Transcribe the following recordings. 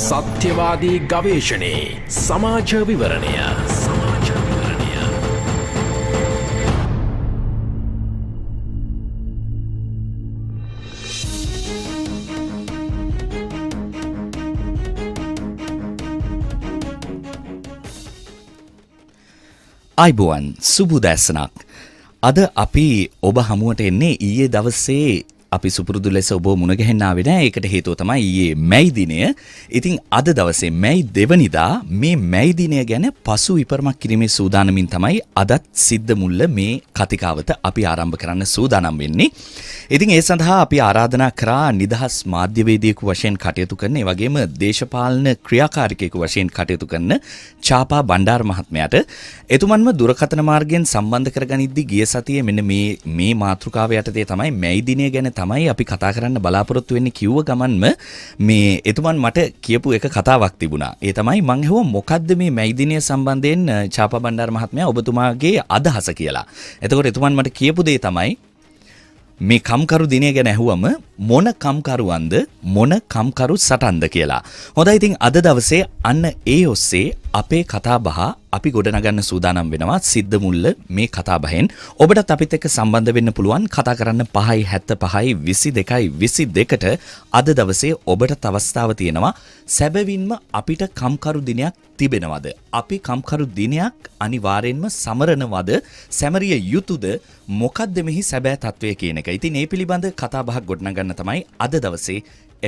සත්‍යවාදී ගවේෂණේ සමාජ විවරණය අයිබෝවන් සුබුදැසනක්. අද අපි ඔබ හමුවට එන්නේ ඊයේ දවසේ අපි සුපුරුදු ලෙස ඔබ මුණ ගැහෙන්න ආවේ නැහැ. ඒකට හේතුව තමයි ඊයේ මැයි දිනය. ඉතින් අද දවසේ මැයි 2 වෙනිදා මේ මැයි දිනය ගැන පසු විපරමක් කිරීමේ සූදානමින් තමයි අදත් සිද්ධ මුල්ල මේ කතිකාවත අපි ආරම්භ කරන්න සූදානම් වෙන්නේ. ඉතින් ඒ සඳහා අපි ආරාධනා කරා නිදහස් මාධ්‍යවේදියෙකු වශයෙන් කටයුතු කරන, ඒ වගේම දේශපාලන ක්‍රියාකාරිකයෙකු වශයෙන් කටයුතු කරන චාපා බණ්ඩාර මහත්මයාට. එතුමන්ම දුරකථන මාර්ගයෙන් සම්බන්ධ කරගනිද්දී ගිය සතියේ මෙන්න මේ මාතෘකාව යටතේ තමයි මැයි දිනය ගැන තමයි අපි කතා කරන්න බලාපොරොත්තු වෙන්නේ කිව්ව ගමන්ම මේ එතුමන් මට කියපු එක කතාවක් තිබුණා. ඒ තමයි මං හෙව මොකද්ද මේ මැයි දිනය සම්බන්ධයෙන් චාපා බණ්ඩාර මහත්මයා ඔබතුමාගේ අදහස කියලා. එතකොට එතුමන් මට කියපු දේ තමයි මේ කම්කරු දිනය ගැන ඇහුවම මොන කම්කරුවන්ද මොන කම්කරු සටන්ද කියලා. හොඳයි, ඉතින් අද දවසේ අන්න ඒ ඔස්සේ අපේ කතාබහ අපි ගොඩනගන්න සූදානම් වෙනවා. සිද්ධ මුල්ල මේ කතාබහෙන් ඔබටත් අපිත් එක්ක සම්බන්ධ වෙන්න පුළුවන්. කතා කරන්න 575 22 22ට අද දවසේ ඔබට අවස්ථාව තියෙනවා. සැබවින්ම අපිට කම්කරු දිනයක් තිබෙනවද? අපි කම්කරු දිනයක් අනිවාර්යෙන්ම සමරනවද? සැමරිය යුතුද? මොකද්ද මෙහි සැබෑ තත්වය කියන එක. ඉතින් මේ පිළිබඳ කතාබහක් ගොඩනගන්න තමයි අද දවසේ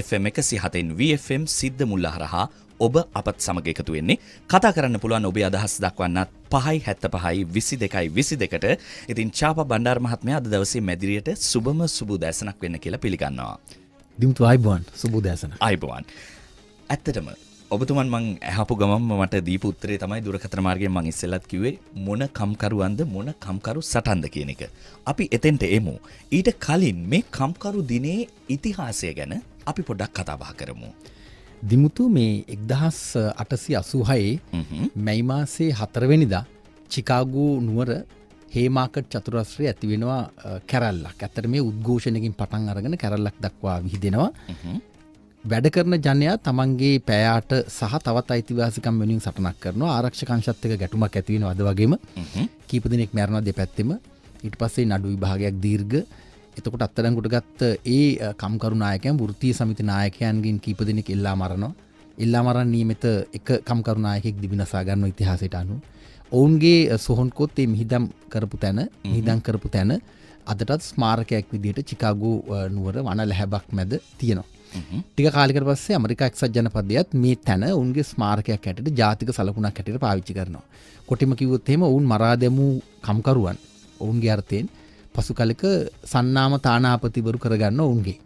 FM 107 VFM සිද්ධ මුල්ල හරහා ඔබ අපත් සමග එකතු වෙන්නේ. කතා කරන්න පුළුවන් ඔබේ අදහස් දක්වන්නත් 575 22 22ට. ඉතින් චාපා බණ්ඩාර මහත්මයා අද දවසේ මැදිරියට සුබම සුබුදෑසනක් වෙන්න කියලා පිළිගන්නවා. දිමුතු අයිබෝන් සුබුදෑසන. අයිබෝන්. ඇත්තටම ඔබතුමන් මං අහපු ගමන්ම මට දීපු උත්තරේ තමයි දුරකථන මාර්ගයෙන් මං ඉස්සෙල්ලත් කිව්වේ මොන කම්කරුවන්ද මොන කම්කරු සටන්ද කියන එක. අපි එතෙන්ට එමු. ඊට කලින් මේ කම්කරු දිනේ ඉතිහාසය ගැන අපි පොඩ්ඩක් කතා බහ කරමු. දිමුතු මේ 1886 මැයි මාසේ 4 වෙනිදා චිකාගෝ නුවර හේමාකට් චතුරස්‍රයේ ඇති වෙනවා කැරැල්ලක්. ඇත්තට මේ උද්ඝෝෂණයකින් පටන් අරගෙන කැරැල්ලක් දක්වා විහිදෙනවා. වැඩ කරන ජනයා තමන්ගේ පෑයාට සහ තවත් අයිතිවාසිකම් වෙනුවෙන් සටනක් කරනවා. ආරක්ෂක අංශත් එක්ක ගැටුමක් ඇති වෙනවා. අද වගේම කීප දිනක් මැරෙනවා දෙපැත්තෙම. ඊට පස්සේ නඩු විභාගයක් දීර්ඝ. එතකොට අත්අඩංගුවට ගත්ත ඒ කම්කරු නායකයන් වෘත්තීය සමිති නායකයන්ගෙන් කීප දෙනෙක් එල්ලා මරනවා. එල්ලා මරන නියමිත එක කම්කරු නායකයෙක් දිවිනසා ගන්නවා ඉතිහාසයට අනුව. ඔවුන්ගේ සොහොන්කොත් මේ මිහිදම් කරපු තැන අදටත් ස්මාරකයක් විදිහට චිකාගෝ නුවර වන ලැහැබක් මැද තියෙනවා. ටික කාලයකට පස්සේ ඇමරිකා එක්සත් ජනපදයත් මේ තැන ඔවුන්ගේ ස්මාරකයක් හැටියට ජාතික සලකුණක් හැටියට පාවිච්චි කරනවා. කොටිම කිව්වොත් එහෙම ඔවුන් මරා දැමූ කම්කරුවන් ඔවුන්ගේ අර්ථයෙන් පසු කලක සන්නාම තානාපතිවරු කරගන්න ඔවුන්ගේ.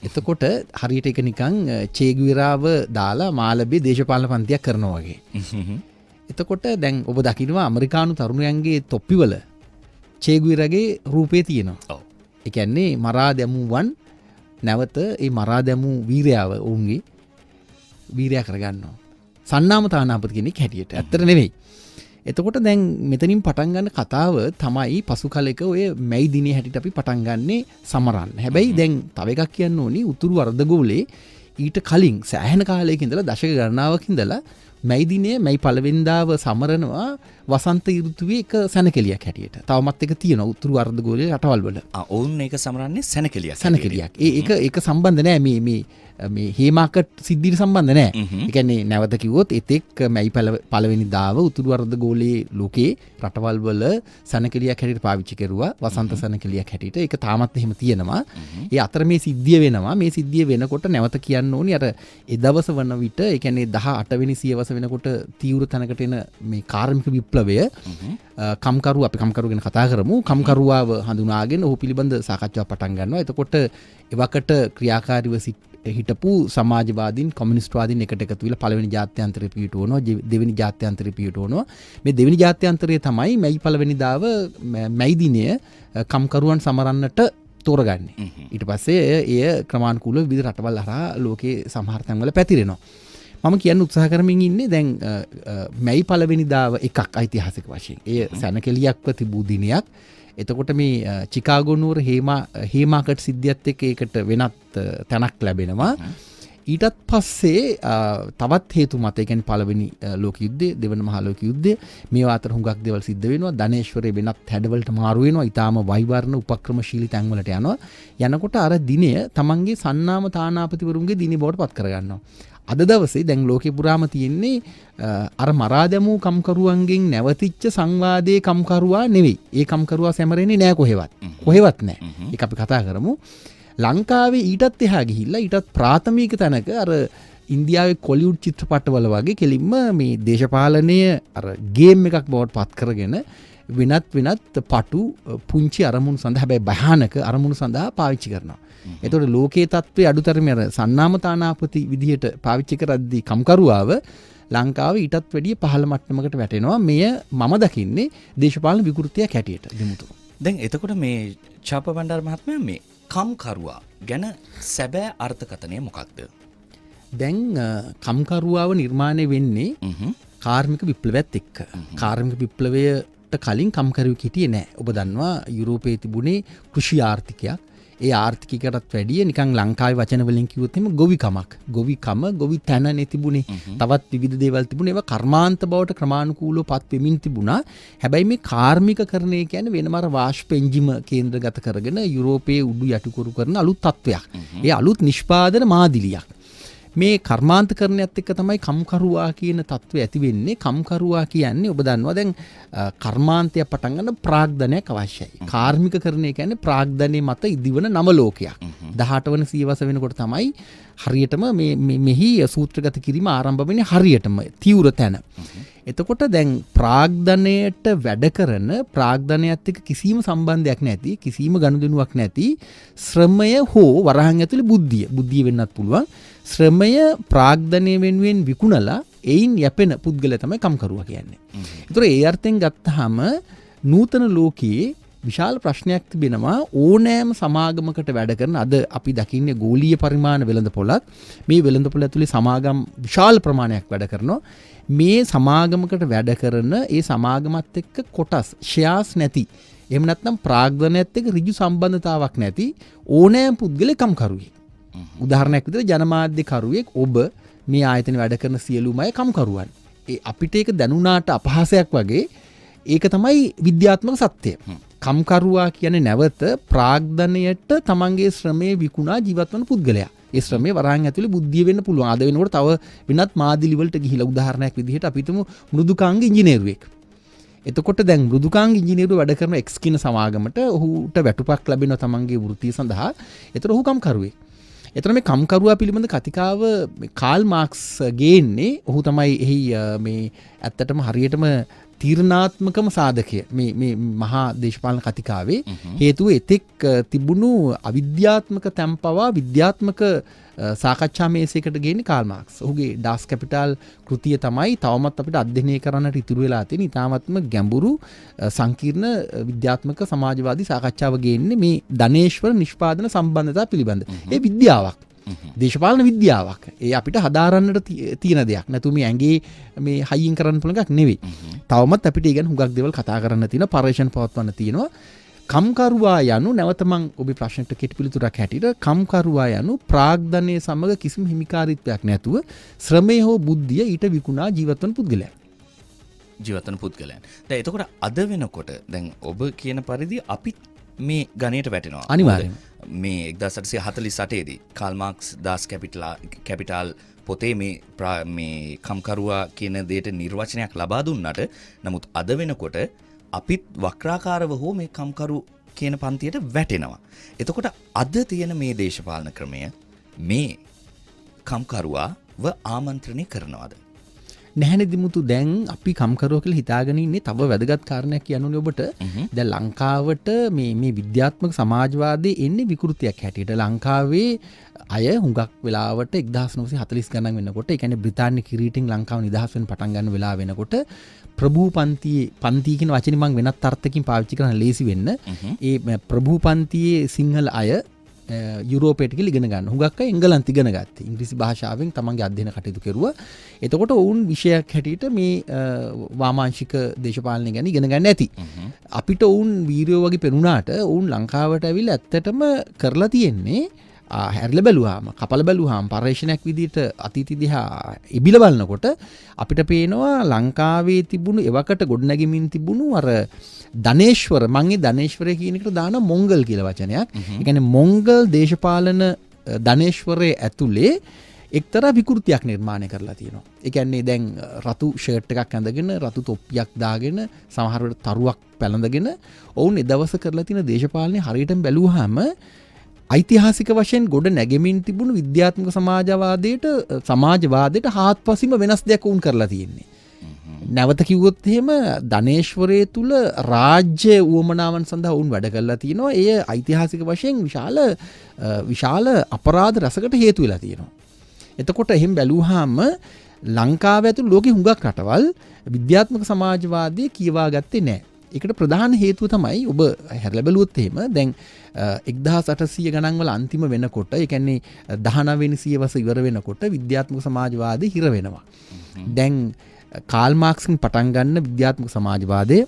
එතකොට හරියට එක නිකන් චේ ගුවෙරාව දාලා මාලබේ දේශපාලන පන්තියක් කරනවා වගේ. එතකොට දැන් ඔබ දකිනවා ඇමරිකානු තරුණයන්ගේ තොප්පිවල චේ ගුවෙරාගේ රූපේ තියෙනවා. ඒ කියන්නේ මරා දැමුවන් නැවත ඒ මරා දැමූ වීරයාව ඔවුන්ගේ වීරයා කරගන්නවා. සන්නාම තානාපති කෙනෙක් හැටියට. ඇත්තට නෙවෙයි. එතකොට දැන් මෙතනින් පටන් ගන්න කතාව තමයි පසු කලෙක ඔය මැයි දිනේ හැටියට අපි පටන් ගන්නේ සමරන්න. හැබැයි දැන් තව එකක් කියන්න ඕනි. උතුරු අර්ධගෝලයේ ඊට කලින් සෑහෙන කාලයක ඉඳලා දශක ගණනාවක් ඉඳලා මැයි දිනේ මැයි පළවෙනිදාව සමරනවා වසන්ත ඍතුවේ එක සැනකෙලියක් හැටියට. තවමත් එක තියෙනවා උතුරු අර්ධගෝලයේ රටවල් වල. ඔවුන් ඒක සමරන්නේ සැනකෙලියක්. ඒක සම්බන්ධ නෑ මේ හේමාකට් සිද්ධියට සම්බන්ධ නෑ. ඒ කියන්නේ නැවත කිව්වොත් එතෙක් මැයි පළවෙනිදාව උතුරු අර්ධගෝලයේ ලෝකේ රටවල් වල සැනකෙලියක් හැටියට පාවිච්චි කරුවා. වසන්ත සැනකෙලියක් හැටියට. ඒක තාමත් එහෙම තියෙනවා. ඒ අතර මේ සිද්ධිය වෙනවා. මේ සිද්ධිය වෙනකොට නැවත කියන්න ඕනි අර ඒ දවස වන විට ඒ කියන්නේ 18 වෙනි සියවස වෙනකොට තීව්‍ර තැනකට එන මේ කාර්මික විප්ලවය කම්කරු අපි කම්කරු ගැන කතා කරමු. කම්කරුවාව හඳුනාගෙන ඔහු පිළිබඳ සාකච්ඡාවක් පටන් ගන්නවා. එතකොට එවකට ක්‍රියාකාරීව හිටපු සමාජවාදීන් කොමියුනිස්ට්වාදීන් එකට එකතු වෙලා පළවෙනි ජාත්‍යන්තරය පිහිටවනවා, දෙවෙනි ජාත්‍යන්තරය පිහිටවනවා. මේ දෙවෙනි ජාත්‍යන්තරය තමයි මැයි පළවෙනිදාව මැයි දිනය කම්කරුවන් සමරන්නට තෝරගන්නේ. ඊට පස්සේ එය ක්‍රමානුකූලව විවිධ රටවල් හරහා ලෝකේ සමහර තැන්වල පැතිරෙනවා. මම කියන්න උත්සාහ කරමින් ඉන්නේ දැන් මැයි පළවෙනිදාව එකක් ඓතිහාසික වශයෙන්. ඒ සැනකෙලියක්ව තිබූ දිනයක්. එතකොට මේ චිකාගෝ නුවර හේමාකට් සිද්ධියත් එක්ක ඒකට වෙනත් තැනක් ලැබෙනවා. ඊටත් පස්සේ තවත් හේතු මත, ඒ කියන්නේ පළවෙනි ලෝක යුද්ධය, දෙවන මහා ලෝක යුද්ධය, මේවා අතර හුඟක් දේවල් සිද්ධ වෙනවා. ධනේශ්වරේ වෙනත් හැඩවලට මාරු වෙනවා. ඊටාම වෛවර්ණ උපක්‍රමශීලී තැන්වලට යනවා. යනකොට අර දිනය තමන්ගේ සන්නාම තානාපතිවරුන්ගේ දිනය බවට පත් කරගන්නවා. අද දවසේ දැන් ලෝකේ පුරාම තියෙන්නේ අර මරා දැමූ කම්කරුවන්ගෙන් නැවතිච්ච සංවාදයේ කම්කරුවා නෙවෙයි. ඒ කම්කරුවා සැමරෙන්නේ නෑ කොහෙවත්. කොහෙවත් නෑ. ඒක අපි කතා කරමු. ලංකාවේ ඊටත් එහා ගිහිල්ලා ඊටත් ප්‍රාථමික තැනක අර ඉන්දියාවේ කොලිවුඩ් චිත්‍රපටවල වගේ කෙලින්ම මේ දේශපාලනය අර ගේම් එකක් බවට පත් කරගෙන වෙනත් පටු පුංචි අරමුණු සඳහා, හැබැයි භයානක අරමුණු සඳහා පාවිච්චි කරනවා. එතකොට ලෝකයේ තත්ත්වයේ අඩුතරමේ අර සන්නාම තානාපති විදිහට පාවිච්චි කරද්දී කම්කරුවාව ලංකාවේ ඊටත් වැඩිය පහළ මට්ටමකට වැටෙනවා. මෙය මම දකින්නේ දේශපාලන විකෘතියක් හැටියට දෙමුතු. දැන් එතකොට මේ චාප බණ්ඩාර මහත්මයා මේ කම්කරුවා ගැන සැබෑ අර්ථකථනය මොකක්ද? දැන් කම්කරුවාව නිර්මාණය වෙන්නේ කාර්මික විප්ලවයත් එක්ක. කාර්මික විප්ලවයට කලින් කම්කරුවෙක් හිටියේ නෑ. ඔබ දන්නවා යුරෝපයේ තිබුණේ කෘෂි ආර්ථිකයක්. ඒ ආර්ථිකයකටත් වැඩිය නිකන් ලංකාවේ වචන වලින් කිව්වොත් එහෙම ගොවිකමක්. ගොවි තැනනේ තිබුණේ. තවත් විවිධ දේවල් තිබුණේ. ඒවා කර්මාන්ත බවට ක්‍රමානුකූලව පත් වෙමින් තිබුණා. හැබැයි මේ කාර්මිකකරණය කියන්නේ වෙනම අර වාෂ්ප එන්ජිම කේන්ද්‍රගත කරගෙන යුරෝපයේ උඩු යටිකුරු කරන අලුත් තත්වයක්. ඒ අලුත් නිෂ්පාදන මාදිලියක්. මේ කර්මාන්තකරණයත් එක්ක තමයි කම්කරුවා කියන තත්ත්වය ඇති වෙන්නේ. කම්කරුවා කියන්නේ ඔබ දන්නවා දැන් කර්මාන්තය පටන් ගන්න ප්‍රාග්ධනයක් අවශ්‍යයි. කාර්මිකකරණය කියන්නේ ප්‍රාග්ධනයේ මත ඉදිවන නව ලෝකයක්. 18 වන සියවස වෙනකොට තමයි හරියටම මෙහි සූත්‍රගත කිරීම ආරම්භ වෙන්නේ හරියටම තීව්‍ර තැන. එතකොට දැන් ප්‍රාග්ධනයට වැඩ කරන ප්‍රාග්ධනයත් එක්ක කිසිම සම්බන්ධයක් නැති, කිසිම ගනුදෙනුවක් නැති ශ්‍රමය හෝ වරහන් ඇතුලේ බුද්ධිය වෙන්නත් පුළුවන්. ශ්‍රමය ප්‍රාග්ධනය වෙනුවෙන් විකුණලා එයින් යැපෙන පුද්ගලයා තමයි කම්කරුවා කියන්නේ. ඒතර ඒ අර්ථයෙන් ගත්තාම නූතන ලෝකයේ විශාල ප්‍රශ්නයක් තිබෙනවා. ඕනෑම සමාගමකට වැඩ කරන අද අපි දකින්නේ ගෝලීය පරිමාණ වෙළඳපොළක්. මේ වෙළඳපොළ ඇතුලේ සමාගම් විශාල ප්‍රමාණයක් වැඩ කරනවා. මේ සමාගමකට වැඩ කරන ඒ සමාගමත් එක්ක කොටස් ෂෙයාර්ස් නැති, එහෙම නැත්නම් ප්‍රාග්ධනයත් එක්ක ඍජු සම්බන්ධතාවක් නැති ඕනෑම පුද්ගලෙක් කම්කරුවෙක්. උදාහරණයක් විදිහට ජනමාධ්‍ය කරුවෙක් ඔබ මේ ආයතන වැඩ කරන සියලුම අය කම්කරුවන්. ඒ අපිට ඒක දැනුණාට අපහාසයක් වගේ ඒක තමයි විද්‍යාත්මක සත්‍යය. කම්කරුවා කියන්නේ නැවත ප්‍රාග්ධනයට තමන්ගේ ශ්‍රමයේ විකුණා ජීවත් වන පුද්ගලයා. ඒ ශ්‍රමයේ වරහන් ඇතුලේ බුද්ධිය වෙන්න පුළුවන්. ආද වෙනකොට තව වෙනත් මාදිලි වලට ගිහිලා උදාහරණයක් විදිහට අපි හිතමු මෘදුකාංග ඉංජිනේරුවෙක්. එතකොට දැන් මෘදුකාංග ඉංජිනේරුව වැඩ කරන එක්ස් කියන සමාගමට ඔහුට වැටුපක් ලැබෙනවා තමන්ගේ වෘත්තිය සඳහා. ඒතර ඔහු කම්කරුවෙක්. එතන මේ කම්කරුවා පිළිබඳ කතිකාව කාල් මාක්ස් ගේන්නේ ඔහු තමයි එහි මේ ඇත්තටම හරියටම තීරණාත්මකම සාධකය මේ මහා දේශපාලන කතිකාවේ. හේතුව එතෙක් තිබුණු අවිද්‍යාත්මක තැම්පවා විද්‍යාත්මක සාකච්ඡා මේසයකට ගේන්නේ කාල් මාක්ස්. ඔහුගේ ඩාස් කැපිටල් කෘතිය තමයි තවමත් අපිට අධ්‍යයනය කරන්නට ඉතුරු වෙලා තියෙන ඉතාමත්ම ගැඹුරු සංකීර්ණ විද්‍යාත්මක සමාජවාදී සාකච්ඡාව ගේන්නේ මේ ධනේශ්වර නිෂ්පාදන සම්බන්ධතා පිළිබඳ. ඒ විද්‍යාවක්. දේශපාලන විද්‍යාවක්. ඒ අපිට හදාරන්නට තියෙන දෙයක්. නැතු මේ ඇඟේ මේ හයියෙන් කරන්න පුළුවන් එකක් නෙවෙයි. තවමත් අපිට ඒ ගැන හුඟක් දේවල් කතා කරන්න තියෙනවා, පරිශ්‍රණ පවත්වන්න තියෙනවා. කම්කරුවා යනු නැවත මං ඔබේ ප්‍රශ්නට කෙටි පිළිතුරක් හැටියට කම්කරුවා යනු ප්‍රාග්ධනයේ සමග කිසිම හිමිකාරීත්වයක් නැතුව ශ්‍රමය හෝ බුද්ධිය ඊට විකුණා ජීවත් වන පුද්ගලයන්. දැන් එතකොට අද වෙනකොට දැන් ඔබ කියන පරිදි අපි මේ ගණයට වැටෙනවා. අනිවාර්යයෙන්. මේ 1848 දී කාල් මාක්ස් දාස් කැපිටල් පොතේ මේ කම්කරුවා කියන දෙයට නිර්වචනයක් ලබා දුන්නට නමුත් අද වෙනකොට අපිත් වක්‍රාකාරව හෝ මේ කම්කරු කියන පන්තියට වැටෙනවා. එතකොට අද තියෙන මේ දේශපාලන ක්‍රමය මේ කම්කරුවාව ආමන්ත්‍රණය කරනවාද? නැහැ දිමුතු. දැන් අපි කම්කරුවා කියලා හිතාගෙන ඉන්නේ තව වැදගත් කාරණයක් කියන්නුනේ ඔබට. දැන් ලංකාවට මේ විද්‍යාත්මක සමාජවාදයේ එන්නේ විකෘතියක් හැටියට. ලංකාවේ අය හුඟක් වෙලාවට 1940 ගණන් වෙනකොට, ඒ කියන්නේ බ්‍රිතාන්‍ය කිරීටින් ලංකාව නිදහස් වෙන පටන් ගන්න වෙලාව වෙනකොට ප්‍රභූ පන්ති කියන වචනේ මම වෙනත් අර්ථකින් පාවිච්චි කරන්න ලේසි වෙන්න. ඒ ප්‍රභූ පන්තියේ සිංහල අය යුරෝපයට ගිහින් ඉගෙන ගන්න. හුඟක් අය එංගලන්ත ඉගෙන ගත්තා. ඉංග්‍රීසි භාෂාවෙන් තමන්ගේ අධ්‍යයන කටයුතු කෙරුවා. එතකොට ඔවුන් විෂයක් හැටියට මේ වාමාංශික දේශපාලනය ගැන ඉගෙන ගන්න ඇති. අපිට ඔවුන් වීරයෝ වගේ පෙනුනාට ඔවුන් ලංකාවට ඇවිල්ලා ඇත්තටම කරලා තියෙන්නේ හැරල බැලුවාම කපල බැලුවාම පර්යේෂණයක් විදිහට අතීතය දිහා ඉබිල බලනකොට අපිට පේනවා ලංකාවේ තිබුණු එවකට ගොඩනැගෙමින් තිබුණු අර ධනේශ්වර මංගේ ධනේශ්වරය කියන එකට දාන මොංගල් කියලා වචනයක්. ඒ කියන්නේ මොංගල් දේශපාලන ධනේශ්වරයේ ඇතුලේ එක්තරා විකෘතියක් නිර්මාණය කරලා තියෙනවා. ඒ කියන්නේ දැන් රතු ෂර්ට් එකක් ඇඳගෙන රතු තොප්පියක් දාගෙන සමහර වෙලට තරුවක් පැලඳගෙන ඔවුන් ඒ දවස් කරලා තියෙන දේශපාලනේ හරියටම බැලුවාම ඓතිහාසික වශයෙන් ගොඩ නැගෙමින් තිබුණු විද්‍යාත්මක සමාජවාදයට හාත්පසින්ම වෙනස් දෙයක් වුන් කරලා තියෙන්නේ. නැවත කිව්වොත් එහෙම ධනේශ්වරයේ තුල රාජ්‍ය උවමනාවන් සඳහා වුන් වැඩ කරලා තියෙනවා. එය ඓතිහාසික වශයෙන් විශාල අපරාධ රසකට හේතු වෙලා තියෙනවා. එතකොට එහෙම බැලුවාම ලංකාව ඇතුළු ලෝකෙ හුඟක් රටවල් විද්‍යාත්මක සමාජවාදය කියවා ගත්තේ නැහැ. ඒකට ප්‍රධාන හේතුව තමයි ඔබ හැරලා බැලුවොත් එහෙම දැන් 1800 ගණන් වල අන්තිම වෙනකොට ඒ කියන්නේ 19 වෙනි සියවස ඉවර වෙනකොට විද්‍යාත්මක සමාජවාදය හිර වෙනවා. දැන් කාල් මාක්ස්ගෙන් පටන් ගන්න විද්‍යාත්මක සමාජවාදය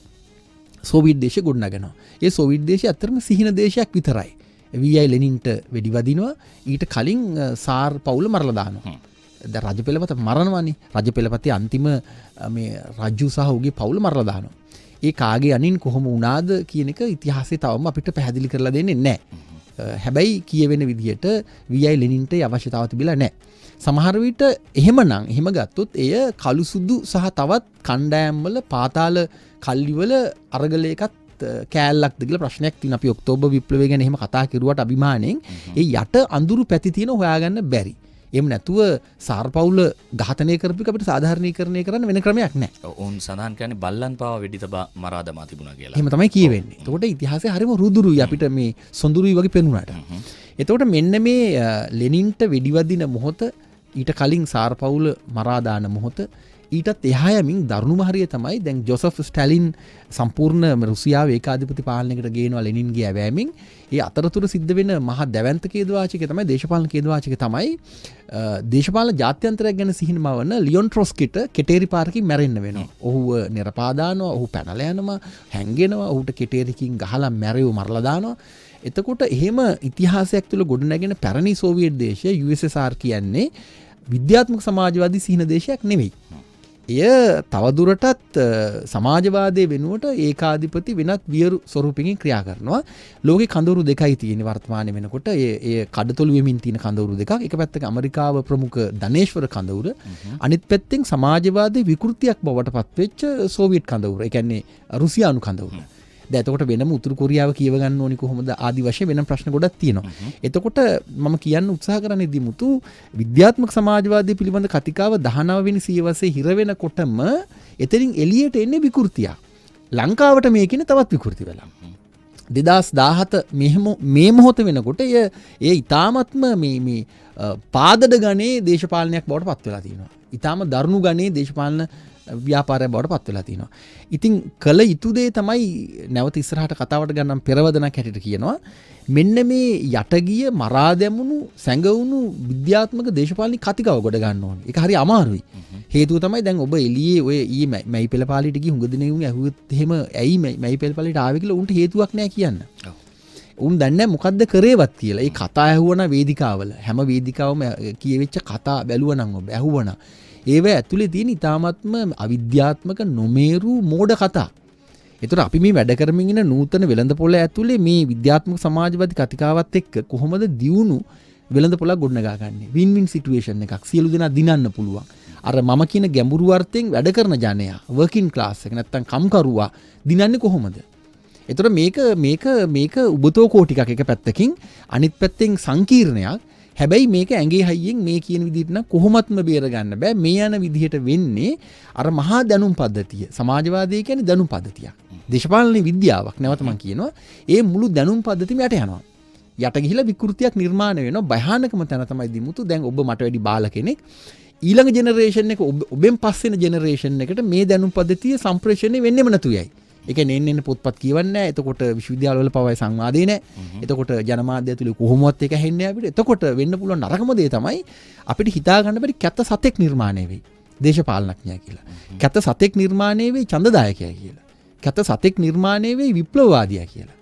සෝවියට් දේශය ගොඩනගනවා. ඒ සෝවියට් දේශය අතරම සිහින දේශයක් විතරයි. V.I. ලෙනින්ට වෙඩි වදිනවා. ඊට කලින් සාර් පවුල මරලා දානවා. දැන් රජපෙළපත මරනවානේ. රජපෙළපතේ අන්තිම මේ රජු සහ ඔහුගේ පවුල මරලා දානවා. ඒ කාගේ අනින් කොහොම වුණාද කියන එක ඉතිහාසයේ තවම අපිට පැහැදිලි කරලා දෙන්නේ නැහැ. හැබැයි කියවෙන විදිහට V.I. ලෙනින්ට අවශ්‍යතාව තිබිලා නැහැ. සමහර විට එහෙම ගත්තොත් එය කළු සුදු සහ තවත් කණ්ඩායම් වල පාතාල කල්ලිවල අරගලයකත් කෑල්ලක්ද කියලා ප්‍රශ්නයක් තියෙනවා. අපි ඔක්තෝබර් විප්ලවය ගැන එහෙම කතා කරුවාට අභිමාණයෙන් ඒ යට අඳුරු පැති තියෙන හොයාගන්න බැරි. එහෙම නැතුව සාර්පවුල ඝාතනය කරපු එක අපිට සාධාරණීකරණය කරන්න වෙන ක්‍රමයක් නැහැ. ඔවුන් සඳහන් කරන්නේ බල්ලන් පාව වෙඩි තබා මරා දමා තිබුණා කියලා. එහෙම තමයි කියවෙන්නේ. එතකොට ඉතිහාසය හරිම රුදුරුයි අපිට මේ සොඳුරුයි වගේ පෙනුනට. එතකොට මෙන්න මේ ලෙනින්ට වෙඩි වදින මොහොත ඊට කලින් සාර්පවුල මරා දාන මොහොත ඊටත් එහා යමින් දරුණුම හරිය තමයි දැන් ජොසෙෆ් ස්ටැලින් සම්පූර්ණ රුසියාව ඒකාධිපති පාලනයකට ගේනවා ලෙනින්ගේ ඇවෑමෙන්. ඒ අතරතුර සිද්ධ වෙන මහා දැවැන්ත ඛේදවාචකය තමයි දේශපාලන ඛේදවාචකය තමයි දේශපාලන ජාත්‍යන්තරයක් ගැන සිහිනමවන ලියොන් ට්‍රොස්කිට කෙටේරි පාරකින් මැරෙන්න වෙනවා. ඔහුව නිරපා දානවා, ඔහු පැනලා යනවා, හැංගෙනවා, ඔහුට කෙටේරිකින් ගහලා මැරෙව මරලා දානවා. එතකොට එහෙම ඉතිහාසයක් තුළ ගොඩනැගෙන පැරණි සෝවියට් දේශය USSR කියන්නේ විද්‍යාත්මක සමාජවාදී සිහින දේශයක් නෙවෙයි. එය තවදුරටත් සමාජවාදය වෙනුවට ඒකාධිපති වෙනත් වියරු ස්වරූපකින් ක්‍රියා කරනවා. ලෝකේ කඳවුරු දෙකයි තියෙන වර්තමානයේ වෙනකොට ඒ කඩතොළු වෙමින් තියෙන කඳවුරු දෙකක්. එක පැත්තක ඇමරිකාව ප්‍රමුඛ ධනේශ්වර කඳවුර, අනිත් පැත්තෙන් සමාජවාදී විකෘතියක් බවට පත්වෙච්ච සෝවියට් කඳවුර. ඒ කියන්නේ රුසියානු කඳවුර. දැන් එතකොට වෙනම උතුරු කොරියාව කියව ගන්න ඕනි කොහොමද ආදි වශයෙන් වෙනම ප්‍රශ්න ගොඩක් තියෙනවා. එතකොට මම කියන්න උත්සාහ කරන්නේ දිමුතු විද්‍යාත්මක සමාජවාදය පිළිබඳ කතිකාව 19 වෙනි සියවසේ හිර වෙනකොටම එතනින් එළියට එන්නේ විකෘතියක්. ලංකාවට මේකනේ තවත් විකෘති වෙලා. 2017 මේ මොහොත වෙනකොට ඒ ඊ타මත්ම මේ පාදඩ ගණේ දේශපාලනයක් බවට පත් වෙලා තියෙනවා. ඊ타ම දරුණු ගණේ දේශපාලන ව්‍යාපාරයක් බවට පත් වෙලා තියෙනවා. ඉතින් කළ යුතු දේ තමයි නැවත ඉස්සරහට කතාවට ගන්නම් පෙරවදනක් හැටියට කියනවා. මෙන්න මේ යටගිය මරා දැමුණු සැඟවුණු විද්‍යාත්මක දේශපාලනික කතිකාව ගොඩ ගන්න ඕනේ. ඒක හරි අමාරුයි. හේතුව තමයි දැන් ඔබ එළියේ ඔය මැයි පෙළපාලියට ගිහ හුඟ දිනේ උන් ඇහුවොත් එහෙම ඇයි මැයි පෙළපාලියට ආවේ කියලා උන්ට හේතුවක් නැහැ කියන්න. උන් දන්නේ මොකද්ද කරේවත් කියලා. ඒ කතා ඇහුවන වේදිකාවල හැම වේදිකාවම කියවෙච්ච කතා බැලුවනම් ඔබ ඇහුවන ඒව ඇතුලේ තියෙන ඉතාමත්ම අවිද්‍යාත්මක නොමේරු මෝඩ කතා. ඒතර අපි මේ වැඩ කරමින් ඉන්න නූතන වෙළඳපොළ ඇතුලේ මේ විද්‍යාත්මක සමාජවාදී කතිකාවත් එක්ක කොහොමද දියුණු වෙළඳපොළක් ගොඩනගා ගන්නේ? වින් වින් සිටුේෂන් එකක්. සියලු දෙනා දිනන්න පුළුවන්. අර මම කියන ගැඹුරු අර්ථයෙන් වැඩ කරන ජනයා, වර්කින් ක්ලාස් එක නැත්තම් කම්කරුවා දිනන්නේ කොහොමද? ඒතර මේක උබතෝ කෝටිකක් එක පැත්තකින් අනිත් පැත්තෙන් සංකීර්ණයක්. හැබැයි මේක ඇඟේ හයියෙන් මේ කියන විදිහට නම් කොහොමත්ම බේර ගන්න බෑ. මේ යන විදිහට වෙන්නේ අර මහා දැනුම් පද්ධතිය. සමාජවාදය කියන්නේ දැනුම් පද්ධතියක්. දේශපාලන විද්‍යාවක්. නැවත මම කියනවා ඒ මුළු දැනුම් පද්ධතියම යට යනවා. යට ගිහිලා විකෘතියක් නිර්මාණය වෙනවා. භයානකම තැන තමයි දිමුතු. දැන් ඔබ මට වැඩි බාල කෙනෙක්. ඊළඟ ජෙනරේෂන් එක ඔබෙන් පස්සෙන ජෙනරේෂන් එකට මේ දැනුම් පද්ධතිය සම්ප්‍රේෂණය වෙන්නෙම නැතු යයි. ඒ කියන්නේ එන්න පොත්පත් කියවන්නේ නැහැ. එතකොට විශ්වවිද්‍යාලවල පවයි සංවාදේ නැහැ. එතකොට ජනමාධ්‍ය ඇතුලේ කොහොමවත් ඒක ඇහෙන්නේ අපිට. එතකොට වෙන්න පුළුවන් නරකම දේ තමයි අපිට හිතා ගන්න බැරි කැත සතෙක් නිර්මාණය වෙයි. දේශපාලනඥයා කියලා. කැත සතෙක් නිර්මාණය වෙයි ඡන්දදායකයා කියලා. කැත සතෙක් නිර්මාණය වෙයි විප්ලවවාදියා කියලා.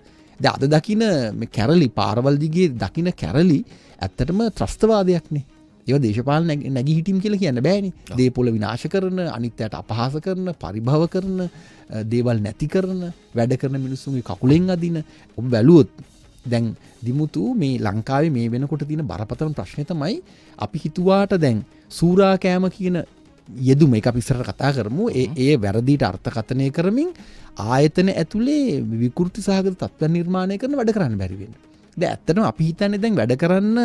අද දකින මේ කැරලි පාරවල් දිගේ දකින කැරලි ඇත්තටම ත්‍රස්තවාදයක්නේ. ඒවා දේශපාලන නැගී හිටීම් කියලා කියන්න බෑනේ. දේපොළ විනාශ කරන, අනිත්‍යයට අපහාස කරන, පරිභව කරන, දේවල් නැති කරන, වැඩ කරන මිනිස්සුන්ගේ කකුලෙන් අදින. ඔබ බැලුවොත් දැන් දිමුතු මේ ලංකාවේ මේ වෙනකොට තියෙන බරපතල ප්‍රශ්නේ තමයි අපි හිතුවාට දැන් සූරා කෑම කියන යෙදුම එක අපි ඉස්සරහට කතා කරමු. ඒ වැරදිට අර්ථකථනය කරමින් ආයතන ඇතුලේ විකෘති සහගත තත්ත්ව නිර්මාණය කරන වැඩ කරන්න බැරි වෙනවා. දැන් ඇත්තටම අපි හිතන්නේ දැන් වැඩ කරන්න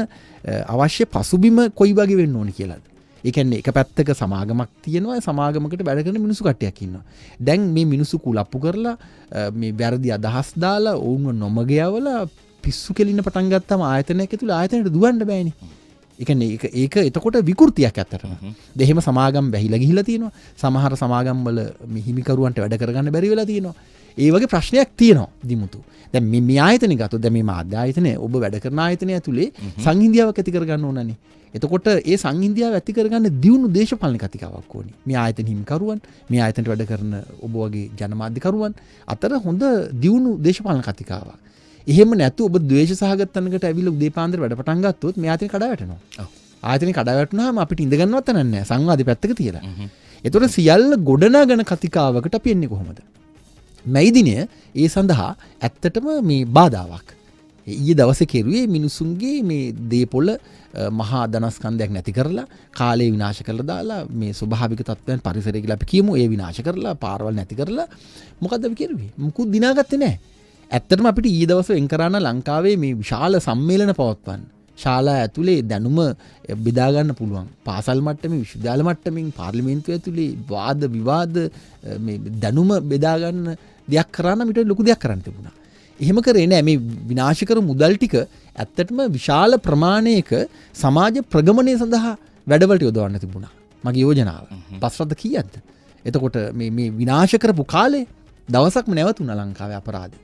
අවශ්‍ය පසුබිම කොයි වගේ වෙන්න ඕනි කියලාද? ඒ කියන්නේ එක පැත්තක සමාගමක් තියෙනවා, සමාගමකට වැඩ කරන මිනිස්සු කට්ටියක් ඉන්නවා. දැන් මේ මිනිස්සු කුලප්පු කරලා මේ වැරදි අදහස් දාලා ඔවුන්ව නොමග යවලා පිස්සු කෙලින්න පටන් ගත්තාම ආයතනයක් ඇතුළේ ආයතනයට දුවන්න බෑනේ. ඒ කියන්නේ ඒක එතකොට විකෘතියක් ඇත්තටම. දෙහිම සමාගම් වැහිලා ගිහිලා තියෙනවා. සමහර සමාගම් වල මේ හිමිකරුවන්ට වැඩ කරගන්න බැරි වෙලා තියෙනවා. ඒ වගේ ප්‍රශ්නයක් තියෙනවා දිමුතු. දැන් මේ ආයතනෙ ගත්තොත් දැන් මේ මාධ්‍ය ආයතනය ඔබ වැඩ කරන ආයතනය ඇතුලේ සංහිඳියාවක් ඇති කරගන්න ඕනනේ. එතකොට ඒ සංහිඳියාව ඇති කරගන්න දියුණු දේශපාලන කතිකාවක් ඕනේ. මේ ආයතන හිමිකරුවන්, මේ ආයතනට වැඩ කරන ඔබ වගේ ජනමාධ්‍යකරුවන් අතර හොඳ දියුණු දේශපාලන කතිකාවක්. එහෙම නැතු ඔබ ද්වේෂ සහගත තැනකට ඇවිල්ලා උදේ පාන්දර වැඩ පටන් ගත්තොත් මේ ආයතනෙ කඩා වැටෙනවා. ඔව්. ආයතනෙ කඩා වැටුනහම අපිට ඉඳ ගන්නවත් තැනක් නැහැ. සංවාදේ පැත්තක තියලා. එතකොට සියල්ල ගොඩනගන කතිකාවකට අපි එන්නේ කොහොමද? මැයි දිනය ඒ සඳහා ඇත්තටම මේ බාධාවක්. ඊයේ දවසේ කෙරුවේ මිනිසුන්ගේ මේ දේපොළ මහා ධනස්කන්ධයක් නැති කරලා කාලේ විනාශ කරලා දාලා මේ ස්වභාවික තත්ත්වයන් පරිසරය කියලා අපි කියමු ඒ විනාශ කරලා පාරවල් නැති කරලා මොකද්ද අපි කෙරුවේ? මුකුත් දිනාගත්තේ නැහැ. ඇත්තටම අපිට ඊයේ දවසේ වෙන් කරාන ලංකාවේ මේ විශාල සම්මේලන පවත්වන්න. ශාලා ඇතුලේ දැනුම බෙදා ගන්න පුළුවන්. පාසල් මට්ටමින්, විශ්වවිද්‍යාල මට්ටමින්, පාර්ලිමේන්තුව ඇතුලේ වාද විවාද මේ දැනුම බෙදා ගන්න දෙයක් කරා නම් ඊට ලොකු දෙයක් කරන්න තිබුණා. එහෙම කරේ නෑ. මේ විනාශ කර මුදල් ටික ඇත්තටම විශාල ප්‍රමාණයක සමාජ ප්‍රගමනය සඳහා වැඩවලට යොදවන්න තිබුණා. මගේ යෝජනාව. පස්රද්ද කීයක්ද? එතකොට මේ විනාශ කරපු කාලේ දවසක්ම නැවතුණා ලංකාවේ අපරාධේ.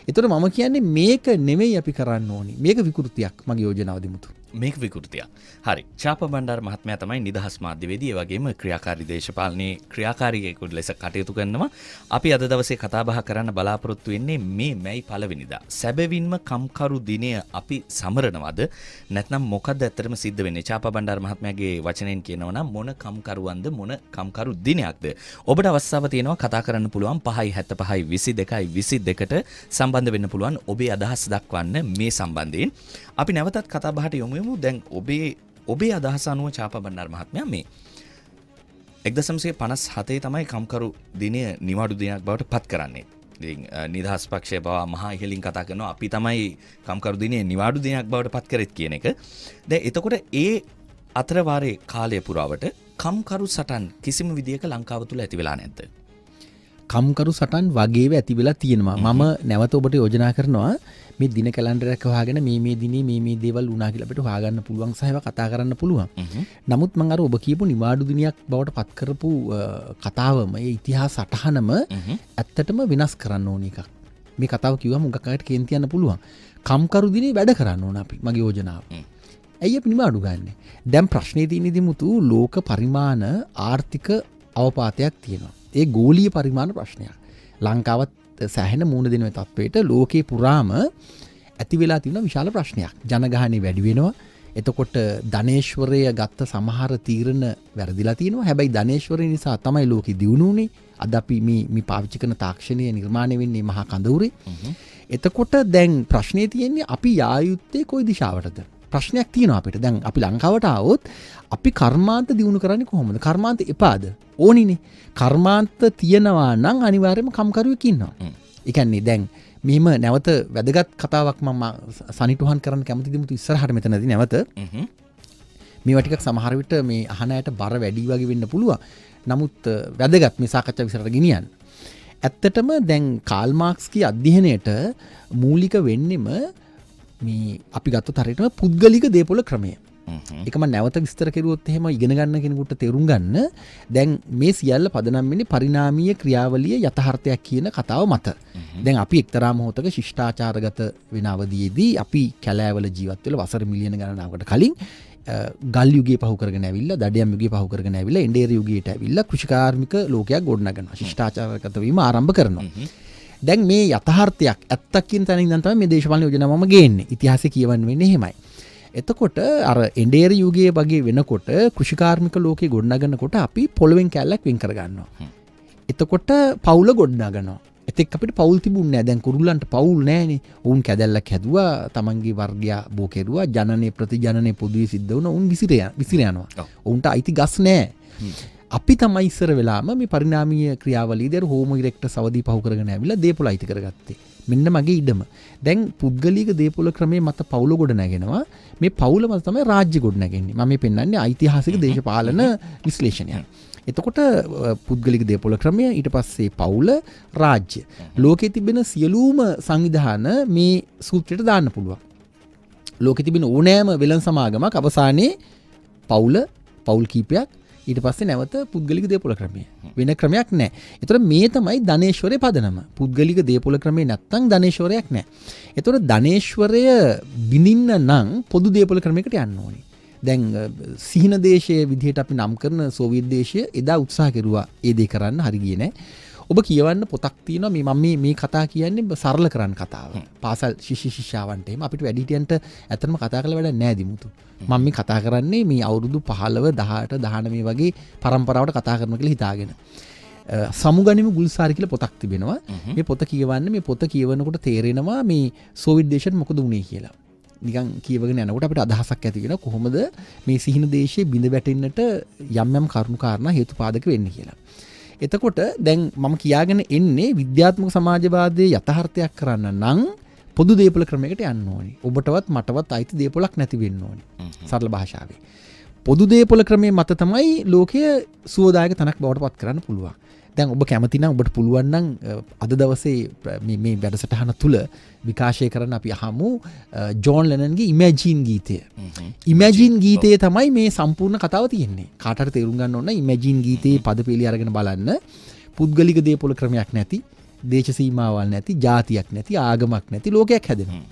එතකොට මම කියන්නේ මේක නෙමෙයි අපි කරන්න ඕනි. මේක විකෘතියක් මගේ යෝජනාව දිමුතු. මේක විකෘතියක්. හරි. චාප බණ්ඩාර මහත්මයා තමයි නිදහස් මාධ්‍යවේදී, ඒ වගේම ක්‍රියාකාරී දේශපාලනයේ ක්‍රියාකාරියෙකු ලෙස කටයුතු කරනවා. අපි අද දවසේ කතා බහ කරන්න බලාපොරොත්තු වෙන්නේ මේ මැයි 1 වෙනිදා. සැබවින්ම කම්කරු දිනය අපි සමරනවද? නැත්නම් මොකද්ද ඇත්තටම සිද්ධ වෙන්නේ? චාප බණ්ඩාර මහත්මයාගේ වචනෙන් කියනවා නම් මොන කම්කරුවන්ද, මොන කම්කරු දිනයක්ද? ඔබට අවස්ථාව තියෙනවා කතා කරන්න පුළුවන් 575 22 22ට සම්බන්ධ වෙන්න පුළුවන්. ඔබේ අදහස් දක්වන්න මේ සම්බන්ධයෙන්. අපි නැවතත් කතා බහට යමු. දැන් ඔබේ අදහස අනුව චාප බණ්ඩාර මහත්මයා මේ 1957 තමයි කම්කරු දිනය නිවාඩු දිනයක් බවට පත් කරන්නේ. ඉතින් නිදහස් පක්ෂය බව මහා ඉහළින් කතා කරනවා අපි තමයි කම්කරු දිනය නිවාඩු දිනයක් බවට පත් කරෙත් කියන එක. දැන් එතකොට ඒ අතර වාරේ කාලය පුරාවට කම්කරු සටන් කිසිම විදියක ලංකාව තුල ඇති වෙලා නැද්ද? කම්කරු සටන් වගේව ඇති වෙලා තියෙනවා. මම නැවත ඔබට යෝජනා කරනවා මේ දින කැලෙන්ඩරයක් හොයාගෙන මේ දිනේ මේ දේවල් වුණා කියලා අපිට හොයාගන්න පුළුවන් සහ ඒවා කතා කරන්න පුළුවන්. නමුත් මම අර ඔබ කියපු නිවාඩු දිනයක් බවට පත් කරපු කතාවම ඒ ඉතිහාස සටහනම ඇත්තටම වෙනස් කරන්න ඕන එකක්. මේ කතාව කිව්වම උගක් අයට කේන්ති යන්න පුළුවන්. කම්කරු දිනේ වැඩ කරන්න ඕන අපි. මගේ යෝජනාව. ඇයි අපි නිවාඩු ගන්නෙ? දැන් ප්‍රශ්නේ තියෙන්නේ දිමුතු ලෝක පරිමාණ ආර්ථික අවපාතයක් තියෙනවා. ඒ ගෝලීය පරිමාණ ප්‍රශ්නයක්. ලංකාවත් සෑහෙන මූණ දෙන තත්වයට ලෝකේ පුරාම ඇති වෙලා තියෙන විශාල ප්‍රශ්නයක්. ජනගහනය වැඩි වෙනවා. එතකොට ධනේශ්වරය ගත්ත සමහර තීරණ වැරදිලා තියෙනවා. හැබැයි ධනේශ්වරය නිසා තමයි ලෝකෙ දියුණුනේ. අද අපි මේ පාවිච්චි කරන තාක්ෂණය නිර්මාණය වෙන්නේ මහා කඳවුරේ. එතකොට දැන් ප්‍රශ්නේ තියෙන්නේ අපි යා යුත්තේ කොයි දිශාවටද? ප්‍රශ්නයක් තියෙනවා අපිට. දැන් අපි ලංකාවට ආවොත් අපි කර්මාන්ත දියුණු කරන්නේ කොහොමද? කර්මාන්ත එපාද? ඕනිනේ. කර්මාන්ත තියනවා නම් අනිවාර්යයෙන්ම කම්කරුවෙක් ඉන්නවා. ඒ කියන්නේ දැන් මෙහෙම නැවත වැදගත් කතාවක් මම සනිටුහන් කරන්න කැමති දෙමුතු ඉස්සරහට මෙතනදී නැවත. මේවා ටිකක් සමහර විට මේ අහන අයට බර වැඩි වගේ වෙන්න පුළුවන්. නමුත් වැදගත් මේ සාකච්ඡාව විසරට ගෙනියන්න. ඇත්තටම දැන් කාල් මාක්ස්ගේ අධ්‍යයනයට මූලික වෙන්නෙම මේ අපි ගත්තොත් හරියටම පුද්ගලික දේපොළ ක්‍රමය. ඒකම නැවත විස්තර කෙරුවොත් එහෙම ඉගෙන ගන්න කෙනෙකුට තේරුම් ගන්න දැන් මේ සියල්ල පදනම් වෙන්නේ පරිණාමීය ක්‍රියාවලිය යථාර්ථයක් කියන කතාව මත. දැන් අපි එක්තරා මොහොතක ශිෂ්ටාචාරගත වෙන අවධියේදී අපි කැලෑවල ජීවත් වෙලා වසර මිලියන ගණනාවකට කලින් ගල් යුගයේ පහු කරගෙන ඇවිල්ලා දඩයම් යුගයේ පහු කරගෙන ඇවිල්ලා එන්ඩේර යුගයට ඇවිල්ලා කෘෂිකාර්මික ලෝකයක් ගොඩනගනවා. ශිෂ්ටාචාරගත වීම ආරම්භ කරනවා. දැන් මේ යථාර්ථයක් ඇත්තක් කියන තැන ඉඳන් තමයි මේ දේශපාලන යෝජනා මම ගේන්නේ. ඉතිහාසය කියවන්න වෙන්නේ එහෙමයි. එතකොට අර එඬේර යුගයේ වගේ වෙනකොට කෘෂිකාර්මික ලෝකේ ගොඩනගනකොට අපි පොළවෙන් කැල්ලක් වෙන් කර ගන්නවා. එතකොට පවුල ගොඩනගනවා. එතෙක් අපිට පවුල් තිබුණේ නැහැ. දැන් කුරුල්ලන්ට පවුල් නැහැනේ. උන් කැදැල්ලක් හැදුවා, තමන්ගේ වර්ගයා බෝ කෙරුවා, ජනනේ ප්‍රතිජනනේ පොදුවේ සිද්ධ වුණා. උන් විසිර යනවා. උන්ට අයිති ගස් නැහැ. අපි තමයි ඉස්සර වෙලාම මේ පරිණාමීය ක්‍රියාවලියේදී හෝමෝ ඉරෙක්ටස් අවදි පහු කරගෙන ඇවිල්ලා දේපොළ අයිති කරගත්තේ. මෙන්න මගේ ඉඩම. දැන් පුද්ගලික දේපොළ ක්‍රමයේ මත පවුල ගොඩ නැගෙනවා. මේ පවුල මත තමයි රාජ්‍ය ගොඩ නැගෙන්නේ. මම මේ පෙන්වන්නේ ඓතිහාසික දේශපාලන විශ්ලේෂණයක්. එතකොට පුද්ගලික දේපොළ ක්‍රමය, ඊට පස්සේ පවුල, රාජ්‍ය. ලෝකේ තිබෙන සියලුම සංවිධාන මේ සූත්‍රයට දාන්න පුළුවන්. ලෝකේ තිබෙන ඕනෑම වෙළඳ සමාගමක් අවසානයේ පවුල් කීපයක්, ඊට පස්සේ නැවත පුද්ගලික දේපොළ ක්‍රමය. වෙන ක්‍රමයක් නැහැ. ඒතර මේ තමයි ධනේශ්වරයේ පදනම. පුද්ගලික දේපොළ ක්‍රමේ නැත්තම් ධනේශ්වරයක් නැහැ. ඒතර ධනේශ්වරය බිඳින්න නම් පොදු දේපොළ ක්‍රමයකට යන්න ඕනේ. දැන් සිහින දේශයේ විදිහට අපි නම් කරන සෝවියට් දේශය එදා උත්සාහ කෙරුවා ඒ දේ කරන්න, හරි ගියේ නැහැ. ඔබ කියවන්න පොතක් තියෙනවා මේ කතා කියන්නේ සරල කරන්න කතාව. පාසල් ශිෂ්‍යාවන්ට එහෙම අපිට වැඩිහිටියන්ට ඇත්තටම කතා කරලා වැඩක් නැහැ දිමුතු. මම මේ කතා කරන්නේ මේ අවුරුදු 15 18 19 වගේ පරම්පරාවට කතා කරන කියලා හිතාගෙන. සමුගනිමු ගුල්සාරි කියලා පොතක් තිබෙනවා. මේ පොත කියවන්න, මේ පොත කියවනකොට තේරෙනවා මේ සෝවියට් දේශයට මොකද වුනේ කියලා. නිකන් කියවගෙන යනකොට අපිට අදහසක් ඇති වෙනවා කොහොමද මේ සිහින දේශයේ බිඳ වැටෙන්නට යම් කරුණු කාරණා හේතුපාදක වෙන්නේ කියලා. එතකොට දැන් මම කියාගෙන එන්නේ විද්‍යාත්මක සමාජවාදයේ යථාර්ථයක් කරන්න නම් පොදු දේපොළ ක්‍රමයකට යන්න ඕනේ. ඔබටවත් මටවත් අයිති දේපොළක් නැති වෙන්න ඕනේ. සරල භාෂාවේ. පොදු දේපොළ ක්‍රමයේ මත තමයි ලෝකය සුවදායක තනක් බවට පත් කරන්න පුළුවන්. දැන් ඔබ කැමති නම් ඔබට පුළුවන් නම් අද දවසේ මේ වැඩසටහන තුල විකාශය කරන්න අපි අහමු ජෝන් ලෙනන්ගේ ඉමැජින් ගීතය. ඉමැජින් ගීතයේ තමයි මේ සම්පූර්ණ කතාව තියෙන්නේ. කාට හරි තේරුම් ගන්න ඕන නම් ඉමැජින් ගීතයේ පදපෙළි අරගෙන බලන්න. පුද්ගලික දේපොළ ක්‍රමයක් නැති, දේශ සීමාවල් නැති, ජාතියක් නැති, ආගමක් නැති ලෝකයක් හැදෙනවා.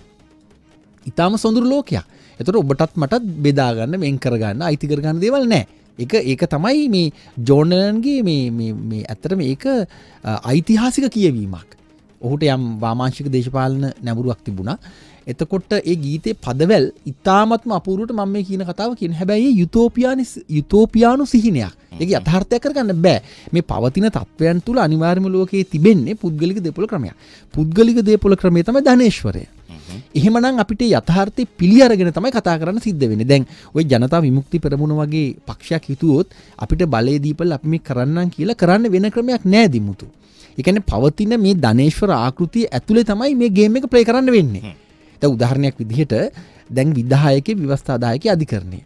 ඊටාම සොඳුරු ලෝකයක්. ඒතකොට ඔබටත් මටත් බෙදා ගන්න, වෙන් කර ගන්න, අයිති කර ගන්න දේවල් නැහැ. ඒක තමයි මේ ජෝන් ලෙනන්ගේ මේ ඇත්තටම ඒක ඓතිහාසික කියවීමක්. ඔහුට යම් වාමාංශික දේශපාලන නැඹුරුවක් තිබුණා. එතකොට ඒ ගීතේ පදවැල් ඉතාමත්ම අපූර්වට මම මේ කියන කතාව කියන. හැබැයි යුතෝපියානු සිහිනයක්. ඒක යථාර්ථයක් කරගන්න බෑ. මේ පවතින තත්වයන් තුල අනිවාර්යම ලෝකයේ තිබෙන්නේ පුද්ගලික දේපොළ ක්‍රමයක්. පුද්ගලික දේපොළ ක්‍රමය තමයි ධනේශ්වරය. එහෙමනම් අපිට යථාර්ථය පිළි අරගෙන තමයි කතා කරන්න සිද්ධ වෙන්නේ. දැන් ওই ජනතා විමුක්ති පෙරමුණ වගේ පක්ෂයක් හිතුවොත් අපිට බලය දීපල් අපි මේ කරන්නම් කියලා කරන්න වෙන ක්‍රමයක් නැහැ දිමුතු. ඒ කියන්නේ පවතින මේ ධනේශ්වර ආකෘතිය ඇතුලේ තමයි මේ ගේම් එක ප්ලේ කරන්න වෙන්නේ. දැන් උදාහරණයක් විදිහට දැන් විධායකේ ව්‍යවස්ථාදායකේ අධිකරණය.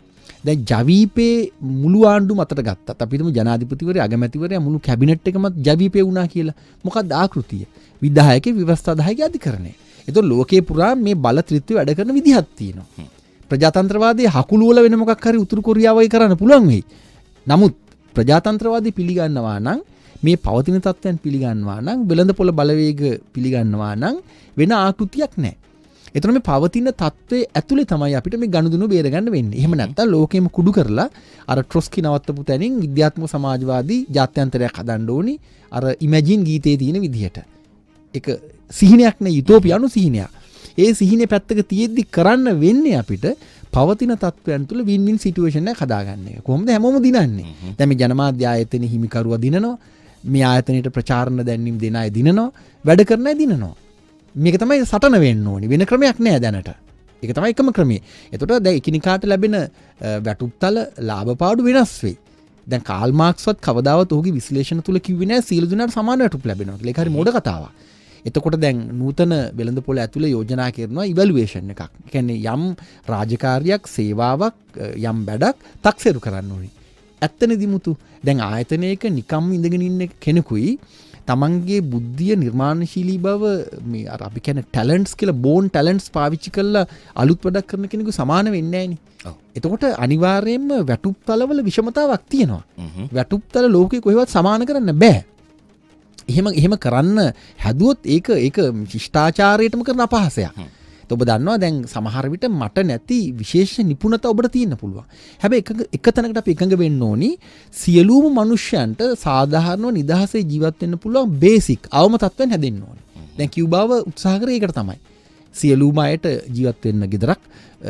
දැන් ජවීපේ මුළු ආණ්ඩු මතට ගත්තත් අපි හිතමු ජනාධිපතිවරයා, අගමැතිවරයා, මුළු කැබිනට් එකම ජවීපේ වුණා කියලා. මොකක්ද ආකෘතිය? විධායකේ ව්‍යවස්ථාදායකේ අධිකරණය. ඒතකොට ලෝකේ පුරා මේ බල ත්‍රිත්වය වැඩ කරන විදිහක් තියෙනවා. ප්‍රජාතන්ත්‍රවාදයේ හකුළු වල වෙන මොකක් හරි උතුරු කොරියාව වගේ කරන්න පුළුවන් වෙයි. නමුත් ප්‍රජාතන්ත්‍රවාදී පිළිගන්නවා නම්, මේ පවතින තත්ත්වයන් පිළිගන්නවා නම්, වෙළඳපොළ බලවේග පිළිගන්නවා නම් වෙන ආකෘතියක් නැහැ. ඒතර මේ පවතින තත්ත්වයේ ඇතුලේ තමයි අපිට මේ ගනුදෙනු බේරගන්න වෙන්නේ. එහෙම නැත්නම් ලෝකෙම කුඩු කරලා අර ට්‍රොස්කි නවත්තපු තැනින් විද්‍යාත්මක සමාජවාදී ජාත්‍යන්තරයක් හදන්න ඕනි. අර ඉමැජින් ගීතයේ තියෙන විදිහට. ඒක සිහිනයක් නේ, යුතෝපියානු සිහිනයක්. ඒ සිහිනේ පැත්තක තියෙද්දි කරන්න වෙන්නේ අපිට පවතින තත්ත්වයන් තුළ වින් වින් සිටුේෂන් එකක් හදාගන්න එක. කොහොමද හැමෝම දිනන්නේ? දැන් මේ ජනමාධ්‍ය ආයතන හිමිකරුවා දිනනවා. මේ ආයතනයේ ප්‍රචාරණ දැන්වීම් දෙන අය දිනනවා. වැඩ කරන අය දිනනවා. මේක තමයි සටන වෙන්න ඕනි. වෙන ක්‍රමයක් නෑ දැනට. ඒක තමයි එකම ක්‍රමය. එතකොට දැන් එකිනෙකාට ලැබෙන වැටුප්තල ලාභ පාඩු වෙනස් වෙයි. දැන් කාල් මාක්ස්වත් කවදාවත් ඔහුගේ විශ්ලේෂණ තුල කිව්වේ නෑ සියලු දෙනාට සමාන වැටුප් ලැබෙනවා කියලා. ඒක හරි මෝඩ කතාවක්. එතකොට දැන් නූතන වෙළඳපොළ ඇතුලේ යෝජනා කරනවා ඉවැලුවේෂන් එකක්. ඒ කියන්නේ යම් රාජකාරියක්, සේවාවක්, යම් වැඩක් තක්සේරු කරන්න ඕනේ. ඇත්තනේ දිමුතු. දැන් ආයතනයක නිකම්ම ඉඳගෙන ඉන්න කෙනෙකුයි තමන්ගේ බුද්ධිය, නිර්මාණශීලී බව, මේ අර අපි කියන්නේ ටැලන්ට්ස් කියලා, බෝන් ටැලන්ට්ස් පාවිච්චි කරලා අලුත් වැඩක් කරන කෙනෙකු සමාන වෙන්නේ නැහැ නේ. එතකොට අනිවාර්යයෙන්ම වැටුප්තලවල විෂමතාවක් තියෙනවා. වැටුප්තල ලෝකේ කොහෙවත් සමාන කරන්න බෑ. එහෙම කරන්න හැදුවොත් ඒක ශිෂ්ටාචාරයටම කරන අපහාසයක්. ඔබ දන්නවා දැන් සමහර විට මට නැති විශේෂ නිපුණතාව ඔබට තියෙන්න පුළුවන්. හැබැයි එක තැනකට අපි එකඟ වෙන්න ඕනි සියලුම මිනිස්යන්ට සාධාරණව නිදහසේ ජීවත් වෙන්න පුළුවන් බේසික් අවම තත්ත්වයන් හැදෙන්න ඕනේ. දැන් කියුබාව උත්සාහ කරේ ඒකට තමයි. සියලුම අයට ජීවත් වෙන්න ගෙදරක්,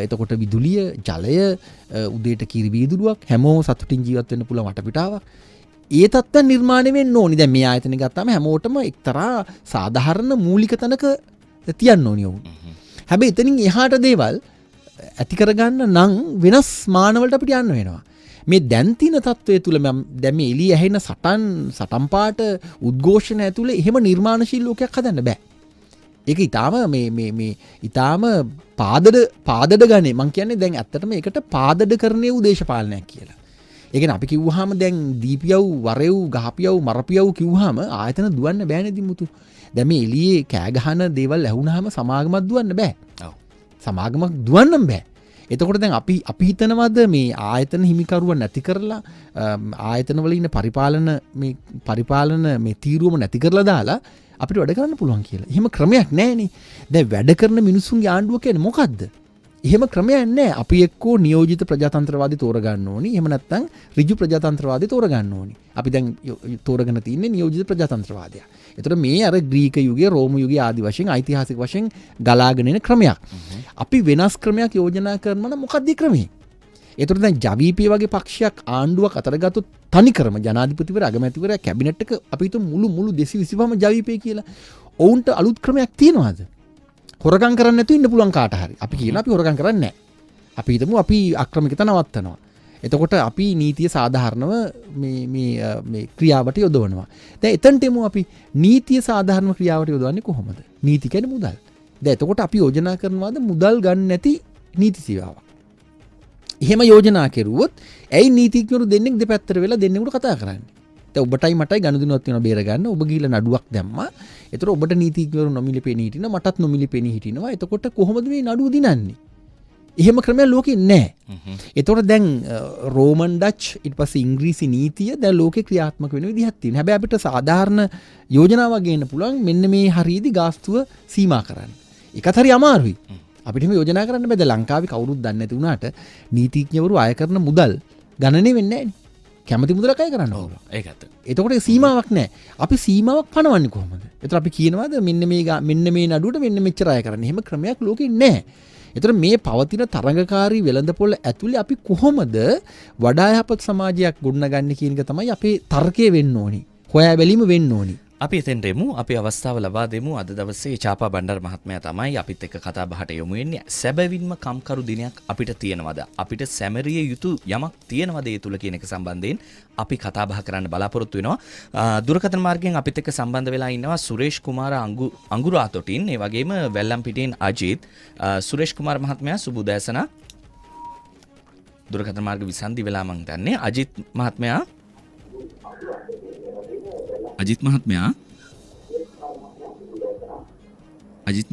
එතකොට විදුලිය, ජලය, උදේට කිරි වීදුරුවක්, හැමෝම සතුටින් ජීවත් වෙන්න පුළුවන් වටපිටාවක්. ඒ තත්ත්වයන් නිර්මාණය වෙන්න ඕනි. දැන් මේ ආයතන ගත්තාම හැමෝටම එක්තරා සාධාරණ මූලික තැනක තියන්න ඕනි ඔවුන්. හැබැයි එතනින් එහාට දේවල් ඇති කරගන්න නම් වෙනස් මානවලට අපිට යන්න වෙනවා. මේ දැන් තියෙන තත්ත්වය තුළ දැන් මේ එළිය ඇහෙන සටන් පාට උද්ඝෝෂණ ඇතුලේ එහෙම නිර්මාණශීලී ලෝකයක් හදන්න බෑ. ඒක ඊටාම මේ ඊටාම පාදඩ ගන්නේ. මං කියන්නේ දැන් ඇත්තටම ඒකට පාදඩ කරන්නේ දේශපාලනයක් කියලා. ඒ කියන්නේ අපි කිව්වහම දැන් දීපියව්, වරෙව්, ගහපියව්, මරපියව් කිව්වහම ආයතන දුවන්න බෑනේ දිමුතු. දැන් මේ එළියේ කෑ ගහන දේවල් ඇහුනහම සමාගමක් දුවන්න බෑ. ඔව්. සමාගමක් දුවන්නම් බෑ. එතකොට දැන් අපි හිතනවද මේ ආයතන හිමිකරුවන් නැති කරලා ආයතන වල ඉන්න පරිපාලන මේ තීරුවම නැති කරලා දාලා අපිට වැඩ කරන්න පුළුවන් කියලා. එහෙම ක්‍රමයක් නැහැනේ. දැන් වැඩ කරන මිනිස්සුන්ගේ ආණ්ඩුව කියන්නේ මොකද්ද? එහෙම ක්‍රමයක් නැහැ. අපි එක්කෝ නියෝජිත ප්‍රජාතන්ත්‍රවාදී තෝරගන්න ඕනි. එහෙම නැත්නම් ඍජු ප්‍රජාතන්ත්‍රවාදී තෝරගන්න ඕනි. අපි දැන් තෝරගෙන තින්නේ නියෝජිත ප්‍රජාතන්ත්‍රවාදය. ඒතර මේ අර ග්‍රීක යුගයේ, රෝම යුගයේ ආදි වශයෙන් ඓතිහාසික වශයෙන් ගලාගෙන එන ක්‍රමයක්. අපි වෙනස් ක්‍රමයක් යෝජනා කරනවා නම් මොකක්ද ඒ ක්‍රමය? ඒතර දැන් ජවීපී වගේ පක්ෂයක් ආණ්ඩුවක් අතර ගත්තොත් තනිකරම ජනාධිපතිවරයා, අගමැතිවරයා, කැබිනට් එක අපි හිතමු මුළු 225ම ජවීපී කියලා. ඔවුන්ට අලුත් ක්‍රමයක් තියනවාද? හොරගම් කරන්න නැතුව ඉන්න පුළුවන් කාට හරි. අපි කියන අපි හොරගම් කරන්නේ නැහැ. අපි හිතමු අපි අක්‍රමිකත නවත්තනවා. එතකොට අපි නීතිය සාධාරණව මේ ක්‍රියාවට යොදවනවා. දැන් එතනට එමු අපි නීතිය සාධාරණ ක්‍රියාවට යොදවන්නේ කොහොමද? නීති කියන්නේ මුදල්. දැන් එතකොට අපි යෝජනා කරනවාද මුදල් ගන්න නැති නීති සේවාවක්. එහෙම යෝජනා කෙරුවොත් ඇයි නීතිඥවරු දෙන්නෙක් දෙපැත්තට වෙලා දෙන්නෙකුට කතා කරන්නේ? දැන් ඔබටයි මටයි ගනුදෙනුවක් වෙනවා බේර ගන්න. ඔබ ගිහිල්ලා නඩුවක් දැම්මා. ඒතර ඔබට නීතිඥවරු නොමිලේ පෙනී හිටිනවා, මටත් නොමිලේ පෙනී හිටිනවා. එතකොට කොහොමද මේ නඩුව දිනන්නේ? එහෙම ක්‍රමයක් ලෝකේ නැහැ. ඒතකොට දැන් රෝමන් ඩච් ඊට පස්සේ ඉංග්‍රීසි නීතිය දැන් ලෝකේ ක්‍රියාත්මක වෙන විදිහක් තියෙනවා. හැබැයි අපිට සාධාරණ යෝජනාවක් ගේන්න පුළුවන් මෙන්න මේ හරියදී ගාස්තුව සීමා කරන්න. ඒකත් හරි අමාරුයි. අපිට මේ යෝජනා කරන්න බෑ. දැන් ලංකාවේ කවුරුත් දන්නේ නැති වුණාට නීතිඥවරු අය කරන මුදල් ගණනේ වෙන්නේ නැහැ නේ. කැමති මුදලක් අය කරන්න ඕන. ඒකත්. එතකොට සීමාවක් නැහැ. අපි සීමාවක් පනවන්නේ කොහොමද? ඒතර අපි කියනවාද මෙන්න මේ නඩුවට මෙන්න මෙච්චර අය කරන්න. එහෙම ක්‍රමයක් ලෝකේ නැහැ. ඒතර මේ පවතින තරඟකාරී වෙළඳපොළ ඇතුලේ අපි කොහොමද වඩා යහපත් සමාජයක් ගොඩනගන්නේ කියන එක තමයි අපේ තර්කය වෙන්න ඕනි. හොයා බැලීම වෙන්න ඕනි. අපි එතෙන්ට එමු. අපි අවස්ථාව ලබා දෙමු. අද දවසේ චාපා බණ්ඩාර මහත්මයා තමයි අපිත් එක්ක කතා බහට යොමු වෙන්නේ. සැබවින්ම කම්කරු දිනයක් අපිට තියෙනවද? අපිට සැමරිය යුතු යමක් තියෙනවද ඒ තුල කියන එක සම්බන්ධයෙන් අපි කතා බහ කරන්න බලාපොරොත්තු වෙනවා. දුරකථන මාර්ගයෙන් අපිත් එක්ක සම්බන්ධ වෙලා ඉන්නවා සුරේෂ් කුමාර අඟුරාතොටින්, ඒ වගේම වැල්ලම්පිටින් අජිත්. සුරේෂ් කුමාර මහත්මයා සුබ උදෑසන. දුරකථන මාර්ග විසන්ධි වෙලා මං දන්නේ. අජිත්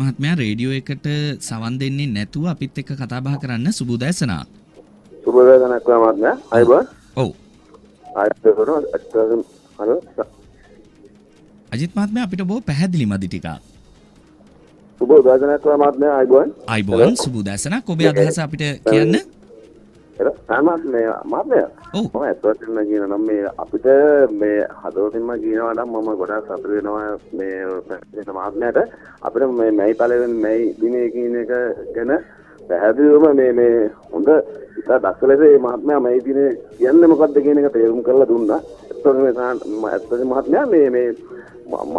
මහත්මයා රේඩියෝ එකට සවන් දෙන්නේ නැතුව අපිත් එක්ක කතා බහ කරන්න. සුබ උදෑසන. සුබ උදෑසනක් මහත්මයා. අයබෝන්. ඔව්. අජිත් මහත්මයා අපිට බොහොම පැහැදිලි මදි ටිකක්. සුබ උදෑසනක් මහත්මයා. අයබෝන්. සුබ උදෑසනක්. ඔබේ අදහස අපිට කියන්න. මහත්මයා මම ඇත්තටම කියන නම් මේ අපිට මේ හදවතින්ම කියනවා නම් මම ගොඩාක් සතුටු වෙනවා මේ මහත්මයාට. අපිට මේ මැයි පළවෙනි මැයි දිනේ කියන එක ගැන පැහැදිලිවම මේ හොඳ ඉතා දක්ෂ ලෙස මේ මහත්මයා මැයි දිනේ කියන්නේ මොකද්ද කියන එක තේරුම් කරලා දුන්නා. ඇත්තටම මහත්මයා මේ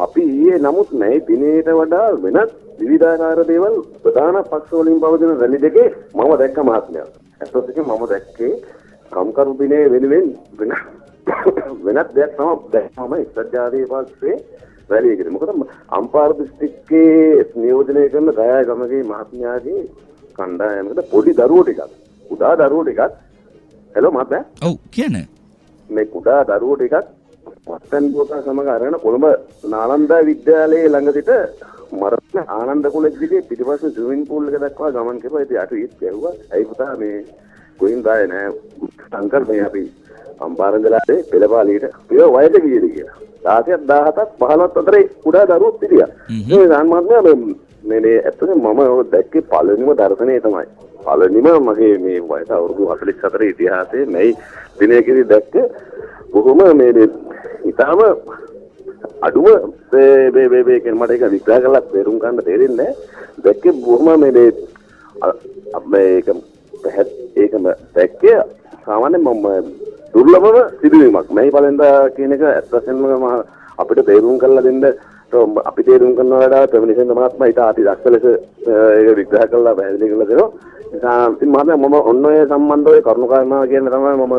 අපි ඊයේ නමුත් මැයි දිනේට වඩා වෙනත් විවිධාකාර දේවල් ප්‍රධාන පක්ෂ වලින් පවතින රැලි දෙකේ මම දැක්ක මහත්මයා. ඇත්තටම මම දැක්කේ කම්කරු දිනේ වෙනුවෙන් වෙනත් දෙයක් තමයි එක්සත් ජාතික පක්ෂයේ රැලි එකේ. මොකද අම්පාර දිස්ත්‍රික්කයේ නියෝජනය කරන දයා ගමගේ මහත්මයාගේ කණ්ඩායමකට පොඩි දරුවෝ ටිකක්, කුඩා දරුවෝ ටිකක් හෙලෝ මහත්මයා. ඔව් කියන්න. මේ කුඩා දරුවෝ ටිකක් වත්තන් පොතා සමග අරගෙන කොළඹ නාලන්දා විද්‍යාලයේ ළඟ සිට මරණ ආනන්ද කොලෙජ් එකේ පිටිපස්සේ ස්විමින් පූල් එක දක්වා ගමන් කරලා ඉතින් අට ඊත් ගැහුවා. ඇයි පුතා මේ ගෝයින් දාය නෑ සංකල් මේ අපි අම්පාරංගලාවේ පෙළපාලියට පිය වයස කීයද කියලා. 16ක් 17ක් 15ක් අතරේ කුඩා දරුවෝ පිටියා. මේ සම්මාත්මයා මේ ඇත්තටම මම දැක්කේ පළවෙනිම දර්ශනය තමයි. පළවෙනිම මගේ මේ වයස අවුරුදු 44 ඉතිහාසයේ මේ දිනයකදී දැක්ක බොහොම මේ ඊටම අඩුම මේ මට ඒක විග්‍රහ කරලා තේරුම් ගන්න තේරෙන්නේ දැක්කේ බොහොම මේ ඒකම දැක්කේ සාමාන්‍යයෙන් මම දුර්ලභම සිදුවීමක්. මේ පළෙන්දා කියන එක ඇත්තටම අපිට තේරුම් කරලා දෙන්න අපි තේරුම් කරන වඩා ප්‍රමිනිසන් මහත්මයා ඊට අති දක්ෂ ලෙස ඒක විග්‍රහ කරලා පැහැදිලි කරලා දෙනවා. ඉතින් මම ඔන්න ඔය සම්බන්ධ ඔය කරුණාකාරණා කියන තමයි මම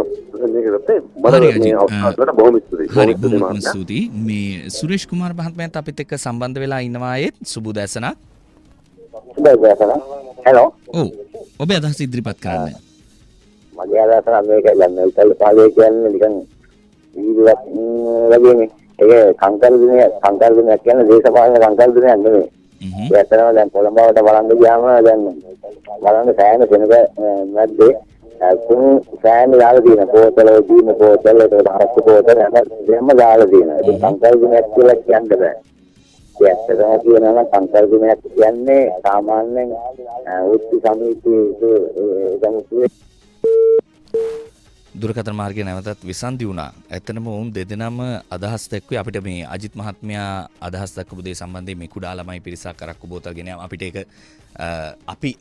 මේක ගත්තේ. මේ අවස්ථාවට බොහොම ස්තුතියි. මේ සුරේෂ් කුමාර මහත්මයාත් අපිත් එක්ක සම්බන්ධ වෙලා ඉන්නවා ඒත් සුබ දැසනක්. හෙලෝ. ඔව්. ඔබේ අදහස ඉදිරිපත් කරන්න. මගේ අදහස මේක යන්නේ ඉතල පාලේ කියන්නේ නිකන් ජීවිතයක් වගේනේ. ඒක සංකල්ප දිනයක් කියන්නේ දේශපාලන සංකල්ප දිනයක් නෙමෙයි. ඒතරම දැන් කොළඹට බලන්න ගියාම දැන් බලන්න සෑහෙන කෙනෙක් නැද්දේ තුන් සෑහෙන දාලා තියෙන පොතල දීන පොතල ඒකට හරක්කු පොතල හැම දාලා තියෙනවා. ඒක සංකල්ප දිනයක් කියලා කියන්න බෑ. ඇත්තටම කියනවා සංකල්ප දිනයක් කියන්නේ සාමාන්‍යයෙන් උත්ති සමිතියේ දුරකථන මාර්ගය නැවතත් විසන්දි වුණා. ඇත්තටම වුන් දෙදෙනාම අදහස් දැක්ුවේ අපිට මේ අජිත් මහත්මයා අදහස් දක්වපු දේ සම්බන්ධයෙන් මේ කුඩා ළමයි පිරිසක් අරක්කු බෝතල් ගෙන අපිට ඒක අපිට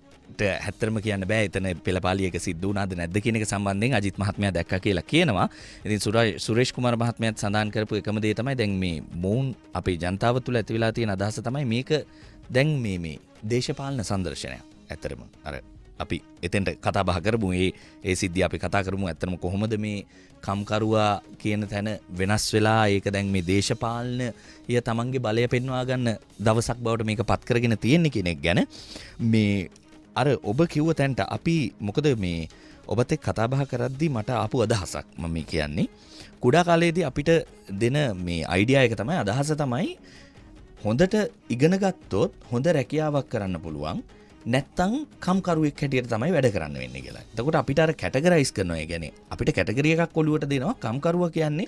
හැත්තරම කියන්න බෑ එතන පෙළපාලියක සිද්ධ වුණාද නැද්ද කියන එක සම්බන්ධයෙන් අජිත් මහත්මයා දැක්කා කියලා කියනවා. ඉතින් සුරේෂ් කුමාර මහත්මයාත් සඳහන් කරපු එකම දේ තමයි දැන් මේ මොවුන් අපේ ජනතාව තුළ ඇති වෙලා තියෙන අදහස තමයි මේක දැන් මේ දේශපාලන සංදර්ශනයක්. ඇත්තටම අර අපි එතෙන්ට කතා බහ කරමු ඒ සිද්ධිය අපි කතා කරමු ඇත්තටම කොහොමද මේ කම්කරුවා කියන තැන වෙනස් වෙලා ඒක දැන් මේ දේශපාලනය තමන්ගේ බලය පෙන්වා ගන්න දවසක් බවට මේක පත් කරගෙන තියෙන්නේ කියන එක ගැන මේ අර ඔබ කිව්ව තැනට අපි මොකද මේ ඔබත් එක්ක කතා බහ කරද්දී මට ආපු අදහසක් මම මේ කියන්නේ කුඩා කාලේදී අපිට දෙන මේ අයිඩියා එක තමයි අදහස තමයි හොඳට ඉගෙන ගත්තොත් හොඳ රැකියාවක් කරන්න පුළුවන් නැත්තම් කම්කරුවෙක් හැටියට තමයි වැඩ කරන්න වෙන්නේ කියලා. එතකොට අපිට අර කැටගරයිස් කරනවා. ඒ කියන්නේ අපිට කැටගරි එකක් ඔළුවට දෙනවා. කම්කරුවා කියන්නේ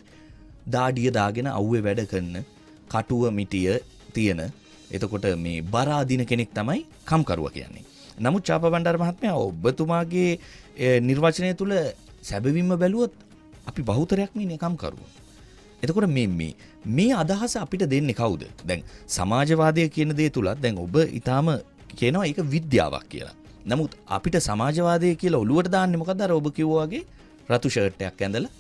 දාඩිය දාගෙන අවුවේ වැඩ කරන, කටුව මිටිය තියෙන. එතකොට මේ බර අදින කෙනෙක් තමයි කම්කරුවා කියන්නේ. නමුත් චාපබණ්ඩාර මහත්මයා ඔබතුමාගේ නිර්වචනය තුල සැබවින්ම බැලුවොත් අපි බහුතරයක් ඉන්නේ කම්කරුවෝ. එතකොට මේ අදහස අපිට දෙන්නේ කවුද? දැන් සමාජවාදය කියන දේ තුලත් දැන් ඔබ ඊටාම කියනවා ඒක විද්‍යාවක් කියලා. නමුත් අපිට සමාජවාදය කියලා ඔලුවට දාන්නේ මොකද්ද? අර ඔබ කිව්වා වගේ රතු ෂර්ට් එකක් ඇඳලා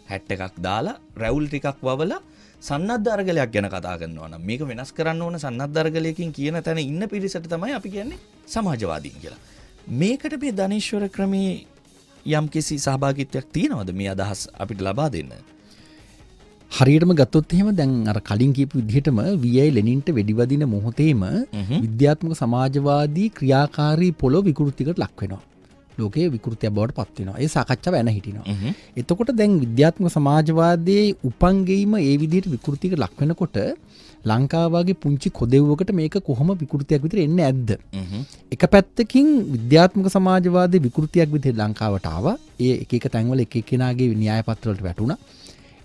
හැට් එකක් දාලා රැවුල් ටිකක් වවලා සන්නද්ධ අරගලයක් ගැන කතා කරනවා නම් මේක වෙනස් කරන්න ඕන සන්නද්ධ අරගලයකින් කියන තැන ඉන්න පිරිසට තමයි අපි කියන්නේ සමාජවාදීන් කියලා. මේකට මේ ධනේශ්වර ක්‍රමේ යම්කිසි සහභාගීත්වයක් තියෙනවද මේ අදහස් අපිට ලබා දෙන්න? හරියටම ගත්තොත් එහෙම දැන් අර කලින් කියපු විදිහටම VI ලෙනින්ට වෙඩිවදින මොහොතේම විද්‍යාත්මක සමාජවාදී ක්‍රියාකාරී පොළොව විකෘතියකට ලක් වෙනවා. ලෝකයේ විකෘතියක් බවට පත් වෙනවා. ඒ සාකච්ඡාව එන හිටිනවා. එතකොට දැන් විද්‍යාත්මක සමාජවාදයේ උපංගෙයිම ඒ විදිහට විකෘතියකට ලක් වෙනකොට ලංකාව වගේ පුංචි කොදෙව්වකට මේක කොහොම විකෘතියක් විතර එන්නේ නැද්ද? එක පැත්තකින් විද්‍යාත්මක සමාජවාදයේ විකෘතියක් විදිහට ලංකාවට ආවා. ඒ එක එක තැන්වල එක එක කෙනාගේ න්‍යාය පත්‍ර වලට වැටුණා.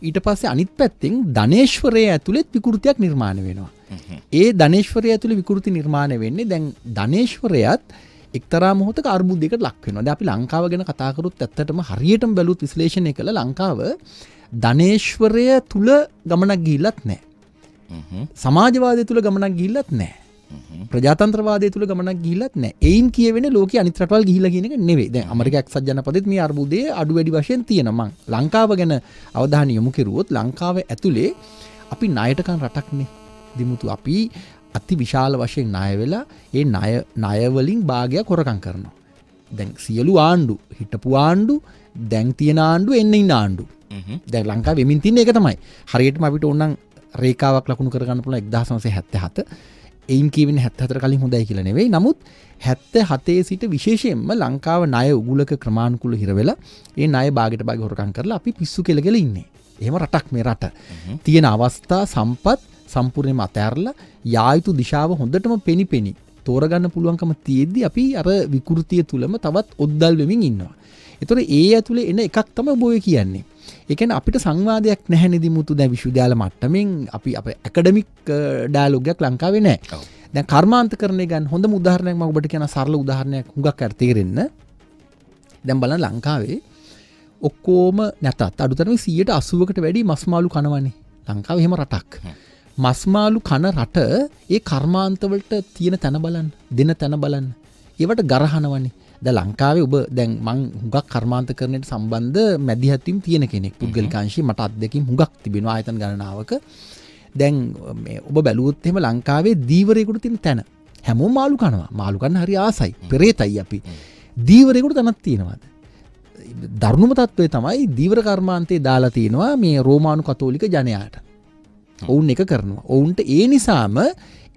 ඊට පස්සේ අනිත් පැත්තෙන් ධනේශ්වරයේ ඇතුළෙත් විකෘතියක් නිර්මාණය වෙනවා. ඒ ධනේශ්වරයේ ඇතුළේ විකෘති නිර්මාණය වෙන්නේ දැන් ධනේශ්වරයත් එක්තරා මොහොතක අර්බුදයකට ලක් වෙනවා. දැන් අපි ලංකාව ගැන කතා කරොත් ඇත්තටම හරියටම බැලුවොත් විශ්ලේෂණය කළා ලංකාව ධනේශ්වරය තුල ගමනක් ගිහිල්ලත් නැහැ. සමාජවාදය තුල ගමනක් ගිහිල්ලත් නැහැ. ප්‍රජාතන්ත්‍රවාදය තුල ගමනක් ගිහිල්ලත් නැහැ. ඒයින් කියවෙන්නේ ලෝකයේ අනිත් රටවල් ගිහිල්ලා කියන එක නෙවෙයි. දැන් ඇමරිකා එක්සත් ජනපදෙත් මේ අර්බුදයේ අඩු වැඩි වශයෙන් තියෙනවා. මං ලංකාව ගැන අවධානය යොමු කෙරුවොත් ලංකාව ඇතුලේ අපි ණයට කන රටක්නේ. දිමුතු අපි අති විශාල වශයෙන් ණය වෙලා ඒ ණය වලින් භාගයක් හොරකම් කරනවා. දැන් සියලු ආණ්ඩු හිටපු ආණ්ඩු දැන් තියෙන ආණ්ඩු එන්න ඉන්න ආණ්ඩු. දැන් ලංකාවේ වෙමින් තියෙන එක තමයි. හරියටම අපිට ඕනනම් රේඛාවක් ලකුණු කරගන්න පුළුවන් 1977. එයින් කියවෙන්නේ 74 කලින් හොඳයි කියලා නෙවෙයි. නමුත් 77 සිට විශේෂයෙන්ම ලංකාව ණය උගුලක ක්‍රමානුකූල හිර වෙලා ඒ ණය භාගයට භාග හොරකම් කරලා අපි පිස්සු කෙලගෙන ඉන්නේ. එහෙම රටක් මේ රට. තියෙන අවස්ථා සම්පත් සම්පූර්ණයෙන්ම අතහැරලා යා යුතු දිශාව හොඳටම පෙනිපෙනි තෝරගන්න පුළුවන්කම තියෙද්දි අපි අර විකෘතිය තුලම තවත් ඔද්දල් වෙමින් ඉන්නවා. ඒතොර ඒ ඇතුලේ එන එකක් තමයි ඔබ ඔය කියන්නේ. ඒ කියන්නේ අපිට සංවාදයක් නැහැ නේද මුතු දැන් විශ්වවිද්‍යාල මට්ටමින් අපි අපේ ඇකඩමික් ඩයලොග් එකක් ලංකාවේ නැහැ. දැන් කර්මාන්තකරණය ගන්න හොඳම උදාහරණයක් මම ඔබට කියන සරල උදාහරණයක් හුඟක් අර තේරෙන්න. දැන් බලන්න ලංකාවේ ඔක්කොම නැතත් අඩුතරමේ 180කට වැඩි මස් මාළු කනවනේ. ලංකාවේ එහෙම රටක්. මස්මාලු කන රට ඒ කර්මාන්තවලට තියෙන තැන බලන්න, දෙන තැන බලන්න. ඒවට ගරහනවනේ. දැන් ලංකාවේ ඔබ දැන් මං හුඟක් කර්මාන්තකරණයට සම්බන්ධ මැදිහත්වීම් තියෙන කෙනෙක්. පුද්ගලිකාංශී මට අත්දැකීම් හුඟක් තිබෙනවා ආයතන ගණනාවක. දැන් මේ ඔබ බැලුවොත් එහෙම ලංකාවේ දීවරේකට තියෙන තැන හැමෝම මාළු කනවා. මාළු කන්න හරි ආසයි. පෙරේතයි අපි. දීවරේකට තැනක් තියෙනවද? දරුණුම තත්ත්වය තමයි දීවර කර්මාන්තේ දාලා තියෙනවා මේ රෝමානු කතෝලික ජනයාට. ඔවුන් එක කරනවා. ඔවුන්ට ඒ නිසාම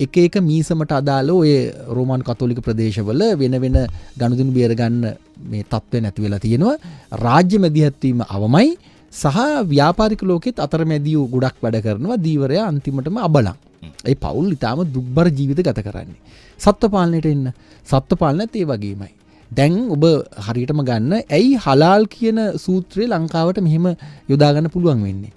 එක එක මීසමට අදාළ ඔය රෝමානු කතෝලික ප්‍රදේශවල වෙන වෙන ගනුදෙනු බේර ගන්න මේ තත්ත්වය නැති වෙලා තියෙනවා. රාජ්‍ය මැදිහත්වීම අවමයි සහ ව්‍යාපාරික ලෝකෙත් අතරමැදියෝ ගොඩක් වැඩ කරනවා. දීවරයා අන්තිමටම අබලන්. ඒ පවුල් ඊටාම දුක්බර ජීවිත ගත කරන්නේ. සත්ත්ව පාලනයට එන්න. සත්ත්ව පාලනයත් ඒ වගේමයි. දැන් ඔබ හරියටම ගන්න ඇයි හලාල් කියන සූත්‍රය ලංකාවට මෙහෙම යොදා ගන්න පුළුවන් වෙන්නේ?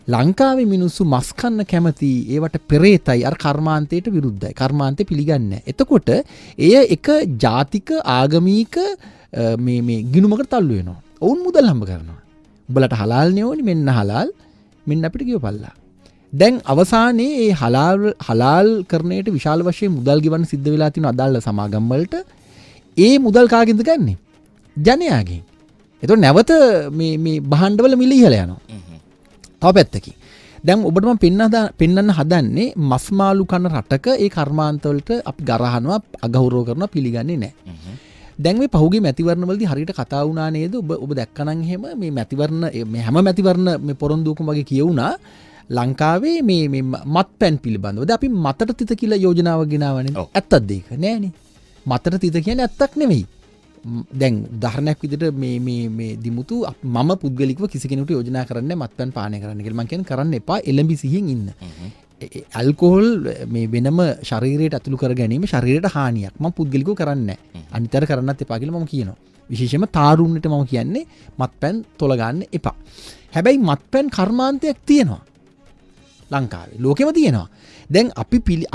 ලංකාවේ මිනිස්සු මස් කන්න කැමති, ඒවට පෙරේතයි, අර කර්මාන්තයට විරුද්ධයි. කර්මාන්තේ පිළිගන්නේ නැහැ. එතකොට එය එක ජාතික ආගමික මේ ගිණුමකට තල්ලු වෙනවා. ඔවුන් මුදල් හම්බ කරනවා. උඹලට හලාල් නෙවෙයි, මෙන්න හලාල්, මෙන්න අපිට කියවපල්ලා. දැන් අවසානයේ මේ හලාල් කරණයට විශාල වශයෙන් මුදල් ගෙවන්න සිද්ධ වෙලා තියෙන අදාළ සමාගම් වලට ඒ මුදල් කාගෙන්ද ගන්නෙ? ජනයාගෙන්. එතකොට නැවත මේ භාණ්ඩවල මිල ඉහළ යනවා. තව පැත්තකින්. දැන් ඔබට මම පෙන්වන්න හදන්නේ මස්මාලු කන රටක ඒ කර්මාන්තවලට අපි ගරහනවා, අගෞරව කරනවා, පිළිගන්නේ නැහැ. දැන් මේ පහුගිය මැතිවරණවලදී හරියට කතා වුණා නේද? ඔබ දැක්කනම් එහෙම මේ මැතිවරණ මේ හැම මැතිවරණ මේ පොරොන්දුකම වගේ කියවුණා ලංකාවේ මේ මත්පැන් පිළිබඳව. දැන් අපි මතට තිත කියලා යෝජනාවක් ගෙනාවනේ. ඇත්තද ඒක? නෑනේ. මතට තිත කියන්නේ ඇත්තක් නෙවෙයි. දැන් උදාහරණයක් විදිහට මේ දිමුතු මම පුද්ගලිකව කිසි කෙනෙකුට යෝජනා කරන්නේ මත්පැන් පානය කරන්න කියලා. මම කියන්නේ කරන්න එපා, එළඹි සිහියෙන් ඉන්න. ඇල්කොහොල් මේ වෙනම ශරීරයට ඇතුළු කර ගැනීම ශරීරයට හානියක්. මම පුද්ගලිකව කරන්නේ නැහැ. අනිතර කරන්නත් එපා කියලා මම කියනවා. විශේෂයෙන්ම තාරුණ්‍යට මම කියන්නේ මත්පැන් තොල ගන්න එපා. හැබැයි මත්පැන් කර්මාන්තයක් තියෙනවා. ලංකාවේ ලෝකෙම තියෙනවා. දැන්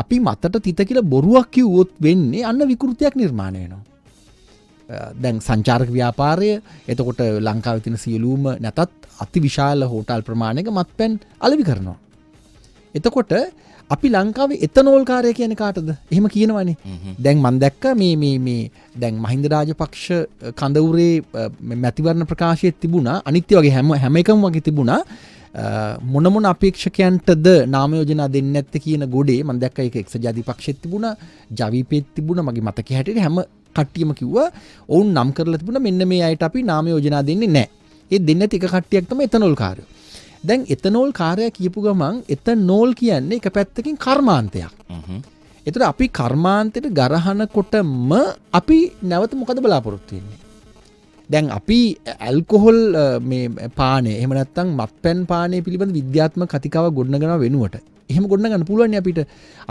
අපි මතට තිත කියලා බොරුවක් කිව්වොත් වෙන්නේ අන්න විකෘතියක් නිර්මාණය වෙනවා. දැන් සංචාරක ව්‍යාපාරය, එතකොට ලංකාවේ තියෙන සියලුම නැතත් අතිවිශාල හෝටල් ප්‍රමාණයක මත්පැන් අලෙවි කරනවා. එතකොට අපි ලංකාවේ එතනෝල් කාර්ය කියන්නේ කාටද? එහෙම කියනවනේ. දැන් මම දැක්ක මේ දැන් මහින්ද රාජපක්ෂ කඳවුරේ මැතිවරණ ප්‍රකාශයේ තිබුණා අනිත්‍ය වගේ හැම එකම වගේ තිබුණා මොන අපේක්ෂකයන්ටද නාම යෝජනා දෙන්නේ නැත්තේ කියන ගොඩේ මම දැක්ක ඒක එක්සත් ජාතික පක්ෂෙත් තිබුණා, ජවිපෙත් තිබුණා. මගේ මතකයේ හැටියට හැම කට්ටියම කිව්වා ඔවුන් නම් කරලා තිබුණා මෙන්න මේ අයට අපි නාම යෝජනා දෙන්නේ නැහැ. ඒ දෙන්නේ නැති එක කට්ටියක් තමයි එතනෝල් කාර්යය. දැන් එතනෝල් කාර්යය කියපු ගමන් එතනෝල් කියන්නේ එක පැත්තකින් කර්මාන්තයක්. ඒතර අපි කර්මාන්තයට ගරහනකොටම අපි නැවත මොකද බලාපොරොත්තු වෙන්නේ? දැන් අපි ඇල්කොහොල් මේ පානය එහෙම නැත්නම් මත්පැන් පානය පිළිබඳ විද්‍යාත්මක කතිකාවක් ගොඩනගනවා වෙනුවට එහෙම ගොඩනගන්න පුළුවන් අපිට.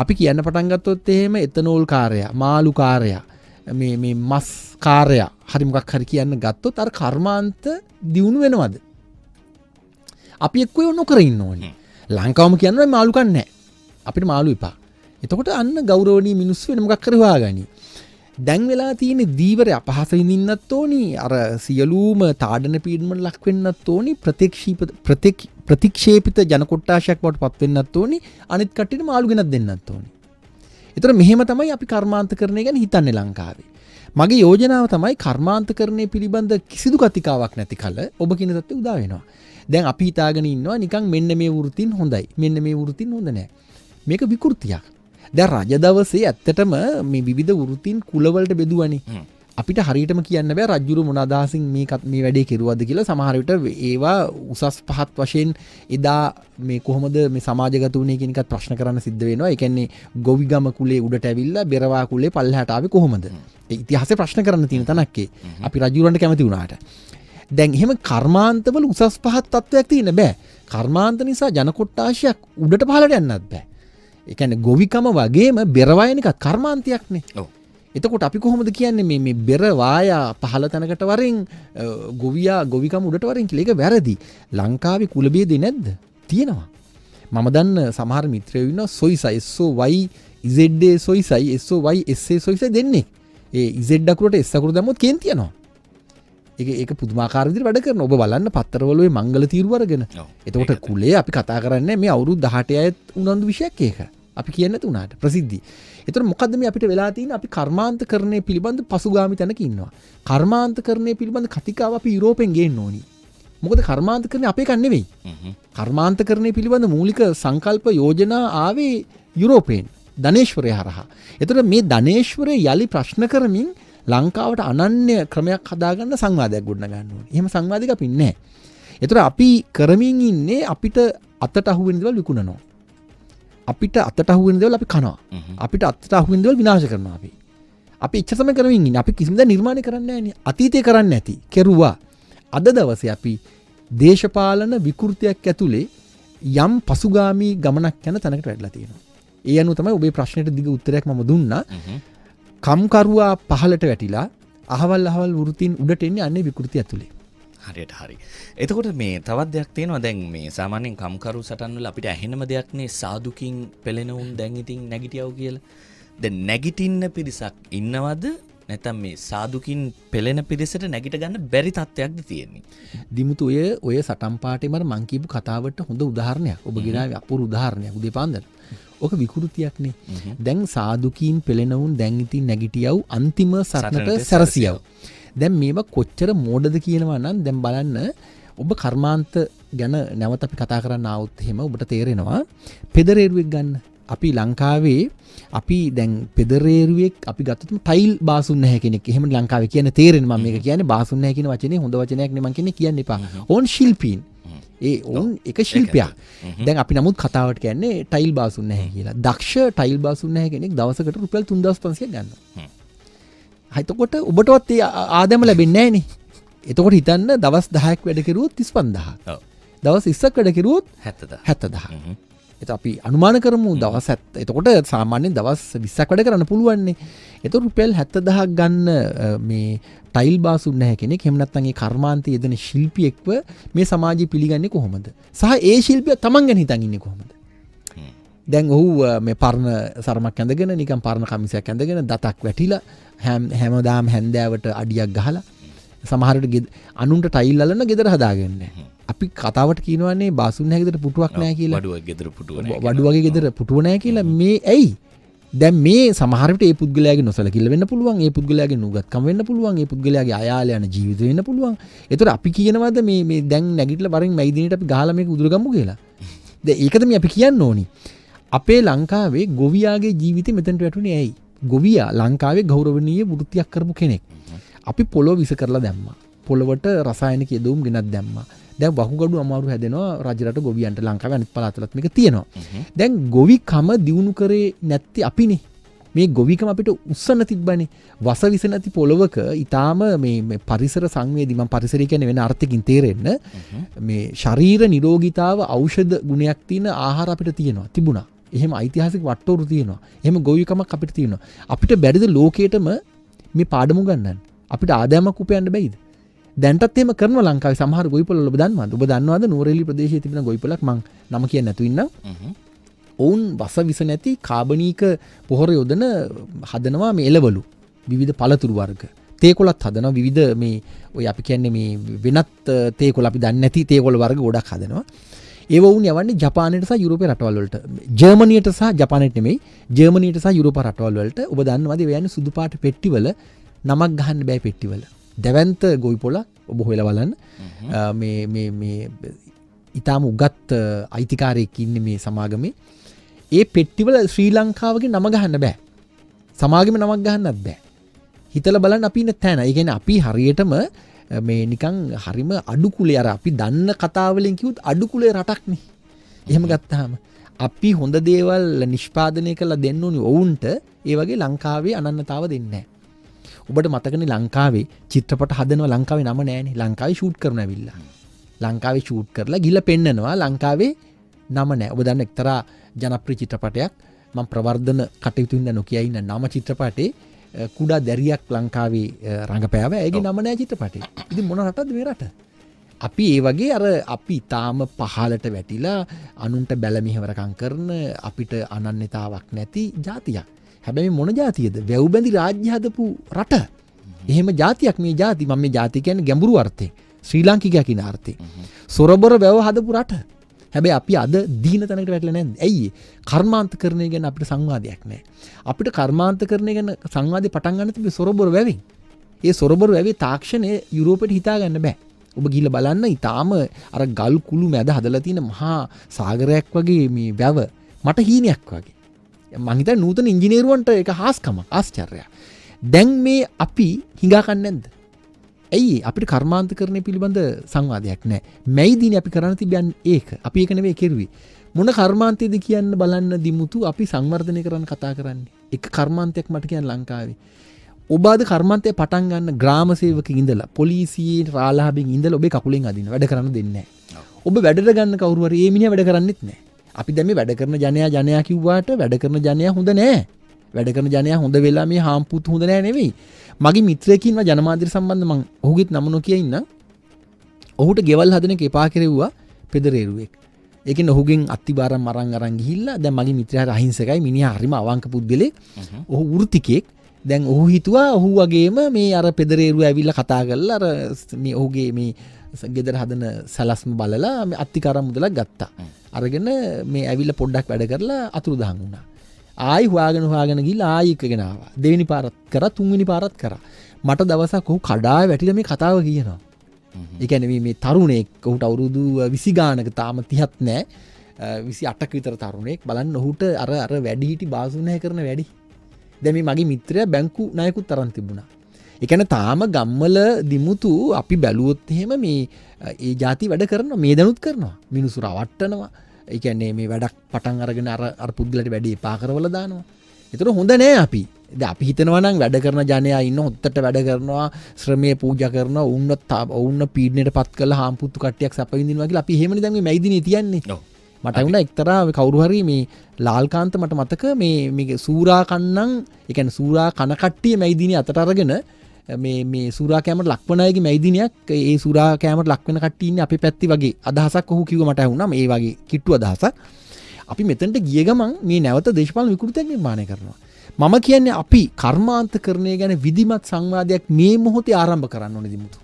අපි කියන්න පටන් ගත්තොත් එහෙම එතනෝල් කාර්යය, මාළු කාර්යය, මේ මස් කාර්යය හරි මොකක් හරි කියන්න ගත්තොත් අර කර්මාන්ත දියුණු වෙනවද? අපි එක්කෝ නොකර ඉන්න ඕනේ. ලංකාවම කියනවා මාළු කන්නේ නැහැ. අපිට මාළු එපා. එතකොට අන්න ගෞරවණීය මිනිස්සු වෙන මොකක් හරි හොයාගනි. දැන් වෙලා තියෙන දීවරය අපහාස විඳින්නත් ඕනි, අර සියලුම තාඩන පීඩනවල ලක් වෙන්නත් ඕනි, ප්‍රතික්ෂේපිත ජන කොට්ටාශයක් බවට පත් වෙන්නත් ඕනි, අනිත් කට්ටියට මාළු ගෙනත් දෙන්නත් ඕනි. ඒතර මෙහෙම තමයි අපි කර්මාන්තකරණය ගැන හිතන්නේ ලංකාවේ. මගේ යෝජනාව තමයි කර්මාන්තකරණය පිළිබඳ කිසිදු කතිකාවක් නැති කල ඔබ කියන තත්ත්වය උදා වෙනවා. දැන් අපි හිතාගෙන ඉන්නවා නිකන් මෙන්න මේ වෘත්තින් හොඳයි, මෙන්න මේ වෘත්තින් හොඳ නැහැ. මේක විකෘතියක්. දැන් රජ දවසේ ඇත්තටම මේ විවිධ වෘත්තින් කුලවලට බෙදුවනේ. අපිට හරියටම කියන්න බෑ රජුරු මොන අදහසින් මේ වැඩේ කෙරුවද කියලා. සමහර විට ඒවා උසස් පහත් වශයෙන් එදා මේ කොහොමද මේ සමාජගත වුණේ කියන එකත් ප්‍රශ්න කරන්න සිද්ධ වෙනවා. ඒ කියන්නේ ගොවිගම කුලේ උඩට ඇවිල්ලා බෙරවා කුලේ පල්ලෙහාට ආවේ කොහොමද? ඒ ඉතිහාසය ප්‍රශ්න කරන්න තියෙන තැනක් ඒ. අපි රජුරන්ට කැමති වුණාට. දැන් එහෙම කර්මාන්තවල උසස් පහත් තත්වයක් තියෙන්න බෑ. කර්මාන්ත නිසා ජන කොට්ටාශයක් උඩට පහළට යන්නත් බෑ. ඒ කියන්නේ ගොවිකම වගේම බෙරවායන එකත් කර්මාන්තයක්නේ. ඔව්. එතකොට අපි කොහොමද කියන්නේ මේ බෙර වායා පහළ තැනකට වරින් ගොවියා ගොවිකම උඩට වරින් කියලා? ඒක වැරදි. ලංකාවේ කුල බේදේ නැද්ද? තියෙනවා. මම දන්න සමහර මිත්‍රයෝ ඉන්නවා සොයිසයි SOY ZA සොයිසයි SOY SA සොයිසයි දෙන්නේ. ඒ Z අකුරට S අකුර දැම්මොත් කේන් තියනවා. ඒක පුදුමාකාර විදිහට වැඩ කරනවා. ඔබ බලන්න පත්තරවල ඔය මංගල තීරුව අරගෙන. එතකොට කුලේ අපි කතා කරන්නේ මේ අවුරුදු 18 අයත් උනන්දු විෂයක් ඒක. අපි කියන්නේ නැතු උනාට ප්‍රසිද්ධි. එතකොට මොකද්ද මේ අපිට වෙලා තියෙන්නේ? අපි කර්මාන්තකරණය පිළිබඳ පසුගාමි තැනක ඉන්නවා. කර්මාන්තකරණය පිළිබඳ කතිකාව අපි යුරෝපෙන් ගේන්න ඕනි. මොකද කර්මාන්තකරණය අපේ එකක් නෙවෙයි. කර්මාන්තකරණය පිළිබඳ මූලික සංකල්ප යෝජනා ආවේ යුරෝපයෙන් ධනේශ්වරය හරහා. එතකොට මේ ධනේශ්වරය යලි ප්‍රශ්න කරමින් ලංකාවට අනන්‍ය ක්‍රමයක් හදාගන්න සංවාදයක් ගොඩනගන්න ඕනේ. එහෙම සංවාදයක් අපි නැහැ. එතකොට අපි කරමින් ඉන්නේ අපිට අතට අහුවෙන දේවල් විකුණනවා. අපිට අතට අහුවෙන දේවල් අපි කනවා. අපිට අතට අහුවෙන දේවල් විනාශ කරනවා අපි. අපි ඉච්ඡා සම කරමින් ඉන්නේ. අපි කිසිම දේ නිර්මාණය කරන්නේ නැහැ නේ. අතීතේ කරන්නේ නැති. කෙරුවා. අද දවසේ අපි දේශපාලන විකෘතියක් ඇතුලේ යම් පසුගාමී ගමනක් යන තැනකට වැටලා තියෙනවා. ඒ අනුව තමයි ඔබේ ප්‍රශ්නෙට දිග උත්තරයක් මම දුන්නා. කම්කරුවා පහලට වැටිලා අහවල් වෘත්තීන් උඩට එන්නේ අන්නේ විකෘතිය ඇතුලේ. හරියට හරි. එතකොට මේ තවත් දෙයක් තියෙනවා දැන් මේ සාමාන්‍යයෙන් කම්කරු සටන් වල අපිට ඇහෙනම දෙයක් නේ සාදුකින් පෙළෙන උන් දැන් ඉතින් නැගිටියව කියලා. දැන් නැගිටින්න පිරිසක් ඉන්නවද නැත්නම් මේ සාදුකින් පෙළෙන පිරිසට නැගිට ගන්න බැරි තත්ත්වයක්ද තියෙන්නේ? දිමුතු ඔය සටන් පාටේ මම කියපු කතාවට හොඳ උදාහරණයක්. ඔබ ගෙනාවේ අපූර්ව උදාහරණයක් උදේ පාන්දර. ඕක විකෘතියක්නේ. දැන් සාදුකීන් පෙළෙන උන් දැන් ඉතින් නැගිටියව අන්තිම සටනට සැරසියව. දැන් මේවා කොච්චර මෝඩද කියනවා නම් දැන් බලන්න ඔබ කර්මාන්ත ගැන නැවත අපි කතා කරන්න ආවොත් එහෙම ඔබට තේරෙනවා පෙදරේරුවෙක් ගන්න. අපි ලංකාවේ අපි දැන් පෙදරේරුවෙක් අපි ගත්තොත් ටයිල් බාසුන් නැහැ කෙනෙක්. එහෙම ලංකාවේ කියන්නේ තේරෙන්නේ මම මේක කියන්නේ බාසුන් නැහැ කියන වචනේ හොඳ වචනයක් නේ මම කියන්නේ කියන්න එපා. ඕන් ශිල්පීන්. ඕන් එක ශිල්පයක්. දැන් අපි නමුත් කතාවට කියන්නේ ටයිල් බාසුන් නැහැ කියලා. දක්ෂ ටයිල් බාසුන් නැහැ කෙනෙක් දවසකට රුපියල් 3500ක් ගන්නවා. එතකොට ඔබටවත් ඒ ආදායම ලැබෙන්නේ නැහැ නේ. එතකොට හිතන්න දවස් 10ක් වැඩ කෙරුවොත් 35000. දවස් 20ක් වැඩ කෙරුවොත් 70000. එතකොට අපි අනුමාන කරමු දවස් 70. එතකොට සාමාන්‍යයෙන් දවස් 20ක් වැඩ කරන්න පුළුවන් නේ. එතකොට රුපියල් 70000ක් ගන්න මේ ටයිල් බාසුන් නැහැ කෙනෙක්. එහෙම නැත්නම් ඒ කර්මාන්තයේ යෙදෙන ශිල්පියෙක්ව මේ සමාජය පිළිගන්නේ කොහොමද? සහ ඒ ශිල්පියා තමන් ගැන හිතන් ඉන්නේ කොහොමද? දැන් ඔහු මේ පරණ සරමක් ඇඳගෙන නිකන් පරණ කමිසයක් ඇඳගෙන දතක් වැටිලා හැමදාම හැන්දෑවට අඩියක් ගහලා සමහරට අනුන්ට ටයිල් අල්ලන ගෙදර හදාගෙන නැහැ. අපි කතාවට කියනවානේ බාසුන් නැහැ ගෙදර පුටුවක් නැහැ කියලා. වඩුවගේ ගෙදර පුටුව නැහැ. වඩුවගේ ගෙදර පුටුව නැහැ කියලා මේ ඇයි? දැන් මේ සමහර විට ඒ පුද්ගලයාගේ නොසලකිල්ල වෙන්න පුළුවන්. ඒ පුද්ගලයාගේ නුගත්කම වෙන්න පුළුවන්. ඒ පුද්ගලයාගේ අයාල යන ජීවිත වෙන්න පුළුවන්. ඒතර අපි කියනවාද මේ දැන් නැගිටලා වරින් මැයි දිනේට අපි ගහලා මේක උදුරගමු කියලා. දැන් ඒකද මේ අපි කියන්න ඕනි. අපේ ලංකාවේ ගොවියාගේ ජීවිතේ මෙතනට වැටුනේ ඇයි? ගොවියා ලංකාවේ ගෞරවනීය වෘත්තියක් කරපු කෙනෙක්. අපි පොළොව විස කරලා දැම්මා. පොළොවට රසායනික යෙදවුම් ගෙනත් දැම්මා. දැන් වකුගඩු අමාරු හැදෙනවා රජරට ගොවියන්ට ලංකාවේ අනිත් පළාතවලත් මේක තියෙනවා. දැන් ගොවිකම දියුණු කරේ නැත්තේ අපිනේ. මේ ගොවිකම අපිට උස්සන්න තිබ්බනේ. වස විස නැති පොළොවක ඊටාම මේ පරිසර සංවේදී මම පරිසරය කියන්නේ වෙන අර්ථකින් තේරෙන්න මේ ශරීර නිරෝගීතාව ඖෂධ ගුණයක් තියෙන ආහාර අපිට තියෙනවා තිබුණා. එහෙම ඓතිහාසික වට්ටෝරු තියෙනවා. එහෙම ගොවිකමක් අපිට තියෙනවා. අපිට බැරිද ලෝකේටම මේ පාඩම ගන්නන්න? අපිට ආදායමක් උපයන්න බැයිද? දැන්ටත් එහෙම කරනවා ලංකාවේ සමහර ගොවිපොළ ඔබ දන්නවද? ඔබ දන්නවද නුවරඑළිය ප්‍රදේශයේ තිබෙන ගොවිපොළක් මං නම කියන්නේ නැතු ඉන්නම්. ඔවුන් වස විස නැති කාබනීක පොහොර යොදන හදනවා මේ එළවලු. විවිධ පළතුරු වර්ග. තේකොළත් හදනවා විවිධ මේ ඔය අපි කියන්නේ මේ වෙනත් තේකොළ අපි දන්නේ නැති තේකොළ වර්ග ගොඩක් හදනවා. ඒව වුන් යවන්නේ ජපානයට සහ යුරෝපේ රටවල් වලට. ජර්මනියට සහ ජපානයට නෙමෙයි ජර්මනියට සහ යුරෝප රටවල් වලට. ඔබ දන්නවද ඒ යන්නේ සුදු පාට පෙට්ටිවල නමක් ගහන්න බෑ පෙට්ටිවල. දැවැන්ත ගොවිපොළක් ඔබ හොයලා බලන්න. මේ ඊටාම උගත් අයිතිකාරයෙක් ඉන්නේ මේ සමාගමේ. ඒ පෙට්ටිවල ශ්‍රී ලංකාවගේ නම ගහන්න බෑ. සමාගමේ නමක් ගහන්නත් බෑ. හිතලා බලන්න අපි ඉන්න තැන. ඒ කියන්නේ අපි හරියටම මේ නිකන් හරිම අඩු කුලේ අර අපි දන්න කතාවලින් කිව්වොත් අඩු කුලේ රටක් නේ. එහෙම ගත්තාම අපි හොඳ දේවල් නිෂ්පාදනය කරලා දෙන්න ඕනි ඔවුන්ට ඒ වගේ ලංකාවේ අනන්‍යතාව දෙන්නේ නැහැ. ඔබට මතකනේ ලංකාවේ චිත්‍රපට හදනවා ලංකාවේ නම නැහැනේ. ලංකාවේ ෂූට් කරන ඇවිල්ලා. ලංකාවේ ෂූට් කරලා ගිහලා පෙන්නනවා ලංකාවේ නම නැහැ. ඔබ දන්න එක්තරා ජනප්‍රිය චිත්‍රපටයක් මම ප්‍රවර්ධන කටයුතු ඉන්න නොකිය ඉන්න නම චිත්‍රපටේ කුඩා දැරියක් ලංකාවේ රංගපෑව. ඒගේ නම නැහැ චිත්‍රපටේ. ඉතින් මොන රටද මේ රට? අපි ඒ වගේ අර අපි තාම පහලට වැටිලා අනුන්ට බැල මෙහෙවරකම් කරන අපිට අනන්‍යතාවක් නැති ජාතියක්. හැබැයි මොන ජාතියද? වැව් බැඳි රාජ්‍ය හදපු රට. එහෙම જાතියක් මේ જાති මම මේ જાති කියන්නේ ගැඹුරු අර්ථයෙන් ශ්‍රී ලාංකිකයා කියන අර්ථයෙන්. සොරබොර වැව හදපු රට. හැබැයි අපි අද දීන තැනකට වැටලා නැද්ද? ඇයි? කර්මාන්තකරණය ගැන අපිට සංවාදයක් නැහැ. අපිට කර්මාන්තකරණය ගැන සංවාදේ පටන් ගන්න තිබ්බේ සොරබොර වැවෙන්. ඒ සොරබොර වැවේ තාක්ෂණය යුරෝපෙට හිතා ගන්න බෑ. ඔබ ගිහිල්ලා බලන්න ඊටාම අර ගල් කුළු මැද හදලා තියෙන මහා සාගරයක් වගේ මේ වැව මට හීනයක් වගේ. මං හිතන්නේ නූතන ඉංජිනේරුවන්ට ඒක හාස්කමක් ආශ්චර්යයක්. දැන් මේ අපි හිඟා කන්නේ නැද්ද? ඇයි අපිට කර්මාන්තකරණය පිළිබඳ සංවාදයක් නැහැ. මැයි දිනේ අපි කරන්න තිබ්බන්නේ ඒක. අපි ඒක නෙවෙයි කෙරුවේ. මොන කර්මාන්තයේද කියන්න බලන්න දිමුතු අපි සංවර්ධනය කරන්න කතා කරන්නේ. එක කර්මාන්තයක් මට කියන්න ලංකාවේ. ඔබ අද කර්මාන්තය පටන් ගන්න ග්‍රාම සේවකෙක් ඉඳලා පොලිසියේ රාලහාබෙන් ඉඳලා ඔබේ කකුලෙන් අදින්න වැඩ කරන්න දෙන්නේ නැහැ. ඔබ වැඩට ගන්න කවුරු හරි ඒ මිනිහා වැඩ කරන්නෙත් නැහැ. අපි දැන් මේ වැඩ කරන ජනයා කිව්වාට වැඩ කරන ජනයා හොඳ නැහැ. වැඩ කරන ජනයා හොඳ වෙලා මේ හාම්පුත් හොඳ නැහැ නෙවෙයි. මගේ මිත්‍රයෙක් ඉන්නවා ජනමාධ්‍ය සම්බන්ධ මං ඔහුගෙත් නම නොකිය ඉන්නම්. ඔහුට ගෙවල් හදන එක එපා කෙරෙව්වා පෙදරේරුවෙක්. ඒ කියන්නේ ඔහුගෙන් අත්තිබාරම් අරන් ගිහිල්ලා දැන් මගේ මිත්‍රයාට අහිංසකයි මිනිහා හරිම අවංක පුද්ගලෙක්. ඔහු වෘත්තිකෙක්. දැන් ඔහු හිතුවා ඔහු වගේම මේ අර පෙදරේරුව ඇවිල්ලා කතා කරලා අර මේ ඔහුගේ මේ ගෙදර හදන සලස්ම බලලා මේ අත්තිකාරම් මුදලක් ගත්තා. අරගෙන මේ ඇවිල්ලා පොඩ්ඩක් වැඩ කරලා අතුරුදහන් වුණා. ආයි හොයාගෙන ගිහලා ආයි එකගෙන ආවා. දෙවෙනි පාරත් කරා තුන්වෙනි පාරත් කරා. මට දවසක් ඔහු කඩාවේ වැටිලා මේ කතාව කියනවා. ඒ කියන්නේ මේ තරුණෙක් ඔහුට අවුරුදු 20 ගානක තාම 30ක් නැහැ. 28ක විතර තරුණෙක් බලන්න ඔහුට අර වැඩිහිටි බාසුනය කරන වැඩි. දැන් මේ මගේ මිත්‍රයා බැංකු ණයකුත් තරම් තිබුණා. ඒ කියන්නේ තාම ගම්වල දිමුතු අපි බැලුවොත් එහෙම මේ ඒ જાති වැඩ කරනවා මේ දනුත් කරනවා. මිනිස්සු රවට්ටනවා. ඒ කියන්නේ මේ වැඩක් පටන් අරගෙන අර පුද්ගලට වැඩේ එපා කරවලා දානවා. ඒතර හොඳ නෑ අපි. දැන් අපි හිතනවා නම් වැඩ කරන ජනයා ඉන්න හොත්තට වැඩ කරනවා ශ්‍රමයේ පූජා කරනවා වුන්න පීඩණයට පත් කරලා හාම්පුත්තු කට්ටියක් සැප විඳිනවා කියලා අපි එහෙමනේ දැන් මේ මැයිදිනේ තියන්නේ. මට වුණා එක්තරා කවුරු හරි මේ ලාල්කාන්ත මට මතක මේ සූරා කන්නම් ඒ කියන්නේ සූරා කන කට්ටිය මැයිදිනේ අතට අරගෙන මේ සූරා කැමරට ලක්වන අයගේ මැයිදිනයක් ඒ සූරා කැමරට ලක්වෙන කට්ටිය ඉන්නේ අපේ පැත්තේ වගේ අදහසක් ඔහු කිව්ව මට ඇහුණා මේ වගේ කිට්ටු අදහසක්. අපි මෙතනට ගිය ගමන් මේ නැවත දේශපාලන විකෘතියක් නිර්මාණය කරනවා. මම කියන්නේ අපි කර්මාන්තකරණය ගැන විධිමත් සංවාදයක් මේ මොහොතේ ආරම්භ කරන්න ඕනේ දිමුතු.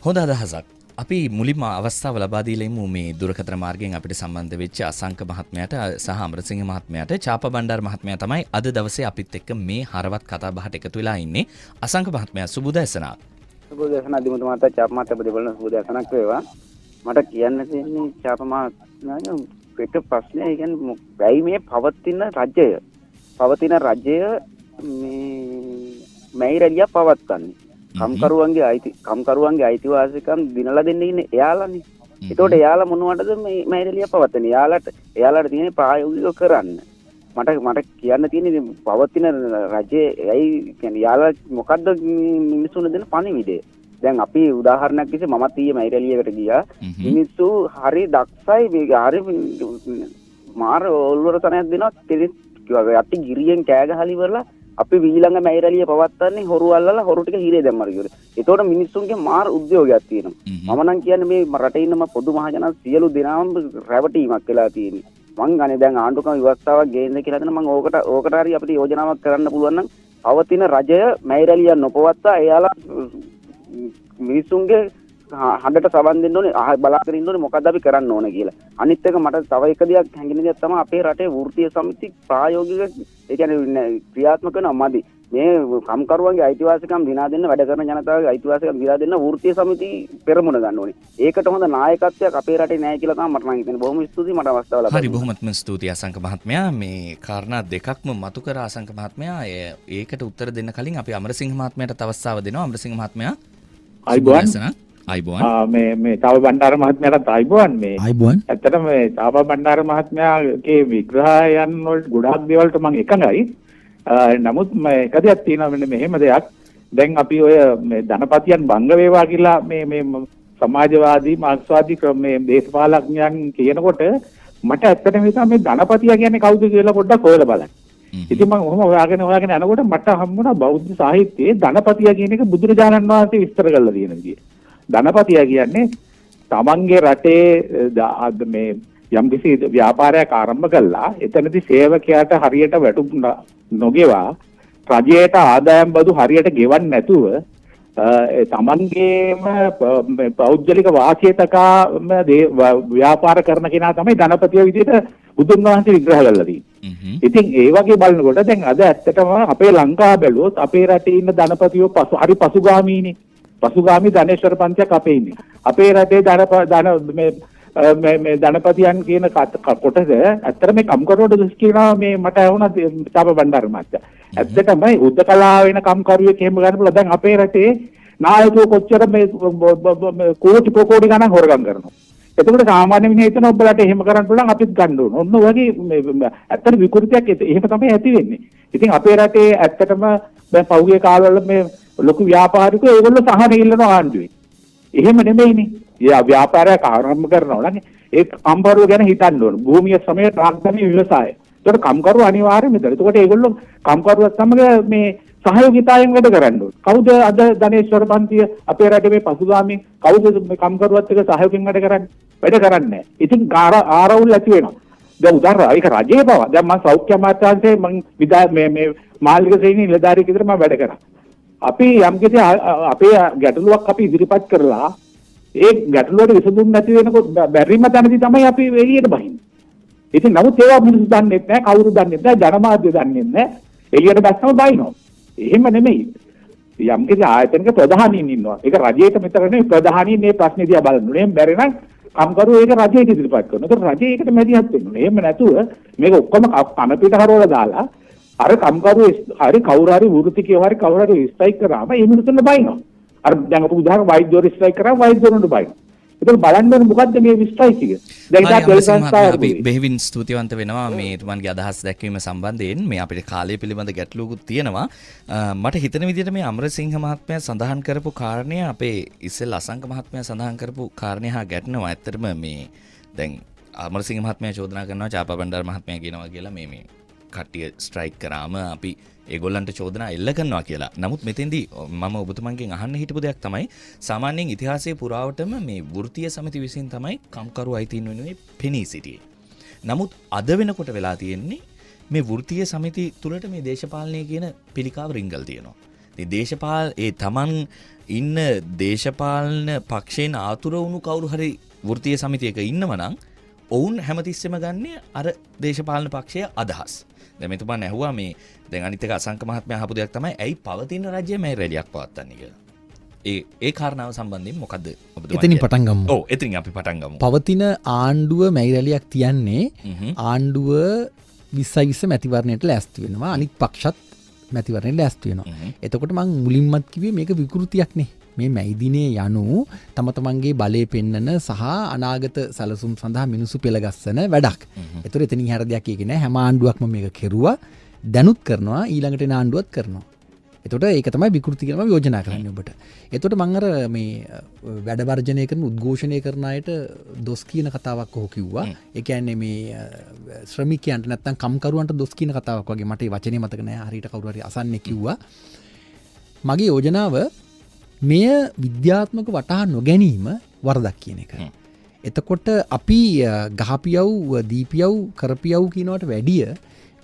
හොඳ අදහසක්. අපි මුලින්ම අවස්ථාව ලබා දීලා ඉමු මේ දුරකථන මාර්ගයෙන් අපිට සම්බන්ධ වෙච්ච අසංක මහත්මයාට සහ අමරසිංහ මහත්මයාට. චාපා බණ්ඩාර මහත්මයා තමයි අද දවසේ අපිත් එක්ක මේ හරවත් කතා බහට එකතු වෙලා ඉන්නේ. අසංක මහත්මයා සුබ උදෑසනක්. සුබ උදෑසනක් දිමුතු මහත්තයා චාපා මහත්තයා ප්‍රතිබලන සුබ උදෑසනක් වේවා. මට කියන්න තියෙන්නේ චාපා මහත්මයා එක ප්‍රශ්නය. ඒ කියන්නේ බැයි මේ පවතින රජය මේ රැලිය පවත්වන්නේ කම්කරුවන්ගේ අයිතිවාසිකම් දිනලා දෙන්න ඉන්නේ එයාලානේ. ඒතකොට එයාලා මොනවටද මේ රැලිය පවත්වන්නේ? එයාලාට තියෙන ප්‍රායෝගිකව කරන්න. මට කියන්න තියෙන්නේ පවතින රජයේ ඇයි කියන්නේ එයාලා මොකද්ද මිනිස්සුන්ට දෙන පණිවිඩය? දැන් අපි උදාහරණයක් විදිහට මමත් ඊයේ මේ රැලියකට ගියා. මිනිස්සු හරි දක්ෂයි මේක හරි මාර ඔල්වර තනයක් දෙනවා. කිව්වා අපි ගිරියෙන් කෑ ගහලා ඉවරලා අපි ඊළඟ මේ රැලිය පවත්වන්නේ හොරු අල්ලලා හොරු ටික හිරේ දැම්මා කියලා. ඒතකොට මිනිස්සුන්ගේ මාර උද්‍යෝගයක් තියෙනවා. මම නම් කියන්නේ මේ රටේ ඉන්න පොදු මහජන සියලු දෙනාම රැවටීමක් වෙලා තියෙන්නේ. මං අනේ දැන් ආණ්ඩුක්‍රම ව්‍යවස්ථාවක් ගේන්න කියලා දෙන මම ඕකට හරි අපිට යෝජනාවක් කරන්න පුළුවන් නම් පවතින රජය මේ රැලිය නොපවත්වා එයාලා මිනිස්සුන්ගේ හඬට සවන් දෙන්න ඕනේ බලාගෙන ඉන්න ඕනේ මොකද්ද අපි කරන්න ඕනේ කියලා. අනිත් එක මට තව එක දෙයක් හැඟෙන දෙයක් තමයි අපේ රටේ වෘත්තීය සමිති ප්‍රායෝගික ඒ කියන්නේ ක්‍රියාත්මක වෙනවා මදි. මේ කම්කරුවන්ගේ අයිතිවාසිකම් දිනා දෙන්න වැඩ කරන ජනතාවගේ අයිතිවාසිකම් දිනා දෙන්න වෘත්තීය සමිති පෙරමුණ ගන්න ඕනේ. ඒකට හොඳ නායකත්වයක් අපේ රටේ නැහැ කියලා තමයි මට නම් හිතෙන්නේ. බොහොම ස්තුතියි මට අවස්ථාව ලබා හරි බොහොමත්ම ස්තුතියි අසංක මහත්මයා. මේ කාරණා දෙකක්ම මතු කර අසංක මහත්මයා ඒකට උත්තර දෙන්න කලින් අපි අමරසිංහ මහත්මයාට අවස්ථාව දෙනවා. අමරසිංහ මහත්මයා මේ චාපා බණ්ඩාර මහත්මයාට ආයිබෝන් මේ ඇත්තටම මේ චාපා බණ්ඩාර මහත්මයාගේ විග්‍රහයන් වලට ගොඩාක් දේවල් මම එකඟයි. නමුත් එක දෙයක් තියෙනවා මෙන්න මෙහෙම දෙයක්. දැන් අපි ඔය මේ ධනපතියන් බංග වේවා කියලා මේ සමාජවාදී මාක්ස්වාදී මේ දේශපාලඥයන් කියනකොට මට ඇත්තටම හිතුණා මේ ධනපතියා කියන්නේ කවුද කියලා පොඩ්ඩක් හොයලා බලන්න. ඉතින් මම ඔහොම හොයාගෙන යනකොට මට හම්බුණා බෞද්ධ සාහිත්‍යයේ ධනපතියා කියන එක බුදුරජාණන් වහන්සේ විස්තර කරලා තියෙන විදිය. ධනපතියා කියන්නේ තමන්ගේ රටේ මේ යම්කිසි ව්‍යාපාරයක් ආරම්භ කළා එතනදී සේවකයාට හරියට වැටුප් නොගෙවා රජයට ආදායම් බදු හරියට ගෙවන්නේ නැතුව තමන්ගේම පෞද්ගලික වාසිය තකාම ව්‍යාපාර කරන කෙනා තමයි ධනපතිය විදිහට බුදුන් වහන්සේ විග්‍රහ කරලා තියෙන්නේ. ඉතින් ඒ වගේ බලනකොට දැන් අද ඇත්තටම අපේ ලංකාව බැලුවොත් අපේ රටේ ඉන්න ධනපතියෝ හරි පසුගාමීනේ. පසුගාමී ධනේශ්වර පන්තියක් අපේ ඉන්නේ. අපේ රටේ මේ ධනපතියන් කියන කොටස ඇත්තට මේ කම්කරුවට දුස් කියනවා මේ මට වුණා තාප බණ්ඩාර මහත්තයා. ඇත්තටම උද්දකලා වෙන කම්කරුවෙක් එහෙම ගන්න පුළුවන්. දැන් අපේ රටේ නායකයෝ කොච්චර මේ කෝටි ගණන් හොරගම් කරනවා. එතකොට සාමාන්‍ය මිනිහ හිතන ඔබලාට එහෙම කරන්න පුළුවන් අපිත් ගන්න ඕන. ඔන්න වගේ ඇත්තට විකෘතියක් එහෙම තමයි ඇති වෙන්නේ. ඉතින් අපේ රටේ ඇත්තටම දැන් පහුගිය කාලවල මේ ලොකු ව්‍යාපාරිකයෝ ඒගොල්ලෝ සහන ඉල්ලනවා ආණ්ඩුවේ. එහෙම නෙමෙයිනේ. ව්‍යාපාරයක් ආරම්භ කරනවා නම් ඒ කම්කරුව ගැන හිතන්න ඕන. භූමිය සමය රාජධානි ව්‍යවසාය. ඒකට කම්කරුව අනිවාර්යයෙන්ම මෙතන. ඒකට ඒගොල්ලෝ කම්කරුවත් සමග මේ සහයෝගිතාවෙන් වැඩ කරන්න ඕන. කවුද අද ධනේශ්වර පන්තිය අපේ රටේ මේ පසුගාමී කවුද මේ කම්කරුවත් එක්ක සහයෝගයෙන් වැඩ කරන්නේ? වැඩ කරන්නේ නැහැ. ඉතින් ආරවුල් ඇති වෙනවා. දැන් උදාහරණ ඒක රජයේ බව. දැන් මම සෞඛ්‍ය අමාත්‍යාංශයේ මම මේ මාළිග ශ්‍රේණි නිලධාරියෙක් විදිහට මම වැඩ කරා. අපි යම්කිසි අපේ ගැටලුවක් අපි ඉදිරිපත් කරලා ඒ ගැටලුවට විසඳුම් නැති වෙනකොට බැරිම තැනදී තමයි අපි එළියට බහින්නේ. ඉතින් නමුත් ඒවා මිනිස්සු දන්නේ නැහැ, කවුරු දන්නේ නැහැ, ජනමාධ්‍ය දන්නේ නැහැ. එළියට බැස්සම බයිනවා. එහෙම නෙමෙයි. යම්කිසි ආයතනක ප්‍රධානීන් ඉන්නවා. ඒක රජයට මෙතන නෙමෙයි ප්‍රධානීන් මේ ප්‍රශ්නේ දිහා බලන්න ඕනේ. එහෙම බැරි නම් කම්කරුවෝ ඒක රජයට ඉදිරිපත් කරනවා. ඒක රජය ඒකට මැදිහත් වෙන්න ඕනේ. එහෙම නැතුව මේක ඔක්කොම කන පිට හරවලා දාලා අර කම්කරුවෝ හරි කවුරු හරි වෘත්තිකයෝ හරි කවුරු හරි ස්ට්‍රයික් කරාම ඒ මිනිස්සුන්ට බයිනවා. අර දැන් අපු උදාහරණ වෛද්‍යවරු ස්ට්‍රයික් කරා වෛද්‍යවරුන්ට බයිනවා. ඒක බලන්න ඕනේ මොකද්ද මේ ස්ට්‍රයික් එක. දැන් අපි බෙහෙවින් ස්තුතිවන්ත වෙනවා මේ තුමන්ගේ අදහස් දැක්වීම සම්බන්ධයෙන්. මේ අපිට කාලය පිළිබඳ ගැටලුවකුත් තියෙනවා. මට හිතෙන විදිහට මේ අමරසිංහ මහත්මයා සඳහන් කරපු කාරණය අපේ ඉස්සෙල් අසංක මහත්මයා සඳහන් කරපු කාරණය හා ගැටෙනවා. ඇත්තටම මේ දැන් අමරසිංහ මහත්මයා චෝදනා කරනවා චාපා බණ්ඩාර මහත්මයා කියනවා කියලා මේ කට්ටිය ස්ට්‍රයික් කරාම අපි ඒගොල්ලන්ට චෝදනා එල්ල කරනවා කියලා. නමුත් මෙතෙන්දී මම ඔබතුමන්ගෙන් අහන්න හිටපු දෙයක් තමයි සාමාන්‍යයෙන් ඉතිහාසයේ පුරාවටම මේ වෘත්තීය සමිති විසින් තමයි කම්කරු අයිතීන් වෙනුවේ පෙනී සිටියේ. නමුත් අද වෙනකොට වෙලා තියෙන්නේ මේ වෘත්තීය සමිති තුලට මේ දේශපාලනය කියන පිළිකාව රිංගල් තියෙනවා. ඉතින් ඒ තමන් ඉන්න දේශපාලන පක්ෂයෙන් ආතුර වුණු කවුරු හරි වෘත්තීය සමිතියක ඉන්නවනම් ඔවුන් හැමතිස්සෙම ගන්නේ අර දේශපාලන පක්ෂයේ අදහස්. දැන් මෙතුමා ඇහුවා මේ දැන් අනිත් එක අසංක මහත්මයා අහපු දෙයක් තමයි ඇයි පවතින රජයේ මේ රැලියක් පවත්වන්නේ කියලා. ඒ කාරණාව සම්බන්ධයෙන් මොකද්ද ඔබතුමා? එතනින් පටන් ගමු. ඔව් එතනින් අපි පටන් ගමු. පවතින ආණ්ඩුව මේ රැලියක් තියන්නේ ආණ්ඩුව 2020 මැතිවරණයට ලෑස්ති වෙනවා. අනිත් පක්ෂත් මැතිවරණයට ලෑස්ති වෙනවා. එතකොට මම මුලින්මත් කිව්වේ මේක විකෘතියක්නේ. මේ මැයිදිනේ යනු තම තමන්ගේ බලය පෙන්නන සහ අනාගත සැලසුම් සඳහා මිනිසු පෙළගස්සන වැඩක්. ඒතර එතනින් හැර දෙයක් කියන්නේ නැහැ. හැම ආණ්ඩුවක්ම මේක කෙරුවා. දැනුත් කරනවා ඊළඟට එන ආණ්ඩුවත් කරනවා. එතකොට ඒක තමයි විකෘති කියලා මම යෝජනා කරන්නේ ඔබට. එතකොට මම අර මේ වැඩ වර්ජනය කරන උද්ඝෝෂණය කරන අයට දොස් කියන කතාවක් ඔහු කිව්වා. ඒ කියන්නේ මේ ශ්‍රමිකයන්ට නැත්තම් කම්කරුවන්ට දොස් කියන කතාවක් වගේ මට ඒ වචනේ මතක නැහැ. හරියට කවුරු හරි අසන්නේ කිව්වා. මගේ යෝජනාව මෙය විද්‍යාත්මක වටහා නොගැනීම වරදක් කියන එක. එතකොට අපි ගහපියව් දීපියව් කරපියව් කියනවට වැඩිය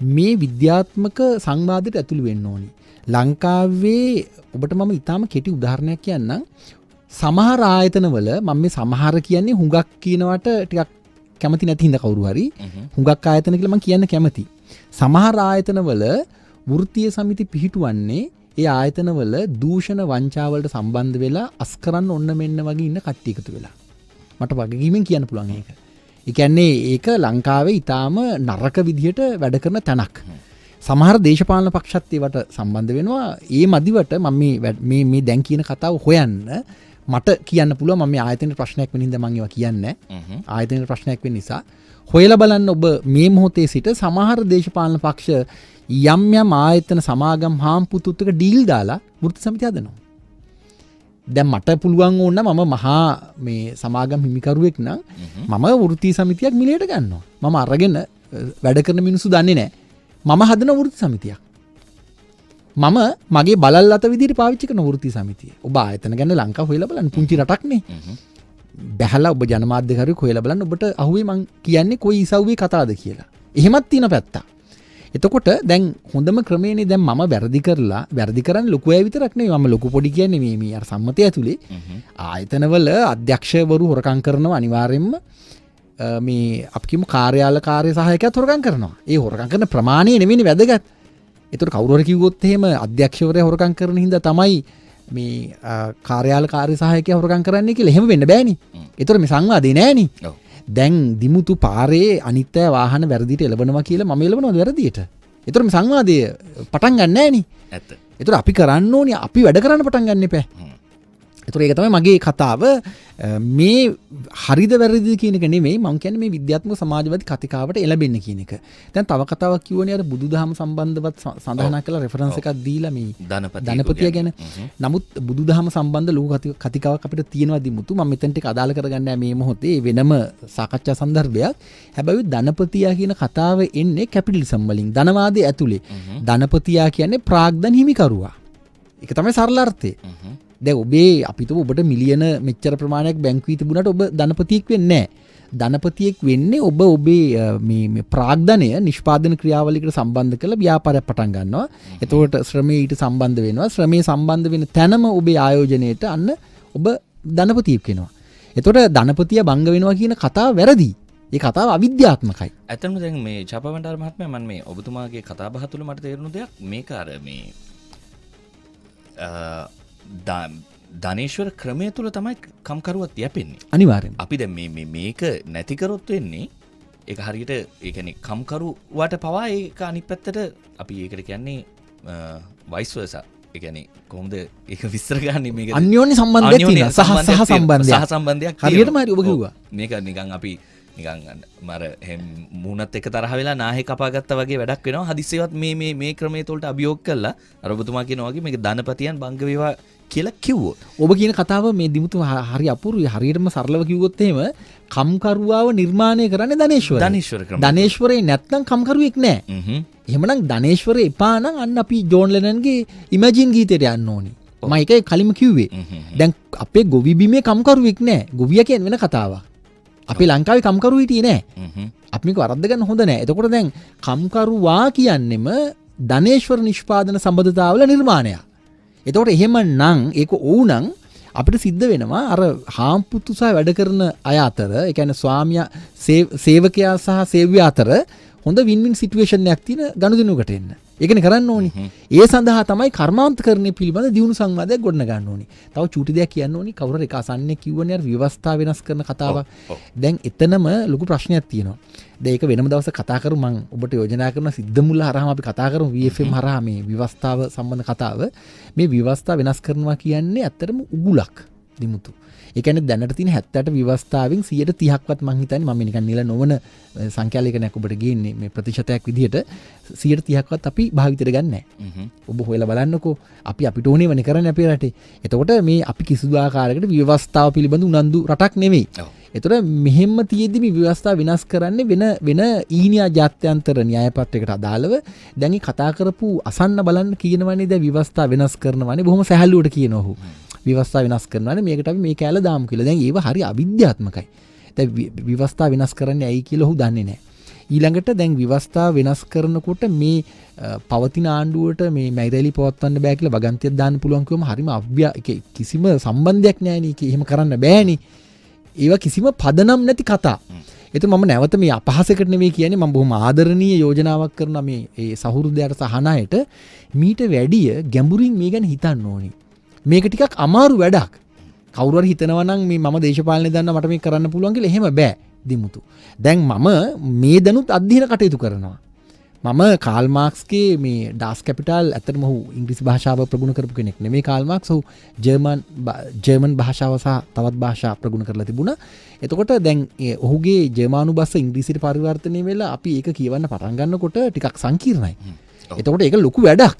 මේ විද්‍යාත්මක සංවාදයට ඇතුළු වෙන්න ඕනි. ලංකාවේ ඔබට මම ඉතාම කෙටි උදාහරණයක් කියන්නම්. සමහර ආයතනවල මම මේ සමහර කියන්නේ හුඟක් කියනවට ටිකක් කැමති නැති හින්දා කවුරු හරි හුඟක් ආයතන කියලා මම කියන්න කැමති. සමහර ආයතනවල වෘත්තීය සමිති පිහිටුවන්නේ ඒ ආයතනවල දූෂණ වංචාවලට සම්බන්ධ වෙලා අස් කරන්න ඔන්න මෙන්න වගේ ඉන්න කට්ටිය එකතු වෙලා. මට වගකීමෙන් කියන්න පුළුවන් ඒක. ඒ කියන්නේ ඒක ලංකාවේ ඊටාම නරක විදිහට වැඩ කරන තැනක්. සමහර දේශපාලන පක්ෂත් ඒවට සම්බන්ධ වෙනවා. ඒ මදිවට මම මේ දැන් කියන කතාව හොයන්න මට කියන්න පුළුවන්. මම මේ ආයතනයේ ප්‍රශ්නයක් වෙන හින්දා මම ඒවා කියන්නේ නැහැ. ආයතනයේ ප්‍රශ්නයක් වෙන නිසා හොයලා බලන්න ඔබ මේ මොහොතේ සිට සමහර දේශපාලන පක්ෂ යම් යම් ආයතන සමාගම් හාම්පුතුත් එක ඩීල් දාලා වෘත්ති සමිතිය හදනවා. දැන් මට පුළුවන් වුණා මම මහා මේ සමාගම් හිමිකරුවෙක් නම් මම වෘත්ති සමිතියක් මිලයට ගන්නවා. මම අරගෙන වැඩ කරන මිනිස්සු දන්නේ නැහැ. මම හදන වෘත්ති සමිතියක්. මම මගේ බලල් අත විදිහට පාවිච්චි කරන වෘත්ති සමිතිය. ඔබ ආයතන ගැන ලංකාව හොයලා බලන්න පුංචි රටක්නේ. බැහැලා ඔබ ජනමාධ්‍යකරුවෙක් හොයලා බලන්න ඔබට අහුවේ මං කියන්නේ කොයි ඉසව්වේ කතාවද කියලා. එහෙමත් තියෙන පැත්තක්. එතකොට දැන් හොඳම ක්‍රමේනේ දැන් මම වැරදි කරලා වැරදි කරන්නේ ලොකු අය විතරක් නෙවෙයි මම ලොකු පොඩි කියන්නේ මේ අර සම්මතය ඇතුලේ ආයතනවල අධ්‍යක්ෂවරු හොරකම් කරනවා අනිවාර්යෙන්ම මේ අපි කියමු කාර්යාල කාර්ය සහායකයත් හොරකම් කරනවා. ඒ හොරකම් කරන ප්‍රමාණය නෙවෙයි වැදගත්. ඒතකොට කවුරු හරි කිව්වොත් එහෙම අධ්‍යක්ෂවරයා හොරකම් කරන හින්දා තමයි මේ කාර්යාල කාර්ය සහායකයා හොරකම් කරන්නේ කියලා එහෙම වෙන්න බෑනේ. ඒතකොට මේ සංවාදේ නෑනේ. දැන් දිමුතු පාරේ අනිත් අය වාහන වැරදියට එලවනවා කියලා මම එලවනවද වැරදියට? ඒතකොට මේ සංවාදය පටන් ගන්න නෑනේ. ඇත්ත. ඒතකොට අපි කරන්න ඕනේ අපි වැඩ කරන්න පටන් ගන්න එපා. ඒතකොට ඒක තමයි මගේ කතාව. මේ හරිද වැරදිද කියන එක නෙමෙයි මම කියන්නේ මේ විද්‍යාත්මක සමාජවාදී කතිකාවට එළඹෙන්න කියන එක. දැන් තව කතාවක් කියවනේ අර බුදුදහම සම්බන්ධවත් සඳහන් කළා රෙෆරන්ස් එකක් දීලා මේ ධනපතිය ගැන. නමුත් බුදුදහම සම්බන්ධ ලෝක කතිකාවක් අපිට තියෙනවා දිමුතු. මම මෙතන ටික අදාළ කරගන්න මේ මොහොතේ වෙනම සාකච්ඡා සංදර්භයක්. හැබැයි ධනපතියා කියන කතාව එන්නේ කැපිටලිසම් වලින්. ධනවාදයේ ඇතුලේ. ධනපතියා කියන්නේ ප්‍රාග්ධන හිමිකරුවා. ඒක තමයි සරල අර්ථය. දැන් ඔබේ අපිට ඔබට මිලියන මෙච්චර ප්‍රමාණයක් බැංකුවේ තිබුණාට ඔබ ධනපතියෙක් වෙන්නේ නැහැ. ධනපතියෙක් වෙන්නේ ඔබ ඔබේ මේ ප්‍රාග්ධනය නිෂ්පාදන ක්‍රියාවලියකට සම්බන්ධ කරලා ව්‍යාපාරයක් පටන් ගන්නවා. එතකොට ශ්‍රමයේ ඊට සම්බන්ධ වෙනවා. ශ්‍රමයේ සම්බන්ධ වෙන තැනම ඔබේ ආයෝජනයේට අන්න ඔබ ධනපතියෙක් වෙනවා. එතකොට ධනපතිය බංග වෙනවා කියන කතාව වැරදි. ඒ කතාව අවිද්‍යාත්මකයි. ඇත්තම දැන් මේ චාපවණ්ඩාර මහත්මයා මම මේ ඔබතුමාගේ කතාබහ තුළ මට තේරුණු දෙයක් මේක අර මේ ධනේශ්වර ක්‍රමය තුළ තමයි කම්කරුවත් යැපෙන්නේ. අනිවාර්යෙන්. අපි දැන් මේක නැති කරොත් වෙන්නේ ඒක හරියට ඒ කියන්නේ කම්කරුවාට පවා ඒක අනිත් පැත්තට අපි ඒකට කියන්නේ වයිස් වර්සා. ඒ කියන්නේ කොහොමද ඒක විස්තර ගන්නේ මේක අන්‍යෝන්‍ය සම්බන්ධයක් තියෙනවා. සහ සම්බන්ධයක්. හරියටම හරි ඔබ කිව්වා. මේක නිකන් අපි නිකන් මර මූණත් එක තරහ වෙලා නාහේ කපාගත්තා වගේ වැඩක් වෙනවා. හදිස්සියවත් මේ ක්‍රමයේ තුලට අභියෝග කළා. අර ඔබතුමා කියනවා වගේ මේක ධනපතියන් බංග වේවා කියලා කිව්වොත්. ඔබ කියන කතාව මේ දිමුතු හරි අපූර්වයි. හරියටම සරලව කිව්වොත් එහෙම කම්කරුවාව නිර්මාණය කරන්නේ ධනේශ්වරය. ධනේශ්වරේ නැත්නම් කම්කරුවෙක් නැහැ. එහෙමනම් ධනේශ්වරේ එපා නම් අන්න අපි ජෝන් ලෙනන්ගේ ඉමැජින් ගීතයට යන්න ඕනි. මම ඒකයි කලින්ම කිව්වේ. දැන් අපේ ගොවි බිමේ කම්කරුවෙක් නැහැ. ගොවියා කියන්නේ වෙන කතාවක්. අපේ ලංකාවේ කම්කරු හිටියේ නැහැ. අපි මේක වරද්ද ගන්න හොඳ නැහැ. එතකොට දැන් කම්කරුවා කියන්නෙම ධනේශ්වර නිෂ්පාදන සම්බන්ධතාවල නිර්මාණයක්. එතකොට එහෙමනම් ඒක ඕනනම් අපිට සිද්ධ වෙනවා අර හාම්පුතු සහ වැඩ කරන අය අතර, ඒ කියන්නේ ස්වාමියා සේවකයා සහ සේව්‍ය අතර හොඳ වින්-වින් සිටුේෂන් එකක් තියෙන ගනුදෙනුවකට එන්න. ඒකනේ කරන්න ඕනි. ඒ සඳහා තමයි කර්මාන්තකරණය පිළිබඳ දියුණු සංවාදයක් ගොඩනගා ගන්න ඕනි. තව චූටි දෙයක් කියන්න ඕනි. කවුරු හරි එක අසන්නේ කිව්වනේ අර ව්‍යවස්ථා වෙනස් කරන කතාවක්. දැන් එතනම ලොකු ප්‍රශ්නයක් තියෙනවා. දැන් ඒක වෙනම දවසක කතා කරමු. මම ඔබට යෝජනා කරන සිද්ධමුල්ල හරහාම අපි කතා කරමු VFM හරහා මේ ව්‍යවස්ථාව සම්බන්ධ කතාව. මේ ව්‍යවස්ථා වෙනස් කරනවා කියන්නේ ඇත්තටම උගුලක් දිමුතු. ඒ කියන්නේ දැනට තියෙන 78 ව්‍යවස්ථාවෙන් 130ක්වත් මං හිතන්නේ මම නිකන් නිල නොවන සංඛ්‍යාලයකනක් ඔබට ගේන්නේ මේ ප්‍රතිශතයක් විදිහට 130ක්වත් අපි භාවිතයට ගන්න නැහැ. ඔබ හොයලා බලන්නකෝ අපිට ඕනේවනේ කරන්නේ අපේ රටේ. එතකොට මේ අපි කිසිදු ආකාරයකට ව්‍යවස්ථාව පිළිබඳ උනන්දු රටක් නෙමෙයි. එතකොට මෙහෙම තියෙද්දි මේ ව්‍යවස්ථාව විනාශ කරන්නේ වෙන ඊනියා ජාත්‍යන්තර න්‍යාය පත්‍රයකට අදාළව දැන් මේ කතා කරපු අසන්න බලන්න කියනවනේ දැන් ව්‍යවස්ථාව වෙනස් කරනවානේ බොහොම සැහැල්ලුවට කියනවා ඔහු. ව්‍යවස්ථාව වෙනස් කරනවානේ මේකට අපි මේ කැල දාමු කියලා. දැන් ඒව හරි අවිද්‍යාත්මකයි. දැන් ව්‍යවස්ථාව වෙනස් කරන්නේ ඇයි කියලා ඔහු දන්නේ නැහැ. ඊළඟට දැන් ව්‍යවස්ථාව වෙනස් කරනකොට මේ පවතින ආණ්ඩුවට මේ මැයිරැලි පවත්වන්න බෑ කියලා වගන්තියක් දාන්න පුළුවන් කිව්වම හරිම කිසිම සම්බන්ධයක් නැහැ නේ. එහෙම කරන්න බෑනේ. ඒවා කිසිම පදනම් නැති කතා. ඒත් මම නැවත මේ අපහසකට නෙවෙයි කියන්නේ මම බොහොම ආදරණීය යෝජනාවක් කරන මේ ඒ සහෘදයාට සහනායට මීට වැඩිය ගැඹුරින් මේ ගැන හිතන්න ඕනි. මේක ටිකක් අමාරු වැඩක්. කවුරු හරි හිතනවා නම් මේ මම දේශපාලනේ දන්නා මට මේක කරන්න පුළුවන් කියලා එහෙම බෑ දිමුතු. දැන් මම මේ දනුත් අධ්‍යයන කටයුතු කරනවා. මම කාල් මාක්ස්ගේ මේ ඩාස් කැපිටල් ඇත්තටම ඔහු ඉංග්‍රීසි භාෂාව ප්‍රගුණ කරපු කෙනෙක් නෙමෙයි. කාල් මාක්ස් ඔහු ජර්මන් භාෂාව සහ තවත් භාෂා ප්‍රගුණ කරලා තිබුණා. එතකොට දැන් ඔහුගේ ජර්මානු බස ඉංග්‍රීසියට පරිවර්තනය වෙලා අපි ඒක කියවන්න පටන් ගන්නකොට ටිකක් සංකීර්ණයි. එතකොට ඒක ලොකු වැඩක්.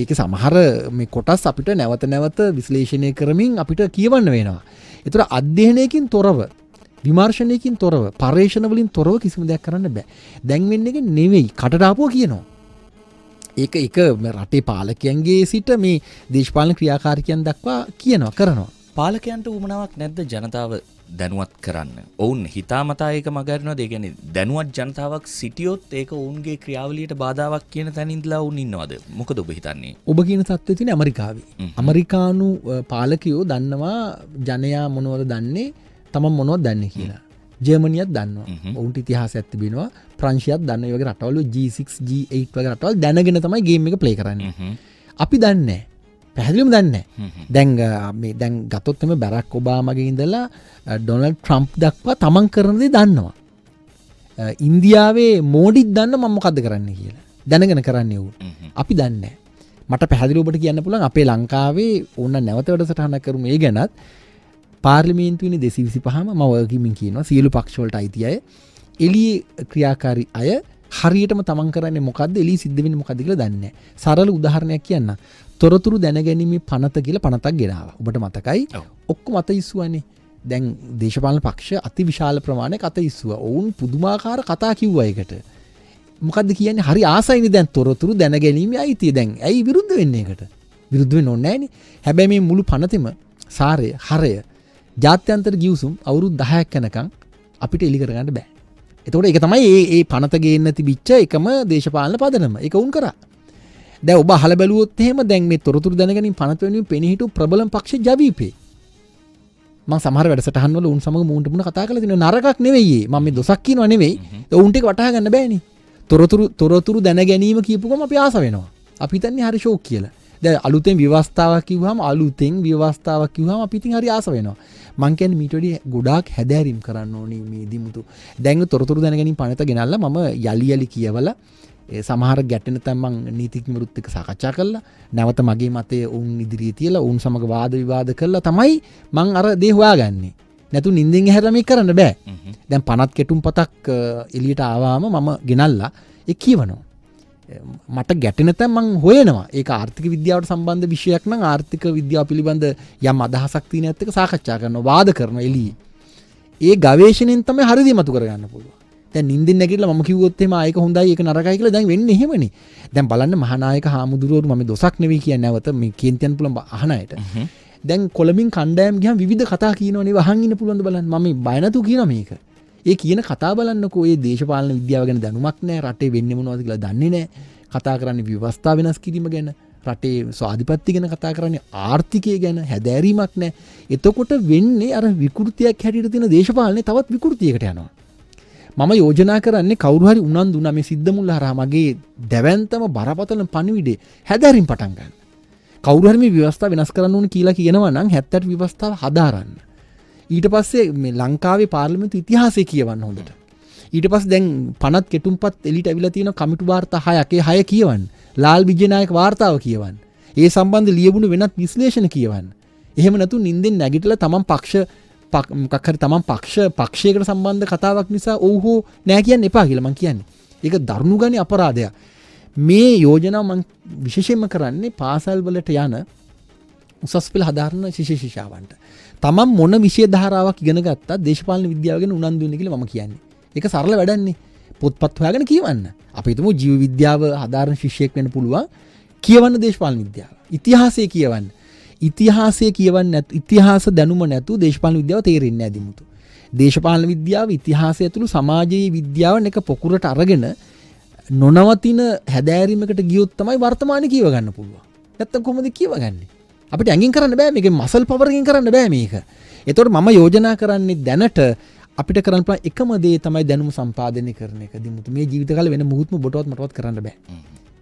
ඒක සමහර මේ කොටස් අපිට නැවත නැවත විශ්ලේෂණය කරමින් අපිට කියවන්න වෙනවා. ඒතර අධ්‍යයනයකින් තොරව, විමර්ශනයකින් තොරව, පර්යේෂණ වලින් තොරව කිසිම දෙයක් කරන්න බෑ. දැන් වෙන්නේ ඒක නෙවෙයි. කටට ආපුවා කියනවා. ඒක රටේ පාලකයන්ගේ සිට මේ දේශපාලන ක්‍රියාකාරීකයන් දක්වා කියනවා කරනවා. පාලකයන්ට උමනාවක් නැද්ද ජනතාව දැනුවත් කරන්න? ඔවුන් හිතාමතා ඒක මගහරිනවද? ඒ කියන්නේ දැනුවත් ජනතාවක් සිටියොත් ඒක ඔවුන්ගේ ක්‍රියාවලියට බාධාවක් කියන තැන ඉඳලා ඔවුන් ඉන්නවද? මොකද ඔබ හිතන්නේ? ඔබ කියන තත්ත්වය තියෙන ඇමරිකාවේ. ඇමරිකානු පාලකයෝ දන්නවා ජනයා මොනවද දන්නේ, තමන් මොනවද දන්නේ කියලා. ජර්මනියත් දන්නවා. ඔවුන්ට ඉතිහාසයක් තිබෙනවා. ප්‍රංශයත් දන්න. ඒ වගේ රටවල G6, G8 වගේ රටවල් දැනගෙන තමයි ගේම් එක ප්ලේ කරන්නේ. අපි දන්නේ නැහැ. පැහැදිලිවම දන්නේ නැහැ. දැන් ගත්තොත් එමේ බැරක් ඔබාමාගේ ඉඳලා ඩොනල්ඩ් ට්‍රම්ප් දක්වා තමන් කරන දේ දන්නවා. ඉන්දියාවේ මෝඩිත් දන්න මම මොකද්ද කරන්නේ කියලා. දැනගෙන කරන්නේ ඌ. අපි දන්නේ නැහැ. මට පැහැදිලිව ඔබට කියන්න පුළුවන් අපේ ලංකාවේ ඕන නැවත වැඩසටහනක් කරමු මේ ගැනත්. පාර්ලිමේන්තුවේ 225ම මම වගකීමින් කියනවා සියලු පක්ෂ වලට අයිති අය එළියේ ක්‍රියාකාරී අය හරියටම තමන් කරන්නේ මොකද්ද, එළියේ සිද්ධ වෙන්නේ මොකද්ද කියලා දන්නේ නැහැ. සරල උදාහරණයක් කියන්න. තොරතුරු දැනගැනීමේ පනත කියලා පනතක් ගෙනාවා. ඔබට මතකයි? ඔක්කොම අත ඉස්සුවානේ. දැන් දේශපාලන පක්ෂ අති විශාල ප්‍රමාණයක් අත ඉස්සුවා. ඔවුන් පුදුමාකාර කතා කිව්වා ඒකට. මොකද්ද කියන්නේ? හරි ආසයිනේ දැන් තොරතුරු දැනගැනීමේ අයිතිය. දැන් ඇයි විරුද්ධ වෙන්නේ ඒකට? විරුද්ධ වෙන්න ඕනේ නැහනේ. හැබැයි මේ මුළු පනතෙම සාරය, හරය, ජාත්‍යන්තර ගිවිසුම් අවුරුදු 10ක් යනකම් අපිට එලි කරගන්න බෑ. එතකොට ඒක තමයි මේ පනත ගේන්න තිබිච්ච එකම දේශපාලන පදනම. ඒක උන් කරා. දැන් ඔබ අහලා බැලුවොත් එහෙම දැන් මේ තොරතුරු දැනගැනීම පනත වෙනුවෙන් පෙනී හිටු ප්‍රබලම පක්ෂ ජවීපේ. මම සමහර වැඩසටහන් වල උන් සමග මූණට මූණ කතා කරලා තිනවා. නරකක් නෙවෙයි. මම මේ දොසක් කියනවා නෙවෙයි. උන්ට ඒක වටහා ගන්න බෑනේ. තොරතුරු දැනගැනීම කියපු ගම අපි ආස වෙනවා. අපි හිතන්නේ හරි ෂෝක් කියලා. දැන් අලුතෙන් ව්‍යවස්ථාවක් කිව්වහම අපි ඉතින් හරි ආස වෙනවා. මං කියන්නේ මීට වඩා ගොඩාක් හැදෑරීම් කරන්න ඕනේ මේ දිමුතු. දැන් තොරතුරු දැනගැනීම පනත ගෙනල්ලා මම යලි කියවලා සමහර ගැටෙන තැන් මං නීතිඥවරුත් එක්ක සාකච්ඡා කළා. නැවත මගේ මතය උන් ඉදිරියේ තියලා උන් සමග වාද විවාද කළා තමයි මං අර දේ හොයාගන්නේ. නැතු නිින්දෙන් ඇහැරලා මේක කරන්න බෑ. දැන් පනත් කෙටුම්පතක් එළියට ආවම මම ගෙනල්ලා ඒ කියවනවා. මට ගැටෙන තැන් මං හොයනවා. ඒක ආර්ථික විද්‍යාවට සම්බන්ධ විෂයක් නම් ආර්ථික විද්‍යාව පිළිබඳ යම් අදහසක් තියෙන ඇත්ත එක සාකච්ඡා කරනවා, වාද කරනවා එළියේ. ඒ ගවේෂණයෙන් තමයි හරියදී මතු කරගන්න පුළුවන්. දැන් නිින්දින් නැගිටලා මම කිව්වොත් එහෙම ආයක හොඳයි ඒක නරකයි කියලා දැන් වෙන්නේ එහෙමනේ. දැන් බලන්න මහානායක හාමුදුරුවෝ මම දොසක් නෙවෙයි කියන්නේ නැවත මේ කේන්තියන් පුළුවන් අහන අයට. දැන් කොළඹින් කණ්ඩායම් ගියාම විවිධ කතා කියනවනේ වහන් ඉන්න පුළුවන්ද බලන්න. මම බය නැතුව කියනවා මේක. ඒ කියන කතා බලන්නකෝ ඒ දේශපාලන විද්‍යාව ගැන දැනුමක් නැහැ, රටේ වෙන්නේ මොනවද කියලා දන්නේ නැහැ. කතා කරන්නේ ව්‍යවස්ථා වෙනස් කිරීම ගැන, රටේ ස්වාධිපත්‍ය ගැන කතා කරන්නේ, ආර්ථිකය ගැන හැදෑරීමක් නැහැ. එතකොට වෙන්නේ අර විකෘතියක් හැටියට තියෙන දේශපාලනේ තවත් විකෘතියකට යනවා. මම යෝජනා කරන්නේ කවුරු හරි උනන්දු වුණා මේ සිද්ධ මුල්ල හරහා මගේ දැවැන්තම බරපතල පණිවිඩේ හැදෑරීම් පටන් ගන්න. කවුරු හරි මේ ව්‍යවස්ථාව වෙනස් කරන්න ඕන කියලා කියනවා නම් 70 ව්‍යවස්ථාව හදාරන්න. ඊට පස්සේ මේ ලංකාවේ පාර්ලිමේන්තු ඉතිහාසය කියවන්න හොඳට. ඊට පස්සේ දැන් පනත් කෙටුම්පත් එලිට ඇවිල්ලා තියෙන කමිටු වාර්තා 6ක්. ඒ 6 කියවන්න. ලාල් විජේනායක වාර්තාව කියවන්න. ඒ සම්බන්ධ ලියවුණු වෙනත් විශ්ලේෂණ කියවන්න. එහෙම නැතු නිින්දෙන් නැගිටලා තමන් මොකක් හරි තමන් පක්ෂයකට සම්බන්ධ කතාවක් නිසා ඔව් හෝ නෑ කියන්න එපා කියලා මං කියන්නේ. ඒක දරුණු ගණේ අපරාධයක්. මේ යෝජනාව මං විශේෂයෙන්ම කරන්නේ පාසල් වලට යන උසස් පෙළ හදාරන ශිෂ්‍යවන්ට. තමන් මොන විෂය ධාරාවක් ඉගෙන ගත්තත් දේශපාලන විද්‍යාව ගැන උනන්දු වෙන්න කියලා මම කියන්නේ. ඒක සරල වැඩන්නේ. පොත්පත් හොයාගෙන කියවන්න. අපි හිතමු ජීව විද්‍යාව හදාරන ශිෂ්‍යයෙක් වෙන්න පුළුවන්. කියවන්න දේශපාලන විද්‍යාව. ඉතිහාසය කියවන්න. ඉතිහාස දැනුම නැතුව දේශපාලන විද්‍යාව තේරෙන්නේ නැහැ දිමුතු. දේශපාලන විද්‍යාව ඉතිහාසය ඇතුළු සමාජීය විද්‍යාවන් එක පොකුරට අරගෙන නොනවතින හැදෑරීමකට ගියොත් තමයි වර්තමානයේ කියව ගන්න පුළුවන්. නැත්තම් කොහොමද කියවගන්නේ? අපිට ඇඟින් කරන්න බෑ මේක, මසල් පවර් එකෙන් කරන්න බෑ මේක. ඒතකොට මම යෝජනා කරන්නේ දැනට අපිට කරන්න පුළුවන් එකම දේ තමයි දැනුම සම්පාදනය කරන එක. දිමුතු මේ ජීවිත කාලේ වෙන මුහුත්ම බොටවත් කරන්න බෑ.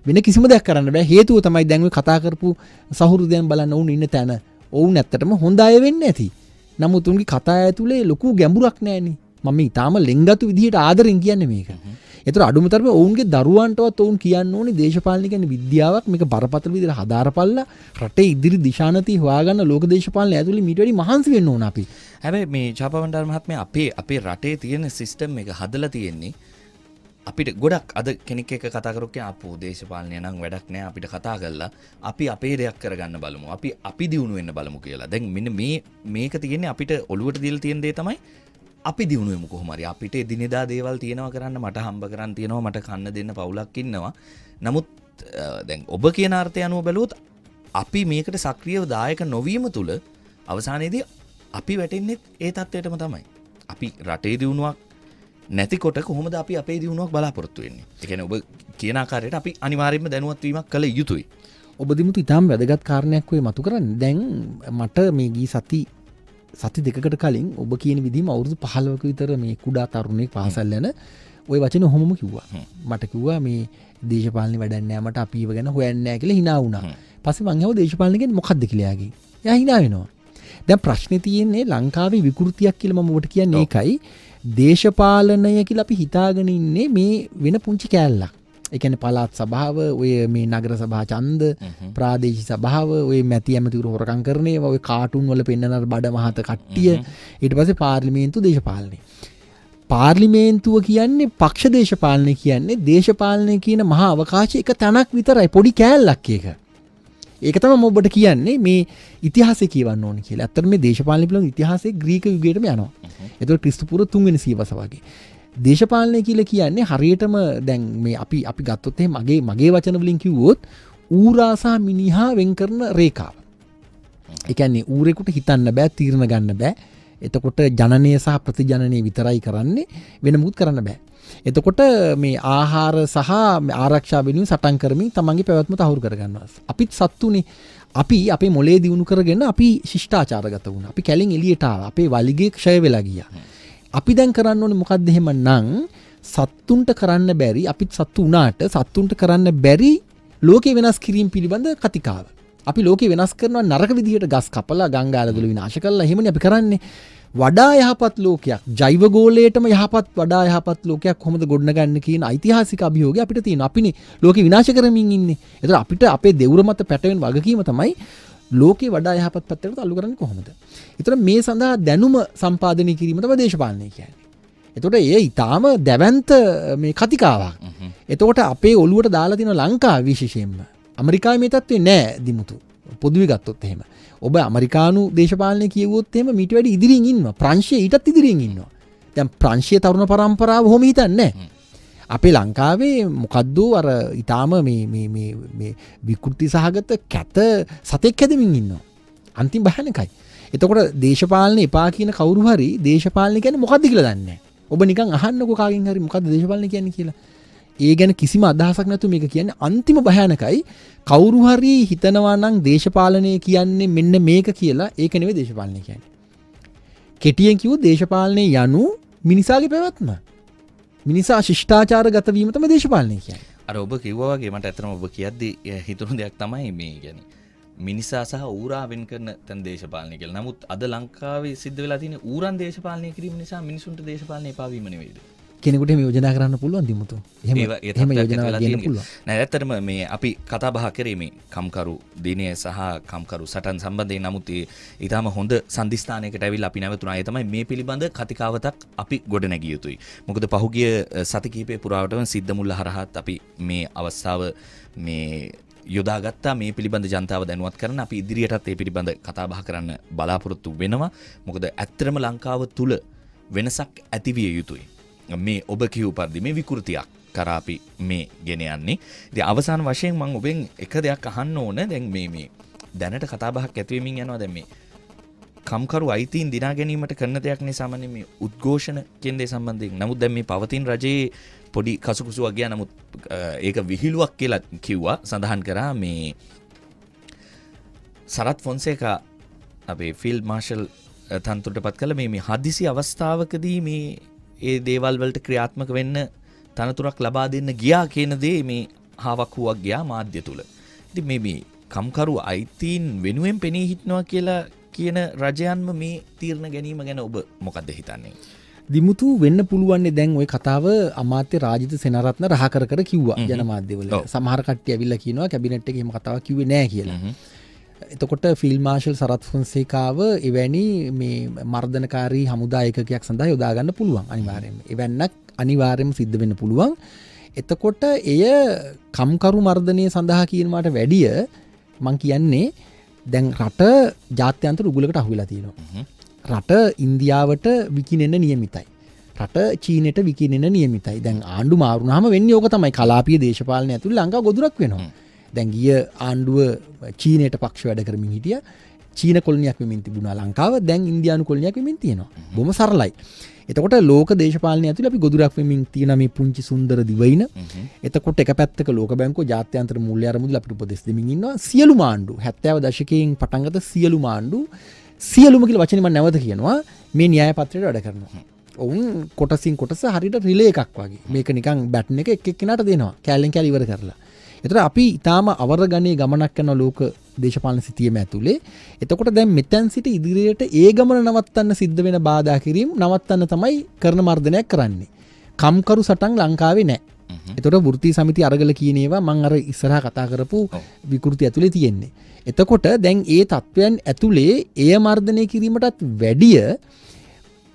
වෙන කිසිම දෙයක් කරන්න බෑ. හේතුව තමයි දැන් ඔය කතා කරපු සහෘදයන් බලන්න ඕන ඉන්න තැන. ඔවුන් ඇත්තටම හොඳ අය වෙන්නේ නැති. නමුත් උන්ගේ කතා ඇතුලේ ලොකු ගැඹුරක් නැහැනේ. මම ඊටාම ලෙන්ගතු විදිහට ආදරෙන් කියන්නේ මේක. ඒතර අඩුම තරමේ ඔවුන්ගේ දරුවන්ටවත් ඔවුන් කියන්න ඕනේ දේශපාලන කියන්නේ විද්‍යාවක්, මේක බරපතල විදිහට හදාරපල්ලා රටේ ඉදිරි දිශානති හොයාගන්න ලෝක දේශපාලන ඇතුලේ මීට වැඩි මහන්සි වෙන්න ඕන අපි. හැබැයි මේ චාපවණ්ඩාර මහත්මයා අපේ රටේ තියෙන සිස්ටම් එක හදලා තියෙන්නේ අපිට ගොඩක් අද කෙනෙක් එක්ක කතා කරොත් අපෝ දේශපාලනය නම් වැඩක් නෑ, අපිට කතා කරලා අපි අපේ දෙයක් කරගන්න බලමු, අපි දියුණු වෙන්න බලමු කියලා. දැන් මෙන්න මේක තියෙන්නේ අපිට ඔළුවට දීලා තියෙන දේ තමයි අපි දියුණු වෙමු කොහොම හරි. අපිට දිනෙදා දේවල් තියෙනවා කරන්න, මට හම්බ කරන් තියෙනවා, මට කන්න දෙන්න පවුලක් ඉන්නවා. නමුත් දැන් ඔබ කියන අර්ථය අනුව බැලුවොත් අපි මේකට සක්‍රියව දායක නොවීම තුල අවසානයේදී අපි වැටෙන්නේ ඒ තත්ත්වයටම තමයි. අපි රටේ දියුණුවක් නැතිකොට කොහොමද අපි අපේ දියුණුවක් බලාපොරොත්තු වෙන්නේ? ඒ කියන්නේ ඔබ කියන ආකාරයට අපි අනිවාර්යයෙන්ම දැනුවත් වීමක් කළ යුතුයි. ඔබ දිමුතු ඉතාම වැදගත් කාරණයක් ඔය මතු කරන්නේ. දැන් මට මේ ගී සති දෙකකට කලින් ඔබ කියන විදිහම අවුරුදු 15ක විතර මේ කුඩා තරුණයෙක් පාසල් යන ওই වචන ඔහොමම කිව්වා. මට කිව්වා මේ දේශපාලනේ වැඩක් නෑ මට අපි ඉව ගැන හොයන්නේ නෑ කියලා hina වුණා. පස්සේ මං අහුවා දේශපාලනේ කියන්නේ මොකක්ද කියලා යාගේ. එයා hina වෙනවා. දැන් ප්‍රශ්නේ තියෙන්නේ ලංකාවේ විකෘතියක් කියලා මම ඔබට කියන්නේ ඒකයි. දේශපාලනය කියලා අපි හිතාගෙන ඉන්නේ මේ වෙන පුංචි කෑල්ලක්. ඒ කියන්නේ පළාත් සභාව, ඔය මේ නගර සභා ඡන්ද, ප්‍රාදේශීය සභාව, ඔය මැති ඇමතිවරු හොරකම් කරන ඒවා, ඔය කාටුන් වල පෙන්නන බඩ මහත කට්ටිය, ඊට පස්සේ පාර්ලිමේන්තු දේශපාලනය. පාර්ලිමේන්තුව කියන්නේ පක්ෂ දේශපාලනය කියන්නේ දේශපාලනය කියන මහා අවකාශයේ එක තැනක් විතරයි, පොඩි කෑල්ලක් ඒක. ඒක තමයි මම ඔබට කියන්නේ මේ ඉතිහාසය කියවන්න ඕනේ කියලා. ඇත්තට මේ දේශපාලන පිළිබඳ ඉතිහාසයේ ග්‍රීක යුගයටම යනවා. ඒතකොට ක්‍රිස්තු පූර්ව 3 වෙනි සියවස වගේ. දේශපාලනය කියලා කියන්නේ හරියටම දැන් මේ අපි ගත්තොත් එහෙනම් මගේ වචන වලින් කිව්වොත් ඌරා සහ මිනිහා වෙන් කරන රේඛාව. ඒ කියන්නේ ඌරෙකුට හිතන්න බෑ, තීරණ ගන්න බෑ. එතකොට ජනනය සහ ප්‍රතිජනනය විතරයි කරන්නේ, වෙන මුකුත් කරන්න බෑ. එතකොට මේ ආහාර සහ ආරක්ෂා වෙනුවෙන් සටන් කරමින් තමන්ගේ පැවැත්ම තහවුරු කරගන්නවා. අපිත් සත්තුනේ. අපි අපේ මොලේ දියුණු කරගෙන අපි ශිෂ්ටාචාරගත වුණා. අපි කැලෙන් එළියට ආවා. අපේ වලිගේ ක්ෂය වෙලා ගියා. අපි දැන් කරන්න ඕනේ මොකක්ද එහෙමනම් සත්තුන්ට කරන්න බැරි, අපිත් සත්තු වුණාට සත්තුන්ට කරන්න බැරි ලෝකේ වෙනස් කිරීම පිළිබඳ කතිකාව. අපි ලෝකේ වෙනස් කරනවා නරක විදිහට ගස් කපලා ගංගාලදොල විනාශ කරලා එහෙමනේ අපි කරන්නේ. වඩා යහපත් ලෝකයක්, ජෛව ගෝලයටම යහපත් වඩා යහපත් ලෝකයක් කොහොමද ගොඩනගන්නේ කියන ඓතිහාසික අභියෝගය අපිට තියෙනවා. අපිනේ ලෝකේ විනාශ කරමින් ඉන්නේ. ඒතර අපිට අපේ දෙවුර මත පැටවෙන වගකීම තමයි ලෝකේ වඩා යහපත් පැත්තට තල්ලු කරන්නේ කොහොමද? ඒතර මේ සඳහා දැනුම සම්පාදනය කිරීම තමයි දේශපාලනය කියන්නේ. එතකොට ඒ ඊටාම දැවැන්ත මේ කතිකාවක්. එතකොට අපේ ඔළුවට දාලා තියෙන ලංකාව විශේෂයෙන්ම ඇමරිකාවේ මේ තත්ත්වේ නෑ දිමුතු. පොදුවේ ගත්තොත් එහෙම. ඔබ ඇමරිකානු දේශපාලනය කියවුවොත් එහෙම මීට වැඩි ඉදිරියෙන් ඉන්නවා. ප්‍රංශය ඊටත් ඉදිරියෙන් ඉන්නවා. දැන් ප්‍රංශීය තරුණ පරම්පරාව කොහොම හිතන්නේ නැහැ. අපේ ලංකාවේ මොකද්ද අර ඊටාම මේ විකෘති සහගත කැත සතෙක් හැදෙමින් ඉන්නවා. අන්තිම භයානකයි. එතකොට දේශපාලනේ එපා කියන කවුරු හරි දේශපාලනය කියන්නේ මොකද්ද කියලා දන්නේ නැහැ. ඔබ නිකන් අහන්නකෝ කාගෙන් හරි මොකද්ද දේශපාලනය කියන්නේ කියලා. ඒ ගැන කිසිම අදහසක් නැතුව මේක කියන්නේ අන්තිම භයානකයි. කවුරු හරි හිතනවා නම් දේශපාලනය කියන්නේ මෙන්න මේක කියලා, ඒක නෙවෙයි දේශපාලනය කියන්නේ. කෙටියෙන් කිව්වොත් දේශපාලනය යනු මිනිසාගේ පැවැත්ම. මිනිසා ශිෂ්ටාචාරගත වීම තමයි දේශපාලනය කියන්නේ. අර ඔබ කිව්වා වගේ මට ඇත්තටම ඔබ කියද්දි හිතුණු දෙයක් තමයි මේ කියන්නේ මිනිසා සහ ඌරා වෙන් කරන තැන් දේශපාලනය කියලා. නමුත් අද ලංකාවේ සිද්ධ වෙලා තියෙන ඌරන් දේශපාලනය කිරීම නිසා මිනිසුන්ට දේශපාලනය එපා වීම නෙවෙයිද? කෙනෙකුට මේ යෝජනා කරන්න පුළුවන් දිමුතු. එහෙම යෝජනා ගන්න පුළුවන්. නෑ ඇත්තටම මේ අපි කතා බහ කරේ මේ කම්කරු දිනය සහ කම්කරු සටන් සම්බන්ධයෙන්. නමුත් ඊටාම හොඳ සම්දිස්ථානයකට ඇවිල්ලා අපි නැවතුණා. ඒ තමයි මේ පිළිබඳ කතිකාවතක් අපි ගොඩනැගිය යුතුයි. මොකද පහුගිය සති කිහිපේ පුරාවටම සිද්ධ මුල්ල හරහාත් අපි මේ අවස්ථාව මේ යොදාගත්තා මේ පිළිබඳ ජනතාව දැනුවත් කරන්න. අපි ඉදිරියටත් මේ පිළිබඳ කතා බහ කරන්න බලාපොරොත්තු වෙනවා. මොකද ඇත්තටම ලංකාව තුල වෙනසක් ඇතිවිය යුතුයි. මේ ඔබ කියූ පරිදි මේ විකෘතියක් කරා අපි මේ ගෙන යන්නේ. ඉතින් අවසාන වශයෙන් මම ඔබෙන් එක දෙයක් අහන්න ඕන. දැන් මේ දැනට කතා බහක් ඇති වෙමින් යනවා. දැන් මේ කම්කරු අයිතීන් දිනා ගැනීමට කරන දෙයක් නේ සාමාන්‍යයෙන් මේ උද්ඝෝෂණ කියන දේ සම්බන්ධයෙන්. නමුත් දැන් මේ පවතින රජයේ පොඩි කසුකුසුවක් ගියා. නමුත් ඒක විහිළුවක් කියලා කිව්වා. සඳහන් කරා මේ සරත් ෆොන්සේකා අපේ ෆීල්ඩ් මාර්ෂල් තනතුරටපත් කළ මේ හදිසි අවස්ථාවකදී මේ ඒ දේවල් වලට ක්‍රියාත්මක වෙන්න තනතුරක් ලබා දෙන්න ගියා කියන දේ මේ හාවක් හුවක් ගියා මාධ්‍ය තුල. ඉතින් මේ කම්කරු අයිතීන් වෙනුවෙන් පෙනී හිටනවා කියලා කියන රජයන්ම මේ තීරණ ගැනීම ගැන ඔබ මොකද්ද හිතන්නේ? දිමුතු වෙන්න පුළුවන් දැන් ওই කතාව අමාත්‍ය රාජිත සේනාරත්න රහ කර කිව්වා ජනමාධ්‍යවල. සමහර කට්ටිය ඇවිල්ලා කියනවා කැබිනට් එකේ එහෙම කතාවක් කිව්වේ නැහැ කියලා. එතකොට ෆීල්ඩ් මාර්ෂල් සරත් ෆොන්සේකාව එවැනි මේ මර්ධනකාරී හමුදා ඒකකයක් සඳහා යොදා ගන්න පුළුවන් අනිවාර්යයෙන්ම. එවැන්නක් අනිවාර්යයෙන්ම සිද්ධ වෙන්න පුළුවන්. එතකොට එය කම්කරු මර්ධනය සඳහා කියනවාට වැඩිය මං කියන්නේ දැන් රට ජාත්‍යන්තර උගුලකට අහු වෙලා තියෙනවා. රට ඉන්දියාවට විකිනෙන්න නියමිතයි. රට චීනෙට විකිනෙන්න නියමිතයි. දැන් ආණ්ඩු මාරුනහම වෙන්නේ ඕක තමයි. කලාපීය දේශපාලනය ඇතුළේ ලංකාව ගොදුරක් වෙනවා. දැන් ගිය ආණ්ඩුව චීනයට පක්ෂ වැඩ කරමින් හිටියා. චීන කොලනියක් වෙමින් තිබුණා ලංකාව. දැන් ඉන්දියානු කොලනියක් වෙමින් තියෙනවා. බොහොම සරලයි. එතකොට ලෝක දේශපාලනය ඇතුළේ අපි ගොදුරක් වෙමින් තියෙන මේ පුංචි සුන්දර දිවයින. එතකොට එක පැත්තක ලෝක බැංකුව ජාත්‍යන්තර මූල්‍ය අරමුදල අපිට උපදෙස් දෙමින් ඉන්නවා. සියලුම ආණ්ඩු 70 දශකයෙන් පටන් ගත්ත සියලුම ආණ්ඩු සියලුම කියලා වචනේ මම නැවත කියනවා මේ න්‍යාය පත්‍රයට වැඩ කරනවා. ඔවුන් කොටසින් කොටස හරියට රිලේ එකක් වගේ. මේක නිකන් බැටන් එක එක් එක්කෙනාට දෙනවා. කැලෙන් කැල ඉවර කරලා. එතකොට අපි ඊටාම අවරගණේ ගමනක් කරන ලෝක දේශපාලන සිතියම ඇතුලේ. එතකොට දැන් මෙතෙන් සිට ඉදිරියට ඒ ගමන නවත්තන්න සිද්ධ වෙන බාධා කිරීම නවත්තන්න තමයි කරන මර්ධනයක් කරන්නේ. කම්කරු සටන් ලංකාවේ නැහැ. එතකොට වෘත්තීය සමිති අරගල කියන ඒවා මම අර ඉස්සරහා කතා කරපු විකෘති ඇතුලේ තියෙන්නේ. එතකොට දැන් ඒ තත්වයන් ඇතුලේ එය මර්ධනය කිරීමටත් වැඩිය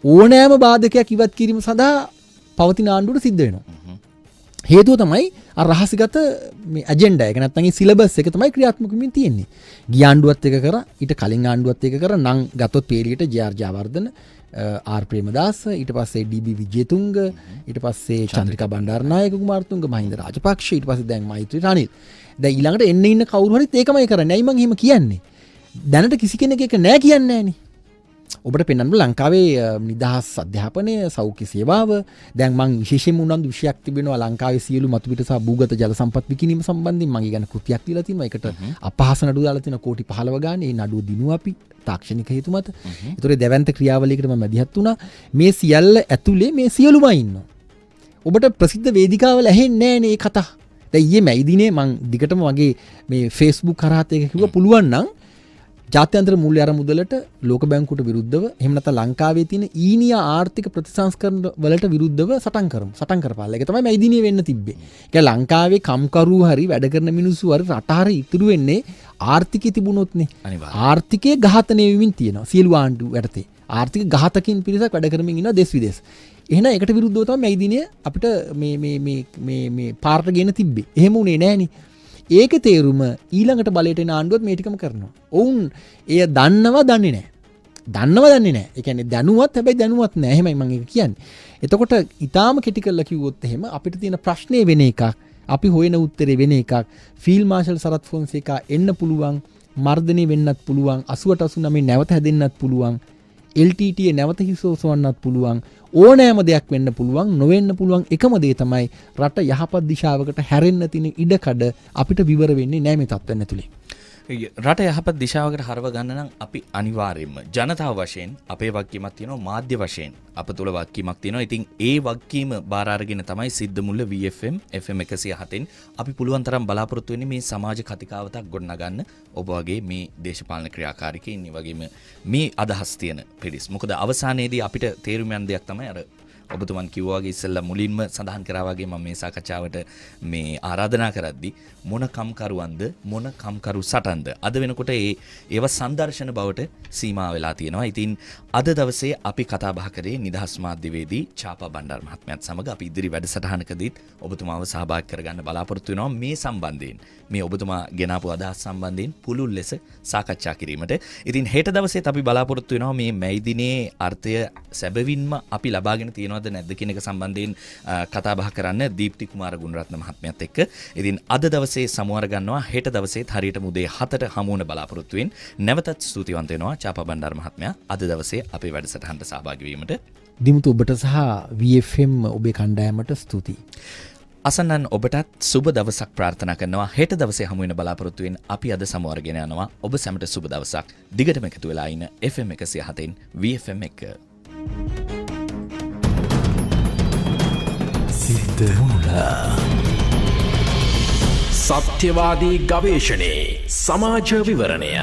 ඕනෑම බාධකයක් ඉවත් කිරීම සඳහා පවතින ආණ්ඩුවට සිද්ධ වෙනවා. හේතුව තමයි අර රහසිගත මේ ඇජෙන්ඩා එක නැත්නම් ඒ සිලබස් එක තමයි ක්‍රියාත්මක වෙමින් තියෙන්නේ. ගිය ආණ්ඩුවත් එක කරා ඊට කලින් ආණ්ඩුවත් එක කරා නම් ගතොත් පේලියට ජේ.ආර්. ජයවර්ධන ආර් ප්‍රේමදාස ඊට පස්සේ ඩී.බී. විජේතුංග ඊට පස්සේ චන්ද්‍රිකා බණ්ඩාරනායක කුමාරතුංග මහින්ද රාජපක්ෂ ඊට පස්සේ දැන් මෛත්‍රී රනිල්. දැන් ඊළඟට එන්න ඉන්න කවුරු හරිත් ඒකමයි කරන්නේ. ඇයි මං එහෙම කියන්නේ? දැනට කිසි කෙනෙක් එක නෑ කියන්නේ නෑනේ. ඔබට පෙන්වන්න ලංකාවේ නිදහස් අධ්‍යාපනය සෞඛ්‍ය සේවාව දැන් මම විශේෂයෙන්ම උනන්දු විෂයක් තිබෙනවා ලංකාවේ සියලු මතුපිට සහ භූගත ජල සම්පත් විකිණීම සම්බන්ධයෙන් මම ඊගන කෘතියක් දීලා තියෙනවා. ඒකට අපහාස නඩුව දාලා තියෙනවා කෝටි 15 ගානේ. ඒ නඩුව දිනුවා අපි තාක්ෂණික හේතු මත. ඒතොරේ දැවැන්ත ක්‍රියාවලියකට මම මැදිහත් වුණා. මේ සියල්ල ඇතුලේ මේ සියලුම ඉන්නවා. ඔබට ප්‍රසිද්ධ වේදිකාවල ඇහෙන්නේ නැහැ නේ කතා. දැන් ඊයේ මැයි දිනේ මම දිගටම වගේ මේ Facebook කරාත් ඒක කිව්වා පුළුවන් නම් ජාත්‍යන්තර මූල්‍ය අරමුදලට ලෝක බැංකුවට විරුද්ධව එහෙම නැත්නම් ලංකාවේ තියෙන ඊනියා ආර්ථික ප්‍රතිසංස්කරණ වලට විරුද්ධව සටන් කරමු. සටන් කරපාලා. ඒක තමයි මේ දිනේ වෙන්න තිබ්බේ. ඒක ලංකාවේ කම්කරු හරි වැඩ කරන මිනිස්සු හරි රට හරි ඉතුරු වෙන්නේ ආර්ථිකය තිබුණොත්නේ. ආර්ථිකයේ ඝාතනය වෙමින් තියෙනවා. සියලු ආණ්ඩු යටතේ. ආර්ථික ඝාතකින් පිරිසක් වැඩ කරමින් ඉන්නවා දෙස් විදේශ. එහෙනම් ඒකට විරුද්ධව තමයි මේ දිනේ අපිට මේ පාරට ගෙන තිබ්බේ. එහෙම උනේ නෑනේ. ඒක තේරුම ඊළඟට බලයට එන ආණ්ඩුවත් මේ ටිකම කරනවා. ඔවුන් එය දන්නවා දන්නේ නැහැ. දන්නවා දන්නේ නැහැ. ඒ කියන්නේ දැනුවත් හැබැයි දැනුවත් නැහැ. එහෙමයි මම ඒක කියන්නේ. එතකොට ඊටාම කෙටි කරලා කිව්වොත් එහෙම අපිට තියෙන ප්‍රශ්නේ වෙන එකක්. අපි හොයන උත්තරේ වෙන එකක්. ෆීල්ඩ් මාෂල් සරත් ෆොන්සේකා එන්න පුළුවන්. මර්ධනය වෙන්නත් පුළුවන්. 88 89 නැවත හැදෙන්නත් පුළුවන්. LTT නැවත හිසෝසවන්නත් පුළුවන්. ඕනෑම දෙයක් වෙන්න පුළුවන්. නොවෙන්න පුළුවන් එකම දේ තමයි රට යහපත් දිශාවකට හැරෙන්න තියෙන ඉඩකඩ අපිට විවර වෙන්නේ නැහැ මේ තත්ත්වයන් ඇතුලේ. රට යහපත් දිශාවකට හරව ගන්න නම් අපි අනිවාර්යයෙන්ම ජනතාව වශයෙන් අපේ වගකීමක් තියෙනවා. මාධ්‍ය වශයෙන් අප තුළ වගකීමක් තියෙනවා. ඉතින් ඒ වගකීම බාර අරගෙන තමයි සිද්ධ මුල්ල VFM FM 107න් අපි පුළුවන් තරම් බලාපොරොත්තු වෙන්නේ මේ සමාජ කතිකාවතක් ගොඩනගන්න. ඔබ වගේ මේ දේශපාලන ක්‍රියාකාරිකයින් වගේම මේ අදහස් තියෙන පිරිස්. මොකද අවසානයේදී අපිට තේරුම් යන දෙයක් තමයි අර ඔබතුමන් කිව්වා වගේ ඉස්සෙල්ලා මුලින්ම සඳහන් කරා වගේ මම මේ සාකච්ඡාවට මේ ආරාධනා කරද්දී මොන කම්කරුවන්ද මොන කම්කරු සටන්ද අද වෙනකොට ඒව සංදර්ශන බවට සීමා වෙලා තියෙනවා. ඉතින් අද දවසේ අපි කතා බහ කරේ නිදහස් මාධ්‍යවේදී චාපා බණ්ඩාර මහත්මයාත් සමග අපි ඉදිරි වැඩසටහනකදීත් ඔබතුමාව සහභාගී කරගන්න බලාපොරොත්තු වෙනවා මේ සම්බන්ධයෙන්. මේ ඔබතුමා ගෙනාපු අදහස් සම්බන්ධයෙන් පුළුල් ලෙස සාකච්ඡා කිරීමට. ඉතින් හෙට දවසේත් අපි බලාපොරොත්තු වෙනවා මේ මැයි දිනේ අර්ථය සැබවින්ම අපි ලබාගෙන තියෙනවද නැද්ද කියන එක සම්බන්ධයෙන් කතා බහ කරන්න දීප්ති කුමාර ගුණරත්න මහත්මයාත් එක්ක. ඉතින් අද දවසේ සමුවර ගන්නවා. හෙට දවසේත් හරියට උදේ 7ට හමු වෙන බලාපොරොත්තු වෙන. නැවතත් ස්තුතිවන්ත වෙනවා චාපා බණ්ඩාර මහත්මයා අද දවසේ අපේ වැඩසටහනට සහභාගී වීමට. දිමුතු ඔබට සහ VFM ඔබේ කණ්ඩායමට ස්තුතියි. අසන්නන් ඔබටත් සුබ දවසක් ප්‍රාර්ථනා කරනවා. හෙට දවසේ හමු වෙන බලාපොරොත්තු වෙන අපි අද සමුවරගෙන යනවා. ඔබ සැමට සුබ දවසක්. දිගටම එකතු වෙලා ඉන්න FM 107න් VFM එක. සත්‍යවාදී ගවේෂණේ සමාජ විවරණය